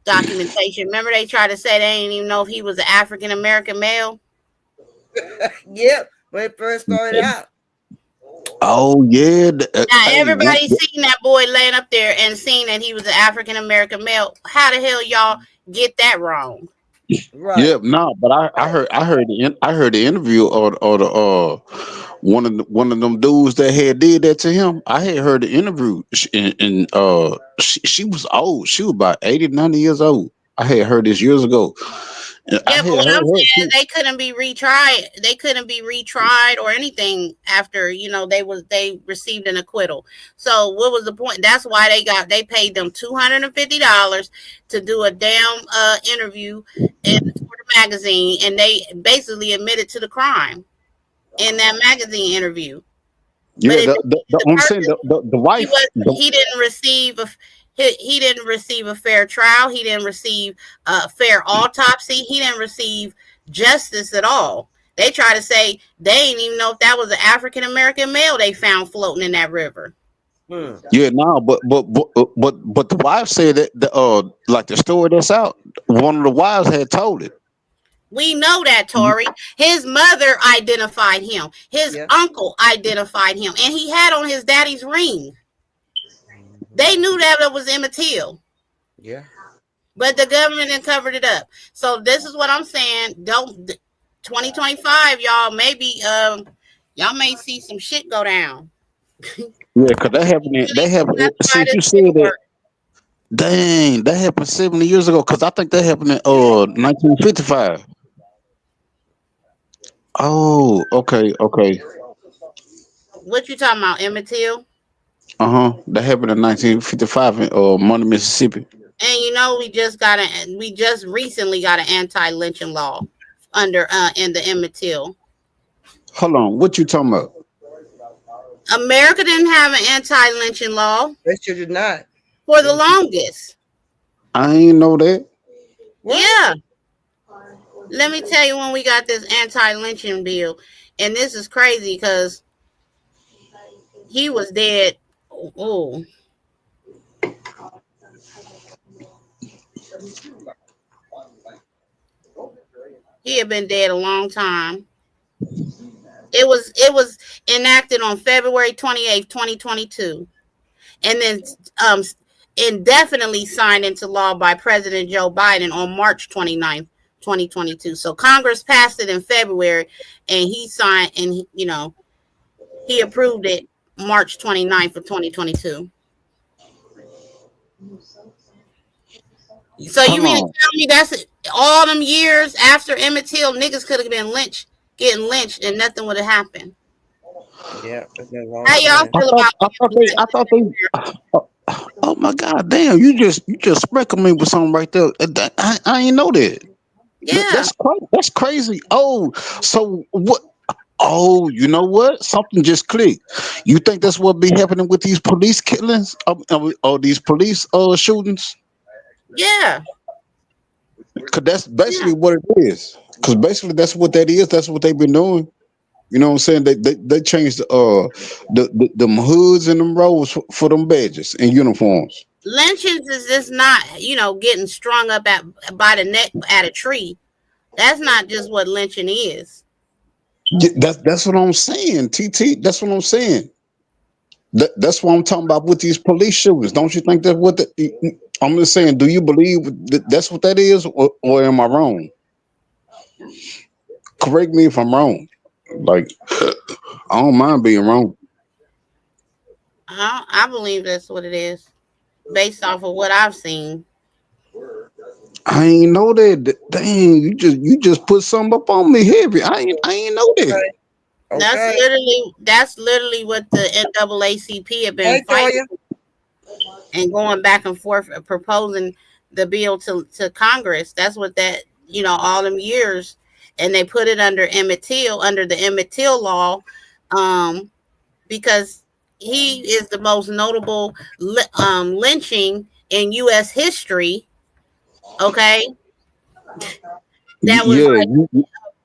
Speaker 6: documentation. Remember, they tried to say they didn't even know if he was an African American male.
Speaker 2: Yep, when it first started out.
Speaker 18: Oh yeah.
Speaker 6: Now everybody seen that boy laying up there and seen that he was an African American male. How the hell y'all get that wrong?
Speaker 2: Right.
Speaker 18: Yeah, no, but I heard the interview or the one of them dudes that had did that to him. I had heard the interview, and she was old. She was about 80, 90 years old. I had heard this years ago.
Speaker 6: Yeah, but what I'm saying is they couldn't be retried. They couldn't be retried or anything after they received an acquittal. So what was the point? That's why they paid them $250 to do a damn interview for the magazine, and they basically admitted to the crime in that magazine interview.
Speaker 18: Yeah,
Speaker 6: But
Speaker 18: I'm saying the wife.
Speaker 6: He didn't receive he didn't receive a fair trial. He didn't receive a fair autopsy. He didn't receive justice at all. They try to say they didn't even know if that was an African American male they found floating in that river.
Speaker 18: Yeah, no, but the wife said that like the story that's out, one of the wives had told it.
Speaker 6: We know that, Tori. His mother identified him. His uncle identified him, and he had on his daddy's ring. They knew that it was Emmett Till.
Speaker 2: Yeah.
Speaker 6: But the government then covered it up. So this is what I'm saying. 2025, y'all, maybe y'all may see some shit go down.
Speaker 18: Yeah, because that happened. Since you said that, dang, that happened 70 years ago. Because I think that happened in 1955. Oh, okay.
Speaker 6: What you talking about, Emmett Till?
Speaker 18: That happened in 1955 in Money, Mississippi.
Speaker 6: And we just recently got an anti-lynching law under in the Emmett Till.
Speaker 18: Hold on, what you talking about?
Speaker 6: America didn't have an anti-lynching law.
Speaker 2: They sure did not.
Speaker 6: For the longest.
Speaker 18: I ain't know that.
Speaker 6: What? Yeah. Let me tell you when we got this anti-lynching bill. And this is crazy because he was dead. Oh. He had been dead a long time. It was enacted on February 28th, 2022. And then indefinitely signed into law by President Joe Biden on March 29th, 2022. So Congress passed it in February and he signed and he approved it March 29th of 2022. So you mean to tell me that's all them years after Emmett Till, niggas could have been getting lynched and nothing would have happened?
Speaker 2: Yeah.
Speaker 6: How y'all feel about
Speaker 18: Oh my God, damn! You just sprinkled me with something right there. I ain't know that.
Speaker 6: Yeah,
Speaker 18: that's crazy. Oh, so what? Oh, you know what? Something just clicked. You think that's what be happening with these police killings or these police shootings?
Speaker 6: Yeah.
Speaker 18: Cause that's basically what it is. Cause basically that's what that is. That's what they've been doing. You know what I'm saying? They changed the them hoods and them roles for them badges and uniforms.
Speaker 6: Lynchings is just not, getting strung up by the neck at a tree. That's not just what lynching is.
Speaker 18: Yeah, that's what I'm saying, TT. That's what I'm saying. That's what I'm talking about with these police shootings. Don't you think that's what I'm just saying? Do you believe that's what that is, or am I wrong? Correct me if I'm wrong. Like I don't mind being wrong.
Speaker 6: I believe that's what it is, based off of what I've seen.
Speaker 18: I ain't know that. Dang, you just put something up on me heavy. I ain't know that.
Speaker 6: That's literally what the NAACP have been fighting and going back and forth, proposing the bill to Congress. That's what all them years, and they put it under the Emmett Till law, because he is the most notable lynching in U.S. history. Okay, that was
Speaker 18: Yeah,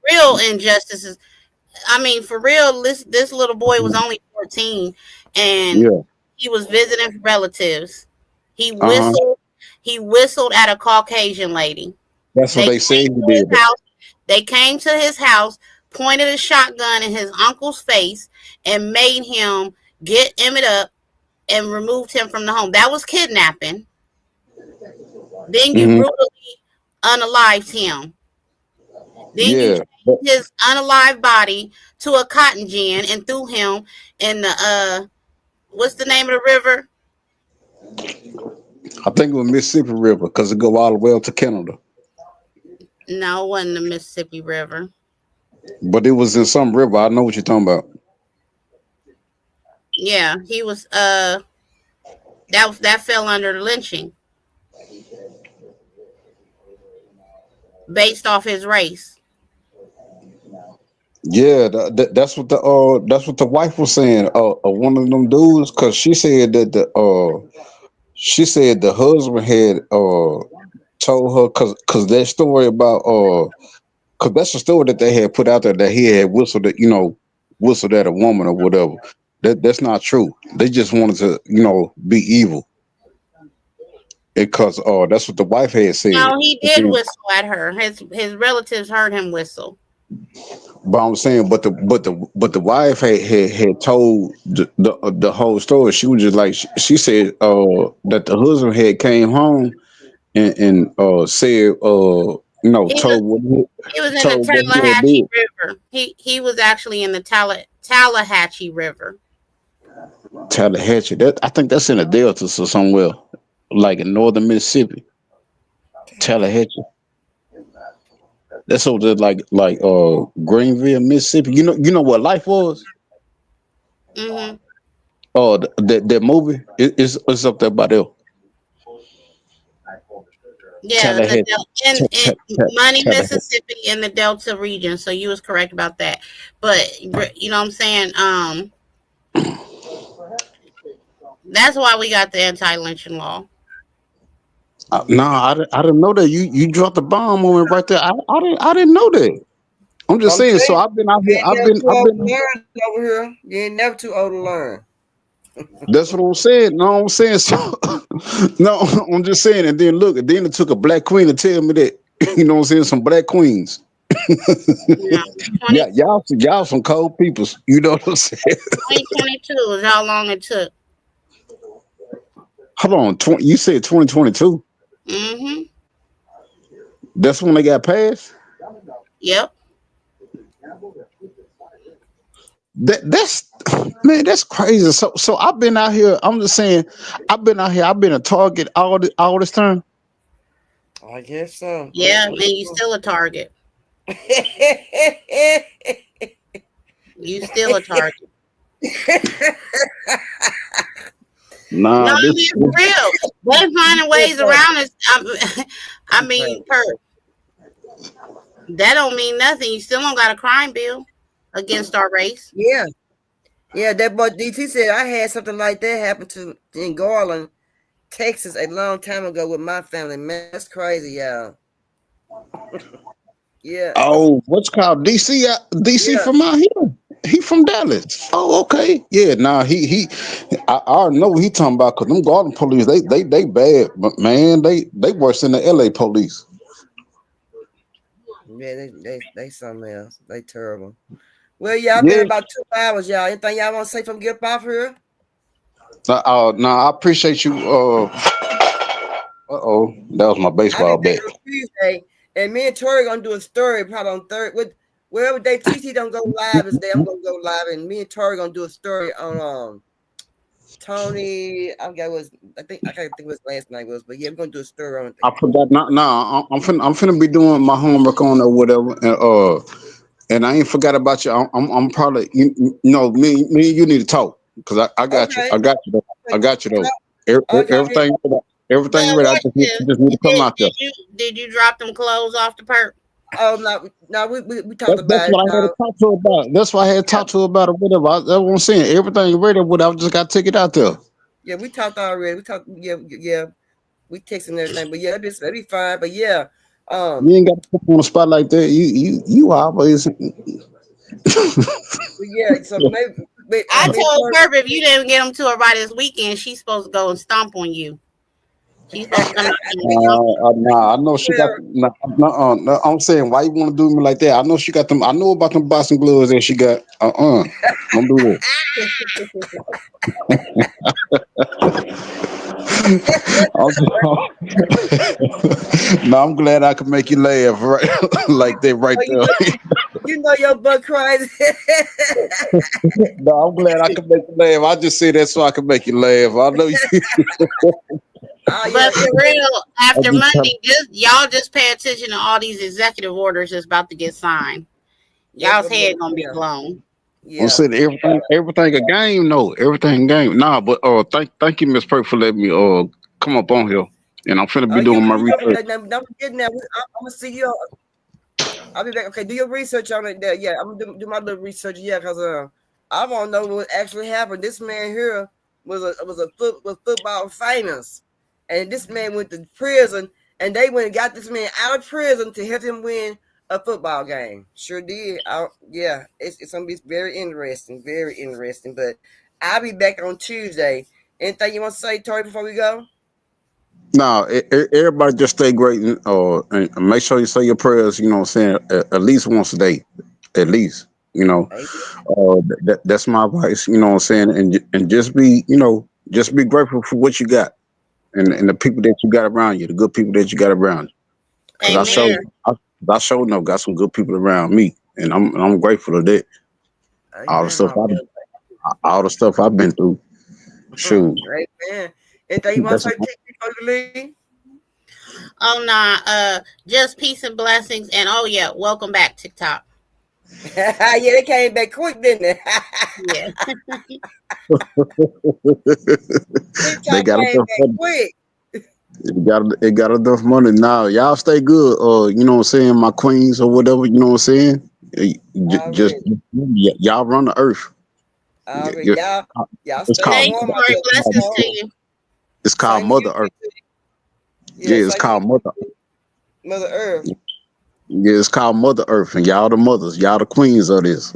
Speaker 6: real injustices. I mean, for real, this little boy was only 14, and
Speaker 18: yeah.
Speaker 6: he was visiting relatives. He
Speaker 18: Uh huh.
Speaker 6: whistled. He whistled at a Caucasian lady.
Speaker 18: That's what
Speaker 6: They
Speaker 18: they said
Speaker 6: came
Speaker 18: he
Speaker 6: to his
Speaker 18: did.
Speaker 6: house. They came to his house, pointed a shotgun in his uncle's face, and made him get Emmett up and removed him from the home. That was kidnapping. Then you
Speaker 18: Hmm.
Speaker 6: brutally unalived him. Then you
Speaker 18: Yeah,
Speaker 6: chained his unalive body to a cotton gin and threw him in the what's the name of the river?
Speaker 18: I think it was Mississippi River because it go all the way up to Canada.
Speaker 6: No, it wasn't the Mississippi River.
Speaker 18: But it was in some river. I know what you're talking about.
Speaker 6: Yeah, he was that fell under the lynching based off his race.
Speaker 18: Yeah, that's what the wife was saying. One of them dudes, because she said that she said the husband had told her because that story about because that's the story that they had put out there that he had whistled at whistled at a woman or whatever. That's not true. They just wanted to be evil because that's what the wife had said.
Speaker 6: No, he did whistle at her. His relatives heard him whistle.
Speaker 18: But I'm saying, but the wife had told the whole story. She was just like she said that the husband had came home and said told
Speaker 6: He was in the
Speaker 18: told what he had
Speaker 6: Tallahatchie
Speaker 18: did.
Speaker 6: River. He was actually in the Tallahatchie River.
Speaker 18: Tallahatchie. That I think that's in the Delta or somewhere, like in northern Mississippi. Tallahatchie. That's over there, like Greenville, Mississippi. You know what Life was?
Speaker 6: Mm-hmm.
Speaker 18: Oh, that movie it's up there by there.
Speaker 6: Yeah,
Speaker 18: Tallahatchie.
Speaker 6: in Money,
Speaker 18: Tallahatchie.
Speaker 6: Mississippi, in the Delta region. So you was correct about that. But you know what I'm saying? That's why we got the anti-lynching law.
Speaker 18: I didn't know that you dropped the bomb on it right there. I didn't know that. I'm just
Speaker 2: I'm
Speaker 18: saying. So
Speaker 2: saying,
Speaker 18: I've been out
Speaker 2: you
Speaker 18: here.
Speaker 2: ain't never too old to learn over here. You ain't never too old to learn.
Speaker 18: That's what I'm saying. No, I'm saying. So no, I'm just saying. And then look, and then it took a black queen to tell me that. You know what I'm saying? Some black queens.
Speaker 6: Yeah,
Speaker 18: Yeah, y'all some cold people. You know what I'm saying?
Speaker 6: 2022 is how long it took.
Speaker 18: Hold on. You said 2022.
Speaker 6: Mm-hmm.
Speaker 18: That's when they got passed.
Speaker 6: Yep.
Speaker 18: That's man, that's crazy. So I've been out here. I'm just saying, I've been out here. I've been a target all this time.
Speaker 2: I guess so.
Speaker 6: Yeah, and you still a target. You still a target.
Speaker 18: Nah,
Speaker 6: No, I mean for real. They're finding ways around it. I mean, that don't mean nothing. You still don't got a crime bill. against our race.
Speaker 2: Yeah. Yeah, that boy DT said I had something like that happen in Garland, Texas a long time ago with my family. Man, that's crazy, y'all. Yeah.
Speaker 18: Oh, what's called DC? DC
Speaker 2: Yeah.
Speaker 18: from out here. He from Dallas. Oh, okay. Yeah. Nah, I already know what he talking about. Cause them Garden police, they bad, but man, they worse than the LA police.
Speaker 2: Yeah, they something else. They terrible. Well, y'all been
Speaker 18: Yeah.
Speaker 2: about 2 hours, y'all. Anything y'all want to say from get off here?
Speaker 18: Nah, I appreciate you. Oh, that was my
Speaker 2: I'll be
Speaker 18: baseball
Speaker 2: back
Speaker 18: bat.
Speaker 2: on Tuesday, and me and Tori gonna do a story probably on third. With wherever day TT don't go live this day, I'm gonna go live, and me and Tori gonna do a story on Tony. I forgot what I can't think what his last night was, but yeah, we're gonna do a story on
Speaker 18: I forgot. Nah, I'm finna be doing my homework on or whatever, and I ain't forgot about you. I'm probably me and you need to talk because I got you.
Speaker 2: Okay.
Speaker 18: I got you though. I got you though.
Speaker 2: Okay.
Speaker 18: Everything ready. I
Speaker 6: Watch this.
Speaker 18: just need to come out there.
Speaker 6: Did you drop them clothes off the perp?
Speaker 2: Oh no, we talked
Speaker 18: That's
Speaker 2: about it.
Speaker 18: what I had to talk to her about. That's why I had to talk to her about it. Whatever. That's what I'm saying. Everything ready. Whatever. Just got to take it out there.
Speaker 2: Yeah, we talked already. We talked. Yeah. We texting everything, but yeah, that'd be fine. But yeah,
Speaker 18: You ain't got to put on a spot like that. You always.
Speaker 2: yeah. So maybe
Speaker 6: I
Speaker 2: me and
Speaker 6: told
Speaker 2: Tori,
Speaker 6: Perp if you didn't get them to her by this weekend, she's supposed to go and stomp on you. She's supposed to come and
Speaker 18: Nah, I know she got. No, I'm saying, why you want to do me like that? I know she got them. I know about them boxing gloves that she got. Don't do that. No, I'm glad I could make you laugh right like that right there.
Speaker 2: you know your butt cries.
Speaker 18: No, I'm glad I could make you laugh. I just say that so I can make you laugh. I know you.
Speaker 6: But for real, after
Speaker 18: just
Speaker 6: Monday, y'all just pay attention to all these executive orders that's about to get signed. Y'all's head gonna be blown.
Speaker 18: I'm saying everything a game. No, everything game. Nah, but thank you, Miss Perk, for letting me come up on here, and I'm finna be doing my research.
Speaker 2: Don't forget now. I'm gonna see you. I'll be back. Okay, do your research on it. There. Yeah, I'm gonna do my little research. Yeah, because I want to know what actually happened. This man here was football famous, and this man went to prison, and they went and got this man out of prison to help him win a football game. Sure did. Yeah, it's gonna be very interesting, But I'll be back on Tuesday. Anything you want to say, Tori, before we go?
Speaker 18: Nah, everybody just stay great and make sure you say your prayers. You know what I'm saying? At least once a day, at least. That's my advice. You know what I'm saying? And just be just be grateful for what you got and the people that you got around you, the good people that you got around you. Because I sure know got some good people around me, and I'm grateful for that. All the stuff I've been through. Shoot.
Speaker 2: Amen. Anything you want to say before you leave?
Speaker 6: Oh nah, just peace and blessings, and oh yeah, welcome back, TikTok.
Speaker 2: Yeah, they came back quick, didn't they?
Speaker 6: Yeah.
Speaker 18: They got
Speaker 2: came back quick.
Speaker 18: It got enough money now. Y'all stay good. You know what I'm saying? My queens or whatever. You know what I'm saying? Y'all run the earth.
Speaker 2: Y'all
Speaker 18: It's
Speaker 2: stay
Speaker 18: called
Speaker 2: warm.
Speaker 6: Blessings to you.
Speaker 18: It's called Mother Earth. Yeah, it's called Mother
Speaker 2: Earth.
Speaker 18: Yeah, it's called Mother Earth, and y'all the mothers, y'all the queens of this.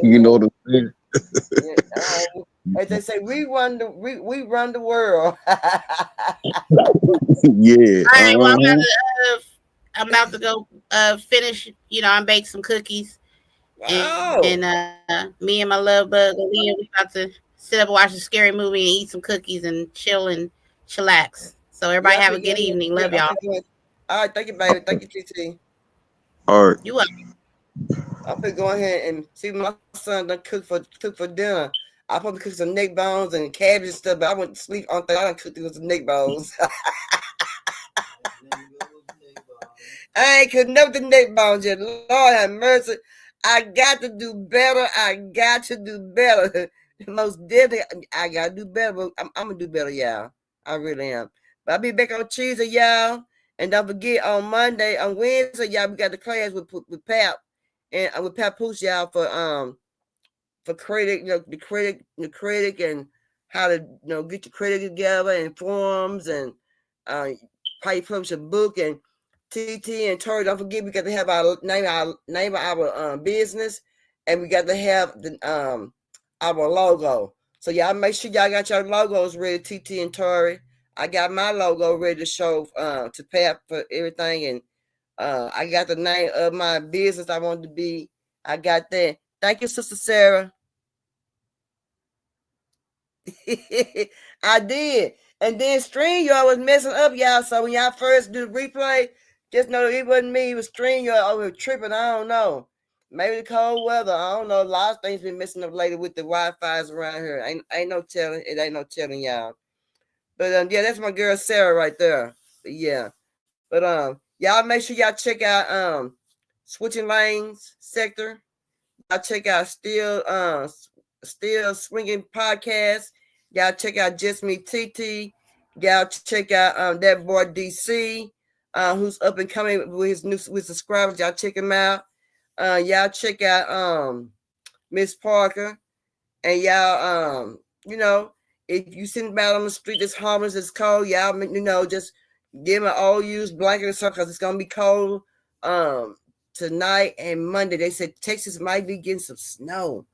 Speaker 18: You know what I'm saying?
Speaker 2: As they say, we run the world.
Speaker 18: Yeah.
Speaker 6: All right, well, I'm about to go finish. I baked some cookies, and me and my love bug, we about to sit up and watch a scary movie and eat some cookies and chill and chillax. So everybody have a good evening. Love y'all.
Speaker 2: All right, thank you, baby. Thank you, TT.
Speaker 18: All right.
Speaker 6: You welcome.
Speaker 2: I'm gonna go ahead and see my son done cook for dinner. I probably cook some neck bones and cabbage and stuff, but I went to sleep on thing. I done cooked with some neck bones. I ain't cooked nothing neck bones yet. Lord have mercy. I got to do better. Most definitely, I gotta do better. But I'm gonna do better, y'all. I really am. But I'll be back on Tuesday, y'all. And don't forget on Wednesday, y'all, we got the class with Pap. and with Papoose, y'all, for credit, the credit and how to get your credit together and forms and how you publish a book. And TT and Tori, don't forget we got to have our name of our business, and we got to have the our logo. So y'all make sure y'all got your logos ready, TT and Tori. I got my logo ready to show to pay up for everything, and I got the name of my business I want to be. I got that. Thank you, Sister Sarah. I did. And then StreamYard was messing up, y'all. So when y'all first do the replay, just know it wasn't me. It was StreamYard over tripping. I don't know. Maybe the cold weather. I don't know. A lot of things been messing up lately with the Wi-Fi's around here. Ain't no telling. It ain't no telling, y'all. But yeah, that's my girl Sarah right there. But yeah. But y'all make sure y'all check out Switching Lanes Sector. Y'all check out Still Swinging Podcast. Y'all check out Just Me TT. Y'all check out that boy DC, who's up and coming with his with subscribers. Y'all check him out. Y'all check out Miss Parker. And y'all if you sitting out on the street that's homeless, it's cold, y'all just give him an all used blanket or something, because it's gonna be cold tonight and Monday. They said Texas might be getting some snow.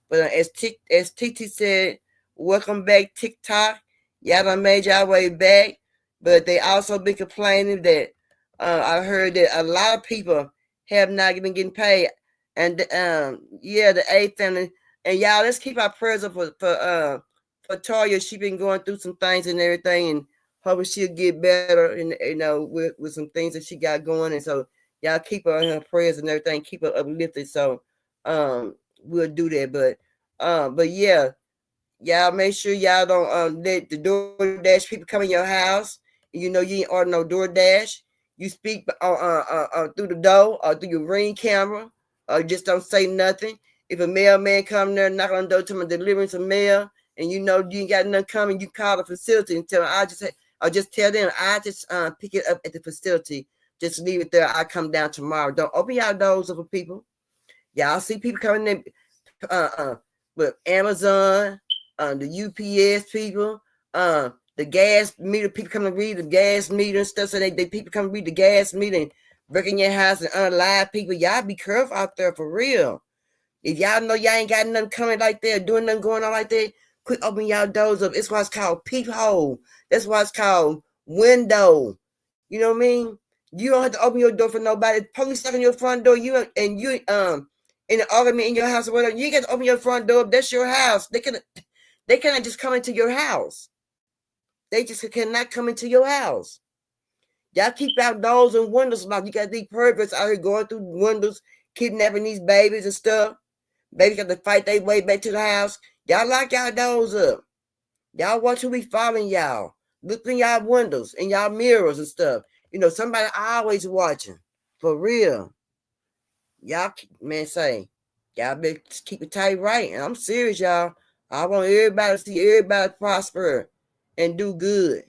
Speaker 2: But as TT said, welcome back, TikTok. Y'all done made y'all way back. But they also been complaining that I heard that a lot of people have not been getting paid. And the A family. And y'all, let's keep our prayers up for Toya. She been going through some things and everything, and hoping she'll get better. And with some things that she got going. And so y'all keep her in her prayers and everything. Keep her uplifted. So we'll do that. But yeah, y'all make sure y'all don't let the DoorDash people come in your house. You ain't order no DoorDash. You speak through the door or through your Ring camera, or just don't say nothing. If a mailman come there, knock on the door to me, delivering some mail, and you ain't got nothing coming, you call the facility and tell them, I'll just tell them I just pick it up at the facility. Just leave it there. I come down tomorrow. Don't open y'all doors up for people. Y'all see people coming in with Amazon, the UPS people, the gas meter people come to read the gas meter and stuff. So they people come read the gas meter and break in your house and unalive people. Y'all be careful out there for real. If y'all know y'all ain't got nothing coming like that, doing nothing going on like that, quit opening y'all doors up. It's why it's called peephole. That's why it's called window. You know what I mean? You don't have to open your door for nobody. Police stuck in your front door. You in an argument in your house or whatever. You ain't got to open your front door. That's your house. They cannot just come into your house. They just cannot come into your house. Y'all keep out doors and windows locked. You got these perverts out here going through windows, kidnapping these babies and stuff. Babies got to fight their way back to the house. Y'all lock y'all doors up. Y'all watch who be following y'all. Look in y'all windows and y'all mirrors and stuff. Somebody always watching. For real. Y'all, y'all better keep it tight right. And I'm serious, y'all. I want everybody to see everybody prosper and do good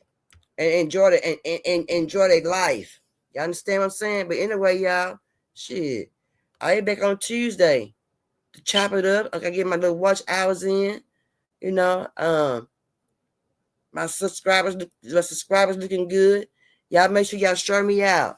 Speaker 2: and enjoy enjoy their life. You understand what I'm saying? But anyway, y'all, shit. I'll be back on Tuesday to chop it up. I gotta get my little watch hours in. My subscribers looking good. Y'all make sure y'all share me out.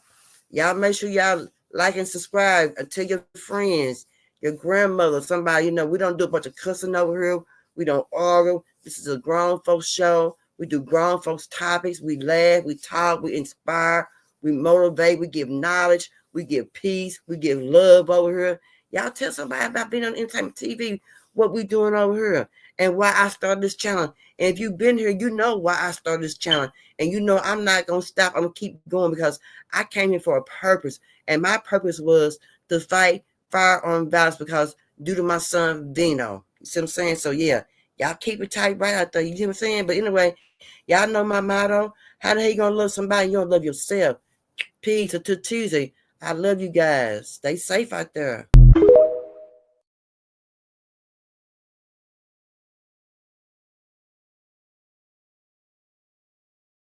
Speaker 2: Y'all make sure y'all like and subscribe and tell your friends, your grandmother, somebody. We don't do a bunch of cussing over here. We don't argue. This is a grown folks show. We do grown folks topics. We laugh, we talk, we inspire, we motivate, we give knowledge, we give peace, we give love over here. Y'all tell somebody about being on Entertainment TV, what we doing over here, and why I started this channel. And if you've been here, you know why I started this channel. And I'm not going to stop. I'm going to keep going because I came here for a purpose. And my purpose was to fight firearm violence because due to my son, Vino. You see what I'm saying? So, yeah, y'all keep it tight right out there. You see what I'm saying? But anyway, y'all know my motto. How the hell you going to love somebody? You don't love yourself. Peace until Tuesday. I love you guys. Stay safe out there.